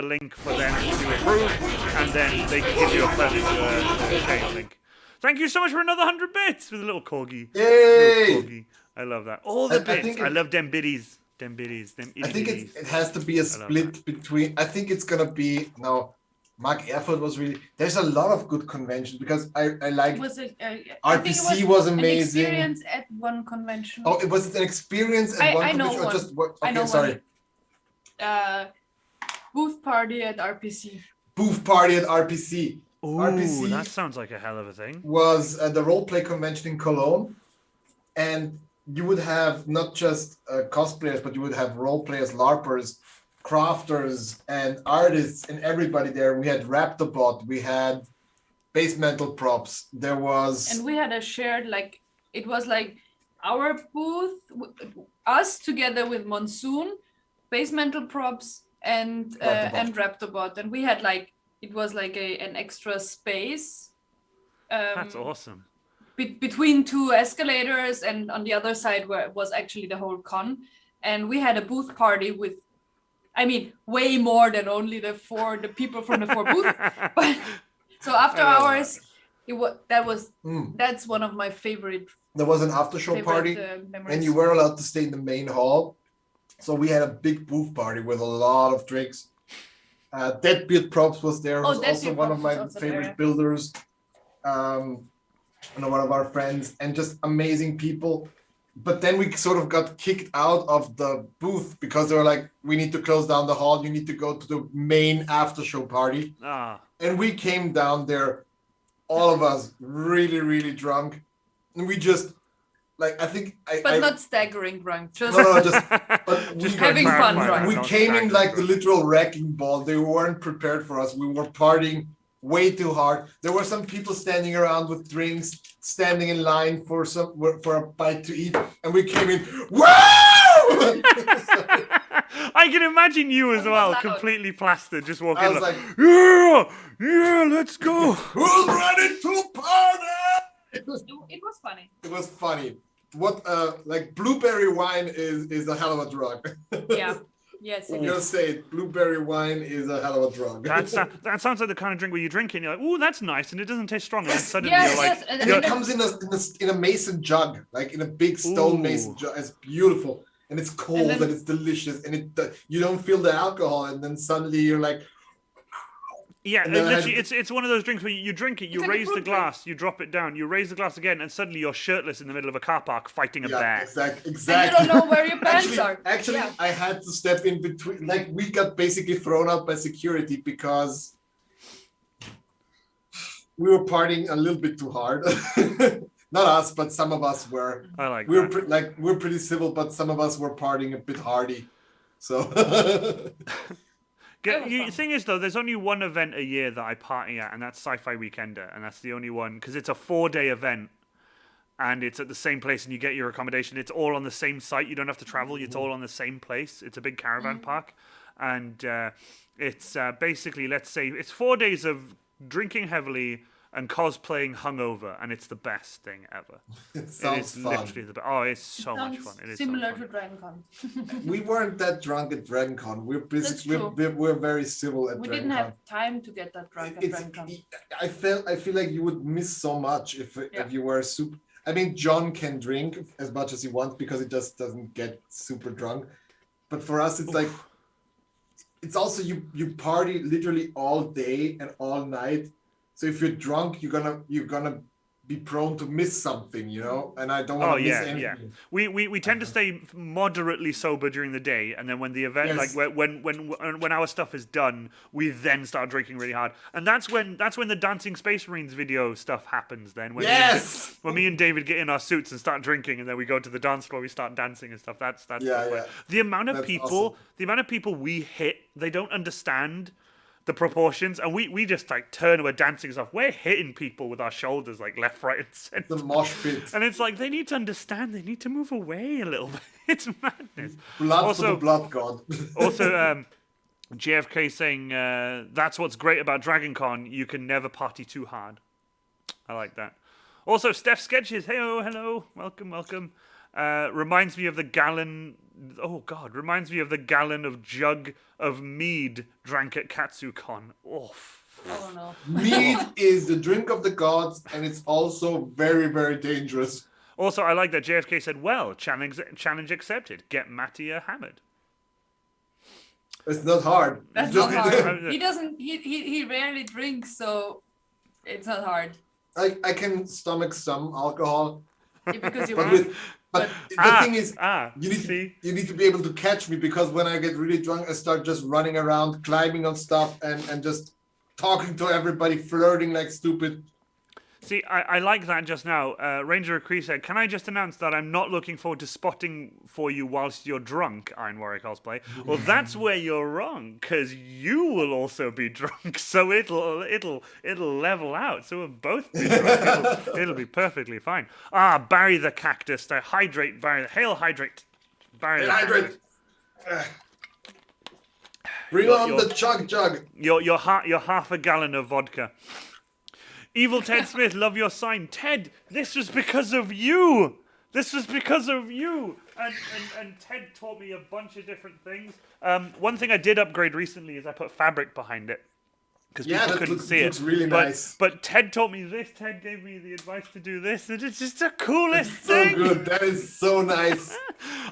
link for them to approve, and then they can give you a credit to share your link. Thank you so much for another 100 bits with a little corgi. Yay! Little corgi. I love that. All the I bits. think I it- love them biddies. Them biddies. Them I think itty-bitties. it has to be a split between. I think it's gonna be now. Mark Erfurt was really. There's a lot of good conventions because I like. Was it? RPC I think it was an amazing. experience at one convention. Oh, it was an experience at I- one I know convention or one. just what? I Okay, know sorry. Booth party at RPC. Booth party at RPC Ooh, RPC that sounds like a hell of a thing. was the roleplay convention in Cologne, and you would have not just cosplayers, but you would have role players, LARPers, crafters, and artists, and everybody there. We had Raptorbot, we had base metal props. There was And we had a shared it was like our booth, us together with Monsoon, base metal props, and Raptorbot, and we had it was like an extra space. That's awesome. Between 2 escalators, and on the other side where was actually the whole con, and we had a booth party with, I mean, way more than only the people from the 4 booths. But so after I love hours, that's one of my favorite there was an after show party, memories. and you were allowed to stay in the main hall. So we had a big booth party with a lot of drinks. Deadbeard Props was there. Was also Deadbeard one of Props my was also favorite there. builders. One of our friends, and just amazing people. But then we sort of got kicked out of the booth because they were like, we need to close down the hall. You need to go to the main after show party. Ah, And we came down there, all of us really, really drunk. And we just like I think But not staggering drunk, just no, just but Just we, having fun, right? we not came in staggering like the drunk. literal wrecking ball. They weren't prepared for us. We were partying way too hard. There were some people standing around with drinks, standing in line for a bite to eat, and we came in. Wow! I can imagine you as well, loud. completely plastered, just walking I in was like, like, yeah, let's go. who's ready to party? it was funny. It was funny. What like blueberry wine is a hell of a drug. Yeah. Yes. I'm gonna say it. Blueberry wine is a hell of a drug. That sounds like the kind of drink where you drink it and you're like, ooh, that's nice, and it doesn't taste strong. And then suddenly Yes, you're like, yes, and and it comes in a mason jug, like in a big stone Ooh. mason jug. It's beautiful, and it's cold, And and, then- it's delicious, and you don't feel the alcohol, and then suddenly you're like, yeah, And then I literally, had- it's one of those drinks where you drink it, you It's like a raise the fruit glass, you drop it down, you raise the glass again, and suddenly you're shirtless in the middle of a car park fighting a yeah, bear. exactly. and you don't know where your pants Actually, are. actually, Yeah. I had to step in between. Like we got basically thrown out by security because we were partying a little bit too hard. Not us, but some of us were. I like We were that. we're pretty civil, but some of us were partying a bit hardy. So That was The fun. thing is, though, there's only one event a year that I party at, and that's Sci-Fi Weekender, and that's the only one, because it's a 4-day event, and it's at the same place, and you get your accommodation. It's all on the same site. You don't have to travel. It's all on the same place. It's a big caravan park, and it's basically, let's say, it's 4 days of drinking heavily and cosplaying hungover, and it's the best thing ever. it It sounds is fun. literally the best. Oh, it's so much Sounds fun. It is so similar much to fun. DragonCon. We weren't that drunk at DragonCon. We're That's true. we're very civil at We DragonCon. didn't have time to get that drunk at It's, DragonCon. I feel like you would miss so much if Yeah. you were super. I mean, John can drink as much as he wants because he just doesn't get super drunk. But for us, it's like it's also you party literally all day and all night. So if you're drunk, you're gonna be prone to miss something, you know. And I don't want Oh to miss yeah, anything. yeah. We tend to stay moderately sober during the day, and then when the event, Yes. like when our stuff is done, we then start drinking really hard, and that's when the Dancing Space Marines video stuff happens. Then when Yes! when me and David get in our suits and start drinking, and then we go to the dance floor, we start dancing and stuff. That's Yeah, the fun. yeah. The amount of That's people, awesome. the amount of people we hit, they don't understand the proportions, and we just like turn, we're dancing and stuff. We're hitting people with our shoulders like left, right, and center. The mosh pit. And it's like they need to understand. They need to move away a little bit. It's madness. Blood for Also- the blood god. Also, JFK saying that's what's great about DragonCon. You can never party too hard. I like that. Also, Steph Sketches. Hey, hello, welcome. Reminds me of the gallon. Oh God, reminds me of the gallon of jug of mead drank at KatsuCon. Oh. Oh no. Mead is the drink of the gods, and it's also very, very dangerous. Also, I like that JFK said, "Well, challenge accepted. Get Mattia hammered." It's not hard. That's Just- not hard. He doesn't. He rarely drinks, so it's not hard. I can stomach some alcohol, Yeah, because you but want. but the thing is, see? you need to be able to catch me, because when I get really drunk, I start just running around, climbing on stuff, and just talking to everybody, flirting like stupid. See, I like that just now. Ranger Cree said, "Can I just announce that I'm not looking forward to spotting for you whilst you're drunk, Iron Warrior Cosplay." Well, that's where you're wrong, because you will also be drunk, so it'll level out. So we'll both be drunk. It'll be perfectly fine. Barry the Cactus. Hydrate, Barry. Hail, hydrate. Barry the Hydrate. Cactus. Bring You're- on you're- the chug. You're half a gallon of vodka. Evil Ted Smith, love your sign. Ted, this was because of you. This was because of you. And Ted taught me a bunch of different things. One thing I did upgrade recently is I put fabric behind it, because Yeah, people that couldn't see looks it. really nice. But Ted taught me this. Ted gave me the advice to do this, and it's just the coolest So thing. good. That is so nice.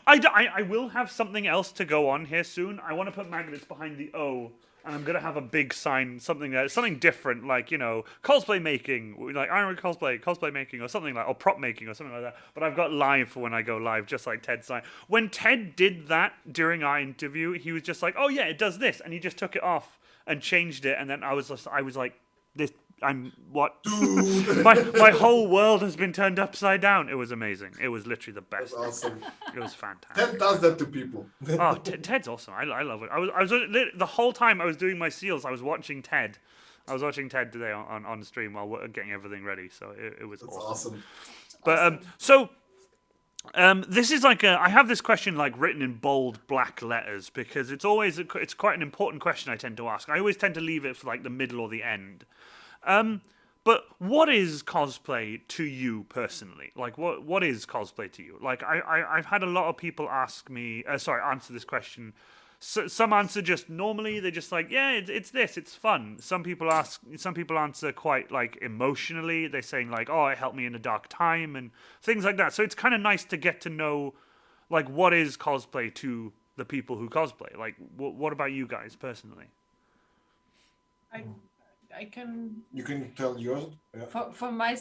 I will have something else to go on here soon. I want to put magnets behind the O, and I'm gonna have a big sign, something different, like, you know, cosplay making, like Iron cosplay making, or something like, or prop making, or something like that. But I've got live for when I go live, just like Ted's sign. When Ted did that during our interview, he was just like, "Oh yeah, it does this," and he just took it off and changed it, and then I was like, "This what? Dude. my whole world has been turned upside down. It was amazing. It was literally the That's best. awesome. It was fantastic. Ted does that to people. Oh, Ted's awesome. I love it. I was the whole time I was doing my seals. I was watching Ted. I was watching Ted today on stream while getting everything ready. So it was That's awesome. awesome. But this is like I have this question like written in bold black letters because it's quite an important question I tend to ask. I always tend to leave it for like the middle or the end. But what is cosplay to you personally? Like what is cosplay to you? Like I've had a lot of people answer this question. So, some answer just normally they're just like, yeah, it's this, it's fun. Some people answer quite like emotionally. They're saying like, oh, it helped me in a dark time and things like that. So it's kind of nice to get to know like what is cosplay to the people who cosplay. Like what about you guys personally? I can You can tell yours. Yeah. for my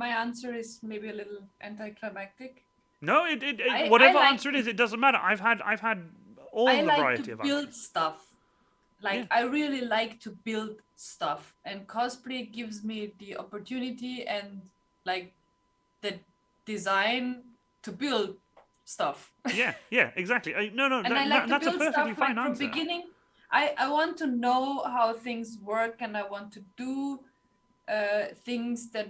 answer is maybe a little anticlimactic. No, I whatever like answer it is, it doesn't matter. I've had all I the like variety to of build answers. stuff. Like Yeah. I really like to build stuff, and cosplay gives me the opportunity and like the design to build stuff. Yeah, exactly. No, And I like to that's a build perfectly stuff fine like from answer. beginning. I want to know how things work, and I want to do things that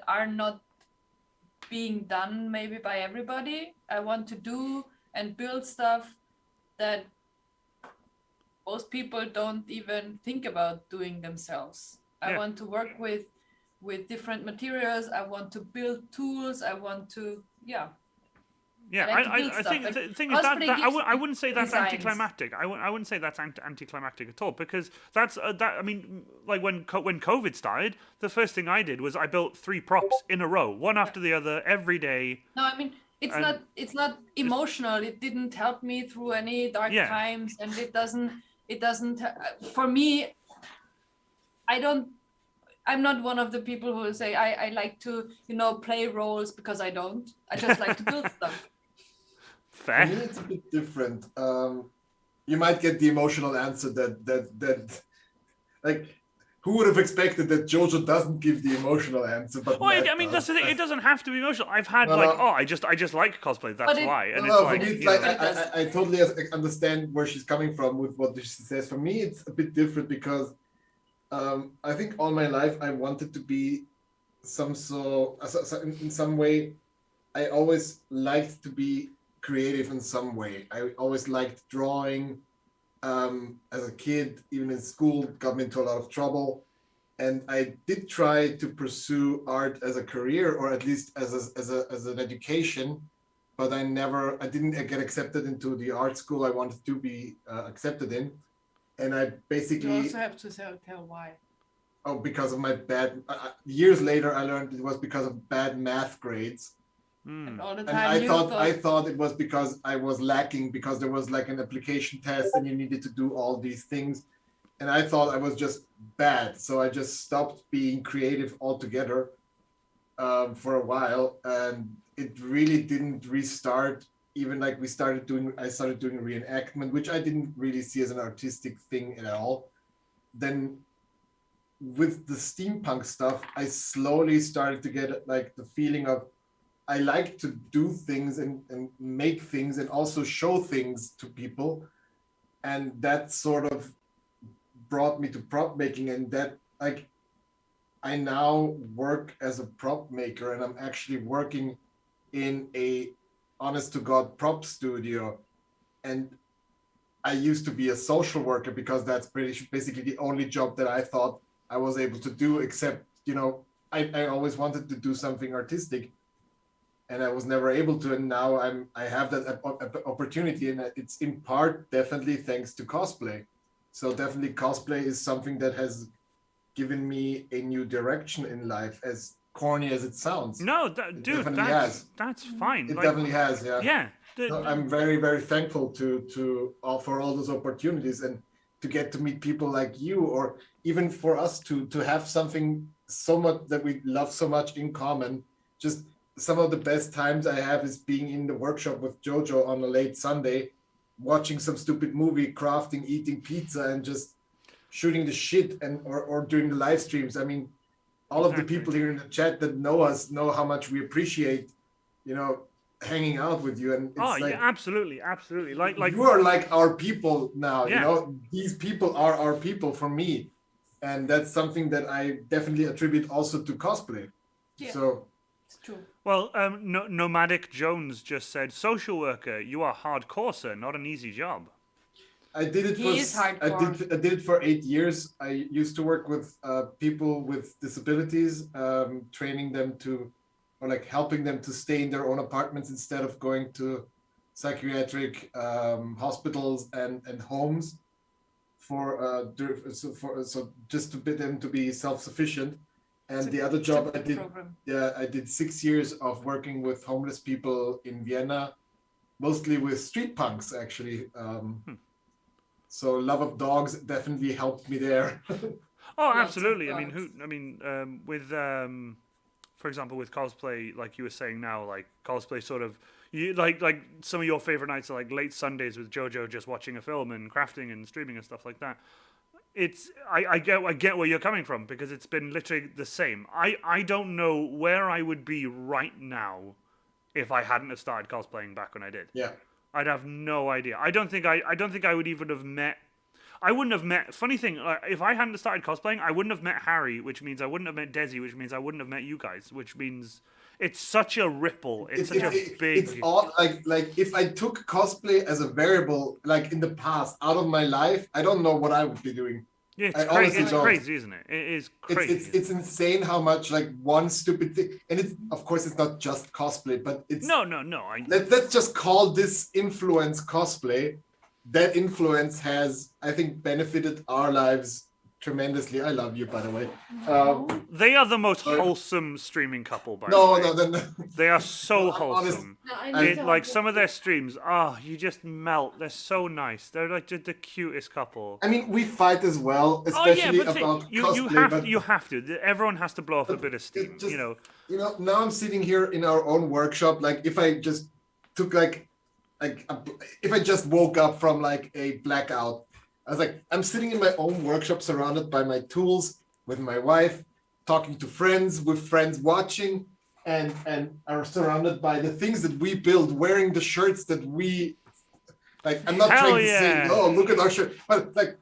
are not being done maybe by everybody. I want to do and build stuff that most people don't even think about doing themselves. I Yeah. want to work with different materials. I want to build tools. I want to Yeah, I like to build I stuff, think and the thing is that, cosplay that gives I me wouldn't say that's designs. anticlimactic. I wouldn't say that's anticlimactic at all because that's that. I mean, like when COVID started, the first thing I did was I built 3 props in a row, one after the other, every day. No, I mean And it's not emotional. It didn't help me through any dark Yeah. times, and it doesn't for me. I'm not one of the people who say I like to play roles, because I don't. I just like to build stuff. Fair. For me, it's a bit different. You might get the emotional answer that like, who would have expected that JoJo doesn't give the emotional answer? But Well, Matt I mean, does. that's the thing. It doesn't have to be emotional. I've had No, like, no. I just like cosplay. That's But why. And No, it's for like, me, it's you like know, I totally understand where she's coming from with what she says. For me, it's a bit different because I think all my life I wanted to be in some way. I always liked to be creative in some way. I always liked drawing. As a kid, even in school, got me into a lot of trouble. And I did try to pursue art as a career, or at least as an education, but I didn't get accepted into the art school I wanted to be accepted in. And I You basically, also have to tell why. because of my bad, years later, I learned it was because of bad math grades. And all the And time I thought it was because I was lacking, because there was like an application test and you needed to do all these things. And I thought I was just bad. So I just stopped being creative altogether for a while. And it really didn't restart. Even like I started doing reenactment, which I didn't really see as an artistic thing at all. Then with the steampunk stuff, I slowly started to get like the feeling of, I like to do things and make things and also show things to people. And that sort of brought me to prop making, and that like I now work as a prop maker, and I'm actually working in a honest to God prop studio. And I used to be a social worker because that's basically the only job that I thought I was able to do, except, I always wanted to do something artistic. And I was never able to, and now I have that opportunity, and it's in part definitely thanks to cosplay. So definitely cosplay is something that has given me a new direction in life, as corny as it sounds. no, It dude, definitely has. that's fine. It Like, definitely has, yeah. yeah. So I'm very, very thankful to for all those opportunities, and to get to meet people like you, or even for us to have something so much that we love so much in common. Just some of the best times I have is being in the workshop with JoJo on a late Sunday, watching some stupid movie, crafting, eating pizza, and just shooting the shit or during the live streams. I mean, all of the people here in the chat that know us know how much we appreciate, hanging out with you. And it's yeah, absolutely. Like you are like our people now. Yeah. These people are our people for me, and that's something that I definitely attribute also to cosplay. Yeah. So It's true. Well, Nomadic Jones just said, "Social worker, you are hardcore, sir. Not an easy job." I did it He is hardcore. I did it for 8 years. I used to work with people with disabilities, training them or like helping them to stay in their own apartments instead of going to psychiatric hospitals and homes so just to get them to be self-sufficient. And the other job I did, I did 6 years of working with homeless people in Vienna, mostly with street punks, actually. So love of dogs definitely helped me there. Oh, Lots of absolutely. dogs. With for example, with cosplay, like you were saying now, like cosplay sort of you like some of your favorite nights are like late Sundays with JoJo, just watching a film and crafting and streaming and stuff like that. I get where you're coming from, because it's been literally the same. I don't know where I would be right now if I hadn't have started cosplaying back when I did. Yeah. I'd have no idea. I don't think I would even have met. I wouldn't have met. Funny thing, if I hadn't started cosplaying, I wouldn't have met Harry, which means I wouldn't have met Desi, which means I wouldn't have met you guys, which means it's such a ripple. It's such a big. It's all like if I took cosplay as a variable, like in the past, out of my life, I don't know what I would be doing. Yeah, I honestly don't. crazy, isn't it? It is crazy. It's insane how much like one stupid thing, and it's of course it's not just cosplay, but it's no. Let's just call this influence cosplay. That influence has, I think, benefited our lives tremendously. I love you, by the way. They are the most wholesome streaming couple, by the way. No. They are so wholesome. No, I need to Like have some of their streams, you just melt. They're so nice. They're like just the cutest couple. I mean, we fight as well, Oh yeah, especially but about you cosplay. you have to. Everyone has to blow off a bit of steam. just- You know. Now I'm sitting here in our own workshop. Like, if I just took if I just woke up from like a blackout, I was like, I'm sitting in my own workshop, surrounded by my tools, with my wife, talking to friends, with friends watching, and are surrounded by the things that we build, wearing the shirts that we like. I'm not trying to say, oh, look at our shirt, but like.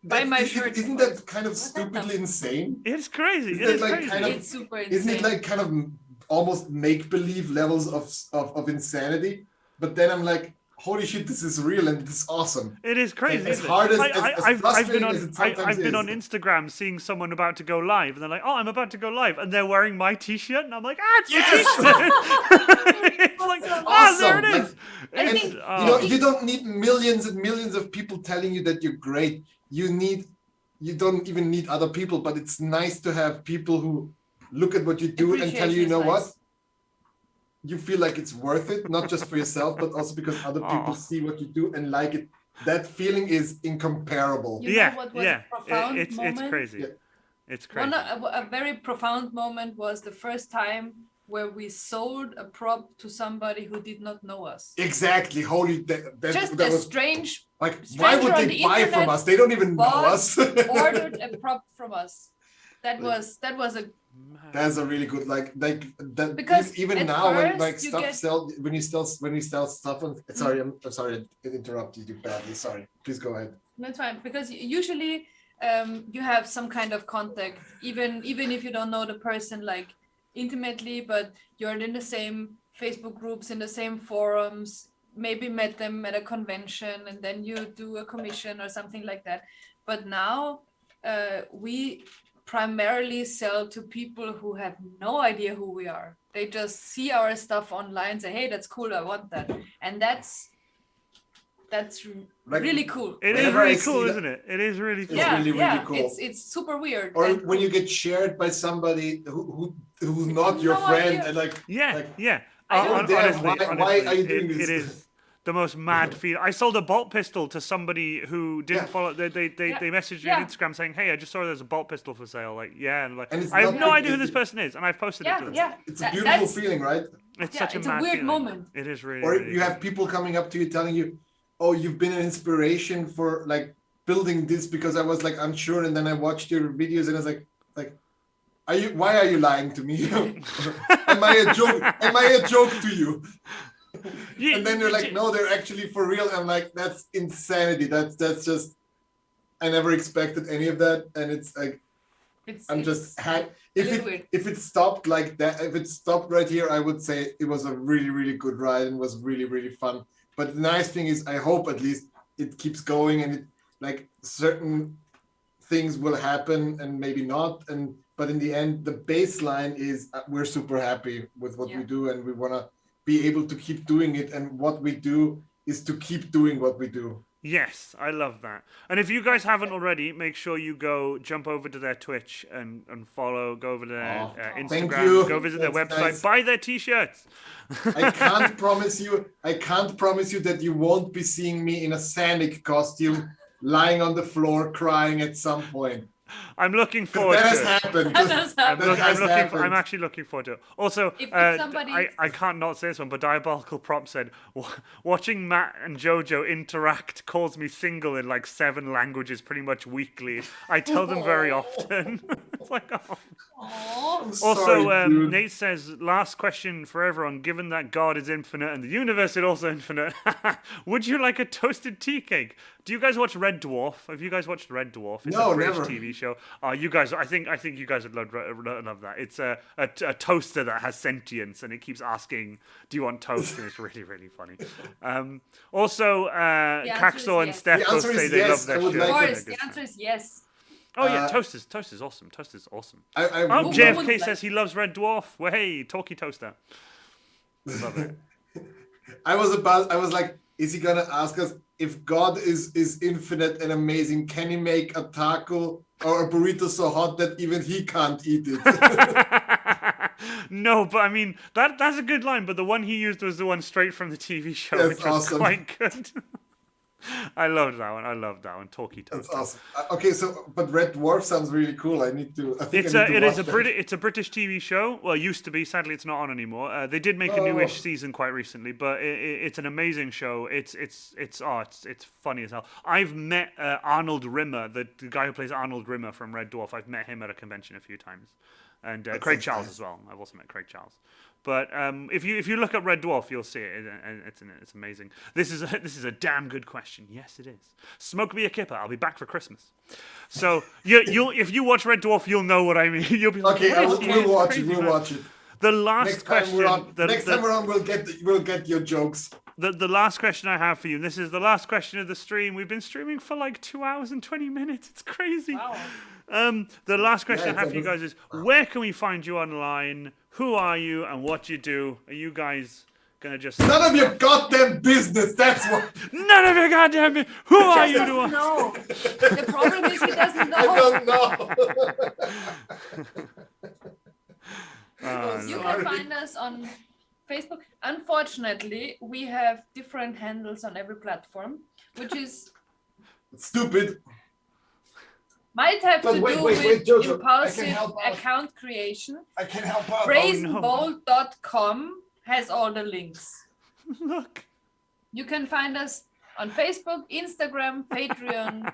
Buy my shirt. Isn't that kind of stupidly insane? It's crazy. Isn't It is it like crazy. kind of- It's super insane. Isn't it like kind of almost make-believe levels of insanity? But then I'm like, holy shit, this is real and this is awesome. It is crazy. As isn't hard it? as frustrating as it sometimes I've been is. on Instagram seeing someone about to go live, and they're like, "Oh, I'm about to go live," and they're wearing my T-shirt, and I'm like, "It's the T-shirt." It's like, there it is. And It's, you don't need millions and millions of people telling you that you're great. You don't even need other people, but it's nice to have people who look at what you do and tell you, you know what? You feel like it's worth it, not just for yourself, but also because other people see what you do and like it. That feeling is incomparable. You know what was a profound it's moment? crazy. Yeah. It's crazy. A very profound moment was the first time where we sold a prop to somebody who did not know us. Exactly. Holy, Just that a was strange like, why would stranger on they the buy from internet us? They don't even know us. ordered a prop from us. That was a That's a really good that Because even at now when first like you stuff get- when you sell stuff on sorry I'm sorry I interrupted you badly, sorry, please go ahead. That's fine, because usually you have some kind of contact, even if you don't know the person like intimately, but you're in the same Facebook groups, in the same forums, maybe met them at a convention, and then you do a commission or something like that. But now we primarily sell to people who have no idea who we are. They just see our stuff online, say, hey, that's cool, I want that. And that's Like, really cool. It is Whenever really I see cool, that- isn't it? It is really cool. It's really cool. It's super weird. Or And when you get shared by somebody who's not your No friend idea. and like Yeah, like, yeah. I don't- Honestly, why are you doing it this? is the most mad feed. I sold a bolt pistol to somebody who didn't Yeah. follow. They messaged me Yeah. on Instagram saying, "Hey, I just saw there's a bolt pistol for sale." Like, yeah, and like, And it's I have not no like- idea who this person is, and I've posted it to them. it's a beautiful feeling, right? It's Yeah, such it's a a mad weird feeling. moment. It is really. Or really you have people coming up to you telling you, oh, you've been an inspiration for like building this because I was like unsure, and then I watched your videos and I was like, why are you lying to me? Am I a joke? Am I a joke to you? And then they're like, no, they're actually for real. I'm like, that's insanity. That's just, I never expected any of that, and it's like, I'm just if it stopped like that, if it stopped right here, I would say it was a really, really good ride and was really, really fun. But the nice thing is, I hope at least it keeps going, and it like certain things will happen and maybe not, but in the end, the baseline is we're super happy with what we do, and we want to be able to keep doing it. And what we do is to keep doing what we do. Yes, I love that. And if you guys haven't already, make sure you jump over to their Twitch and follow, go over to their Instagram, go visit their website, nice. buy their t-shirts. I can't promise you that you won't be seeing me in a Sonic costume lying on the floor crying at some point. I'm looking forward that to has it. happened. I'm actually looking forward to it. Also, I can't not say this one, but Diabolical Prop said, watching Matt and JoJo interact calls me single in like 7 languages pretty much weekly. I tell them very often. It's like, oh. Also, Nate says, last question for everyone. Given that God is infinite and the universe is also infinite, would you like a toasted tea cake? Do you guys watch Red Dwarf? Have you guys watched Red Dwarf? It's a British TV show. You guys, I think you guys would love that. It's a toaster that has sentience, and it keeps asking, "Do you want toast?" And it's really, really funny. Also, Caxor and Steph both say they love their show. Of course, the answer is yes. Oh yeah, toast is awesome. Toast is awesome. I JFK says he loves Red Dwarf. Well, hey, talkie toaster. Love it. I was like, is he gonna ask us if God is infinite and amazing? Can he make a taco or a burrito so hot that even he can't eat it? No, but I mean that's a good line. But the one he used was the one straight from the TV show, which was quite good. I loved that one. Talkie toaster. That's awesome. Okay, but Red Dwarf sounds really cool. I need to. It's a British TV show. Well, it used to be. Sadly, it's not on anymore. They did make a newish season quite recently, but it's an amazing show. It's funny as hell. I've met Arnold Rimmer, the guy who plays Arnold Rimmer from Red Dwarf. I've met him at a convention a few times, and Craig Charles as well. I've also met Craig Charles. But if you look up Red Dwarf, you'll see it, and it's amazing. This is a damn good question. Yes, it is. Smoke me a kipper. I'll be back for Christmas. So if you watch Red Dwarf, you'll know what I mean. You'll be like, okay, we'll watch it. We'll watch it. The last question. Next time we're on, we'll get your jokes. The last question I have for you. This is the last question of the stream. We've been streaming for like 2 hours and 20 minutes. It's crazy. Wow. The last question I have for you guys is: where can we find you online? Who are you and what you do? Are you guys gonna just none of your goddamn business? That's what. None of your goddamn business. Who are you to us? No. The problem is he doesn't know. I don't know. You can find us on Facebook. Unfortunately, we have different handles on every platform, which is stupid. Might have to do with Jojo, impulsive account creation. I can help out. Brazenbold.com has all the links. Look. You can find us on Facebook, Instagram, Patreon,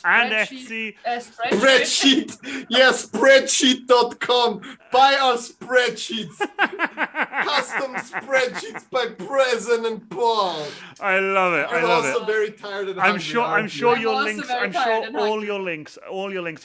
and Etsy. Spreadsheet. Yes, spreadsheet.com. Buy our spreadsheets. Custom spreadsheets by Brazen and Bold. I love it. I'm also very tired and I'm sure your also links. very I'm sure tired and all your links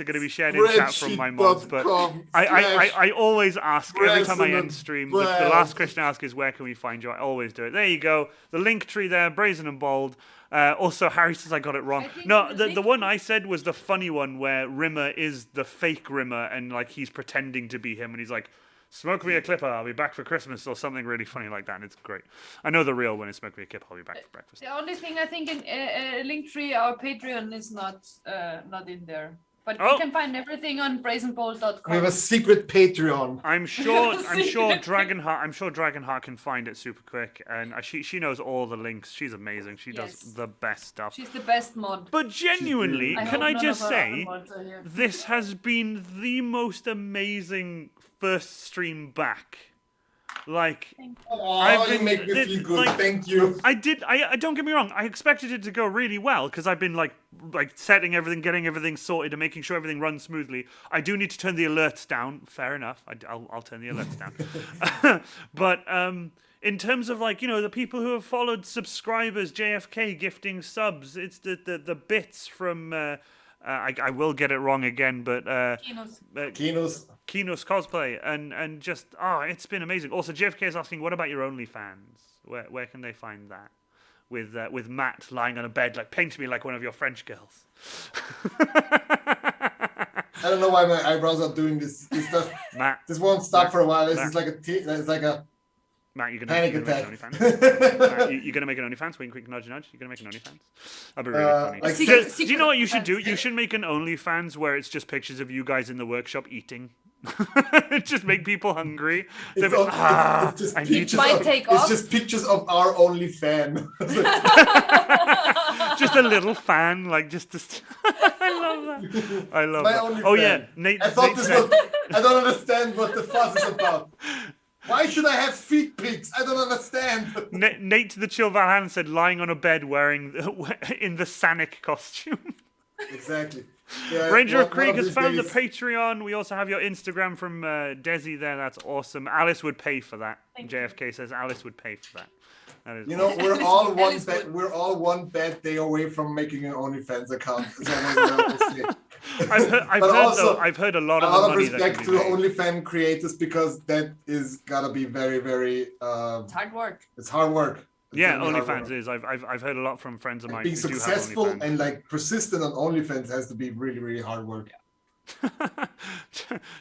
are going to be shared in chat from my mods. But I always ask every time I end stream. The last question I ask is, where can we find you? I always do it. There you go. The link tree there, Brazen and Bold. Also, Harry says I got it wrong. No, the one I said was the funny one where Rimmer is the fake Rimmer and like he's pretending to be him and he's like, "Smoke me a clipper, I'll be back for Christmas," or something really funny like that. And it's great. I know the real one is "Smoke me a clipper, I'll be back for breakfast." The only thing I think in Linktree, our Patreon is not in there. But you can find everything on brazenbold.com. We have a secret Patreon. I'm sure Dragonheart can find it super quick, and she knows all the links. She's amazing. She does the best stuff. She's the best mod. But genuinely, can I just say, this has been the most amazing first stream back Like, Oh, I've you been- make me it- feel good. like- Thank you. I don't get me wrong. I expected it to go really well because I've been like setting everything, getting everything sorted, and making sure everything runs smoothly. I do need to turn the alerts down. Fair enough. I'll turn the alerts down. But in terms of like the people who have followed subscribers, JFK gifting subs, it's the bits from. I will get it wrong again, but Kinos. Kinos. Cosplay and just it's been amazing. Also, JFK is asking, what about your OnlyFans? Where can they find that? With Matt lying on a bed, like paint me like one of your French girls. I don't know why my eyebrows are doing this. Matt, This won't stop for a while. This Matt. is like it's like a Matt, you're gonna panic make attack. an OnlyFans. Matt, you're gonna make an OnlyFans. Wink, wink, nudge, nudge. You're gonna make an OnlyFans. That'd be really funny. like Do you know what you should do? You should make an OnlyFans where it's just pictures of you guys in the workshop eating. Just make people hungry. They'll be, it's just I need pictures to- Might of, take it's off. just pictures of our only fan. just a little fan, like just. I love that. I love My that. only Oh fan. yeah, Nate. I thought Nate this said- was. I don't understand what the fuss is about. Why should I have feet pics? I don't understand. Nate the Chill Valhan said lying on a bed wearing in the Sanic costume. Exactly. Yeah, Ranger of one Creek has these found the days- Patreon. We also have your Instagram from Desi there. That's awesome. Alice would pay for that. Thank you. JFK says Alice would pay for that. That is You know, awesome. we're all one Alice bad, would- we're all one bad day away from making an OnlyFans account. Is always what I will say. I've heard a lot A of the lot of money that respect can to be the made. OnlyFans creators because that is gotta be very, very. It's hard work. It's hard work. It's Yeah, gonna be hard OnlyFans work. is. I've heard a lot from friends of mine Being who do have successful OnlyFans. and like persistent on OnlyFans has to be really, really hard work.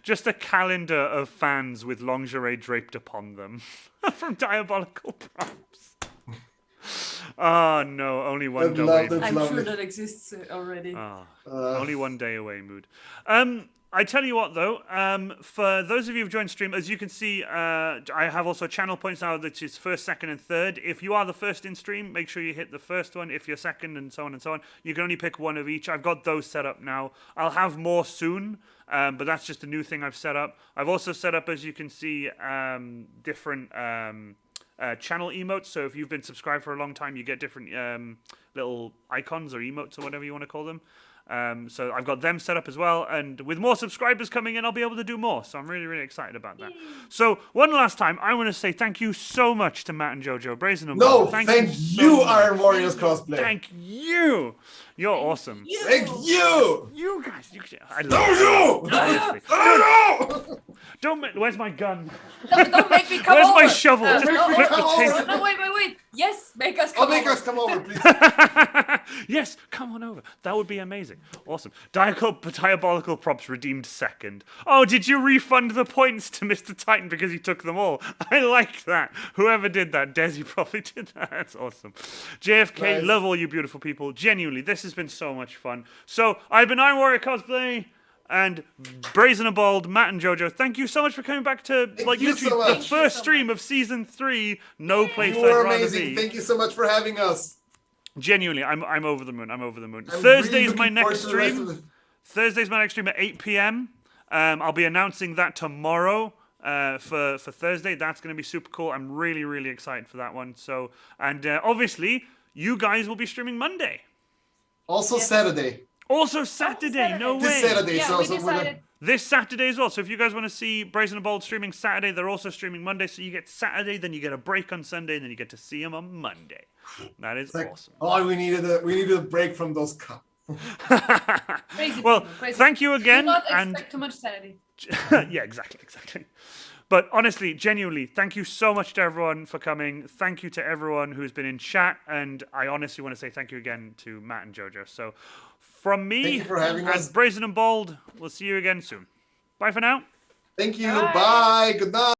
Just a calendar of fans with lingerie draped upon them from Diabolical Props. Oh no, only one I'd day love away. that. It's I'm lovely. sure that exists already. Only one day away mood. I tell you what though, for those of you who've joined stream, as you can see, I have also channel points now, which is first, second, and third. If you are the first in stream, make sure you hit the first one. If you're second, and so on and so on, you can only pick one of each. I've got those set up now. I'll have more soon, but that's just a new thing I've set up. I've also set up, as you can see, different channel emotes. So if you've been subscribed for a long time, you get different little icons or emotes or whatever you want to call them. So I've got them set up as well, and with more subscribers coming in, I'll be able to do more. So I'm really, really excited about that. So one last time, I want to say thank you so much to Matt and JoJo, Brazen and No, Bold. thank so you, much. Iron Warriors cosplay. Thank you. You're awesome. Thank you. You guys, I No, love you. you. Honestly. No. Where's my gun? Don't make me come Where's over. my shovel? Just flip the come table. over. No, wait. Yes, make us come I'll make over. us come over, please. Yes, come on over. That would be amazing. Awesome. Diabolical Props redeemed second. Oh, did you refund the points to Mr. Titan because he took them all? I like that. Whoever did that, Desi probably did that. That's awesome. JFK, Nice. love all you beautiful people. Genuinely, this has been so much fun. So, I've been Iron Warrior Cosplay and Brazen Bold, Matt and JoJo. Thank you so much for coming back to Thank you literally so the much. first stream of season 3. No place You I'd were rather amazing. be. Thank you so much for having us. Genuinely, I'm over the moon. I'm over the moon. I'm Thursday really is my looking forward next to the rest stream. of the- Thursday's my next stream at 8 p.m. I'll be announcing that tomorrow for Thursday. That's going to be super cool. I'm really, really excited for that one. So, and obviously, you guys will be streaming Monday. Also Saturday. Also Saturday. No This way. Saturday. Yeah, so we so we're decided. This Saturday as well. So if you guys want to see Brazen and Bold streaming Saturday, they're also streaming Monday. So you get Saturday, then you get a break on Sunday, and then you get to see them on Monday. That is like, awesome. oh, we needed a break from those cups. Crazy Well, people, crazy thank you Do again. not And expect too much Saturday. yeah, exactly. But honestly, genuinely, thank you so much to everyone for coming. Thank you to everyone who's been in chat. And I honestly want to say thank you again to Matt and JoJo. So from me Thank you for having and us. Brazen and Bold, we'll see you again soon. Bye for now. Thank you. Bye. Bye. Good night.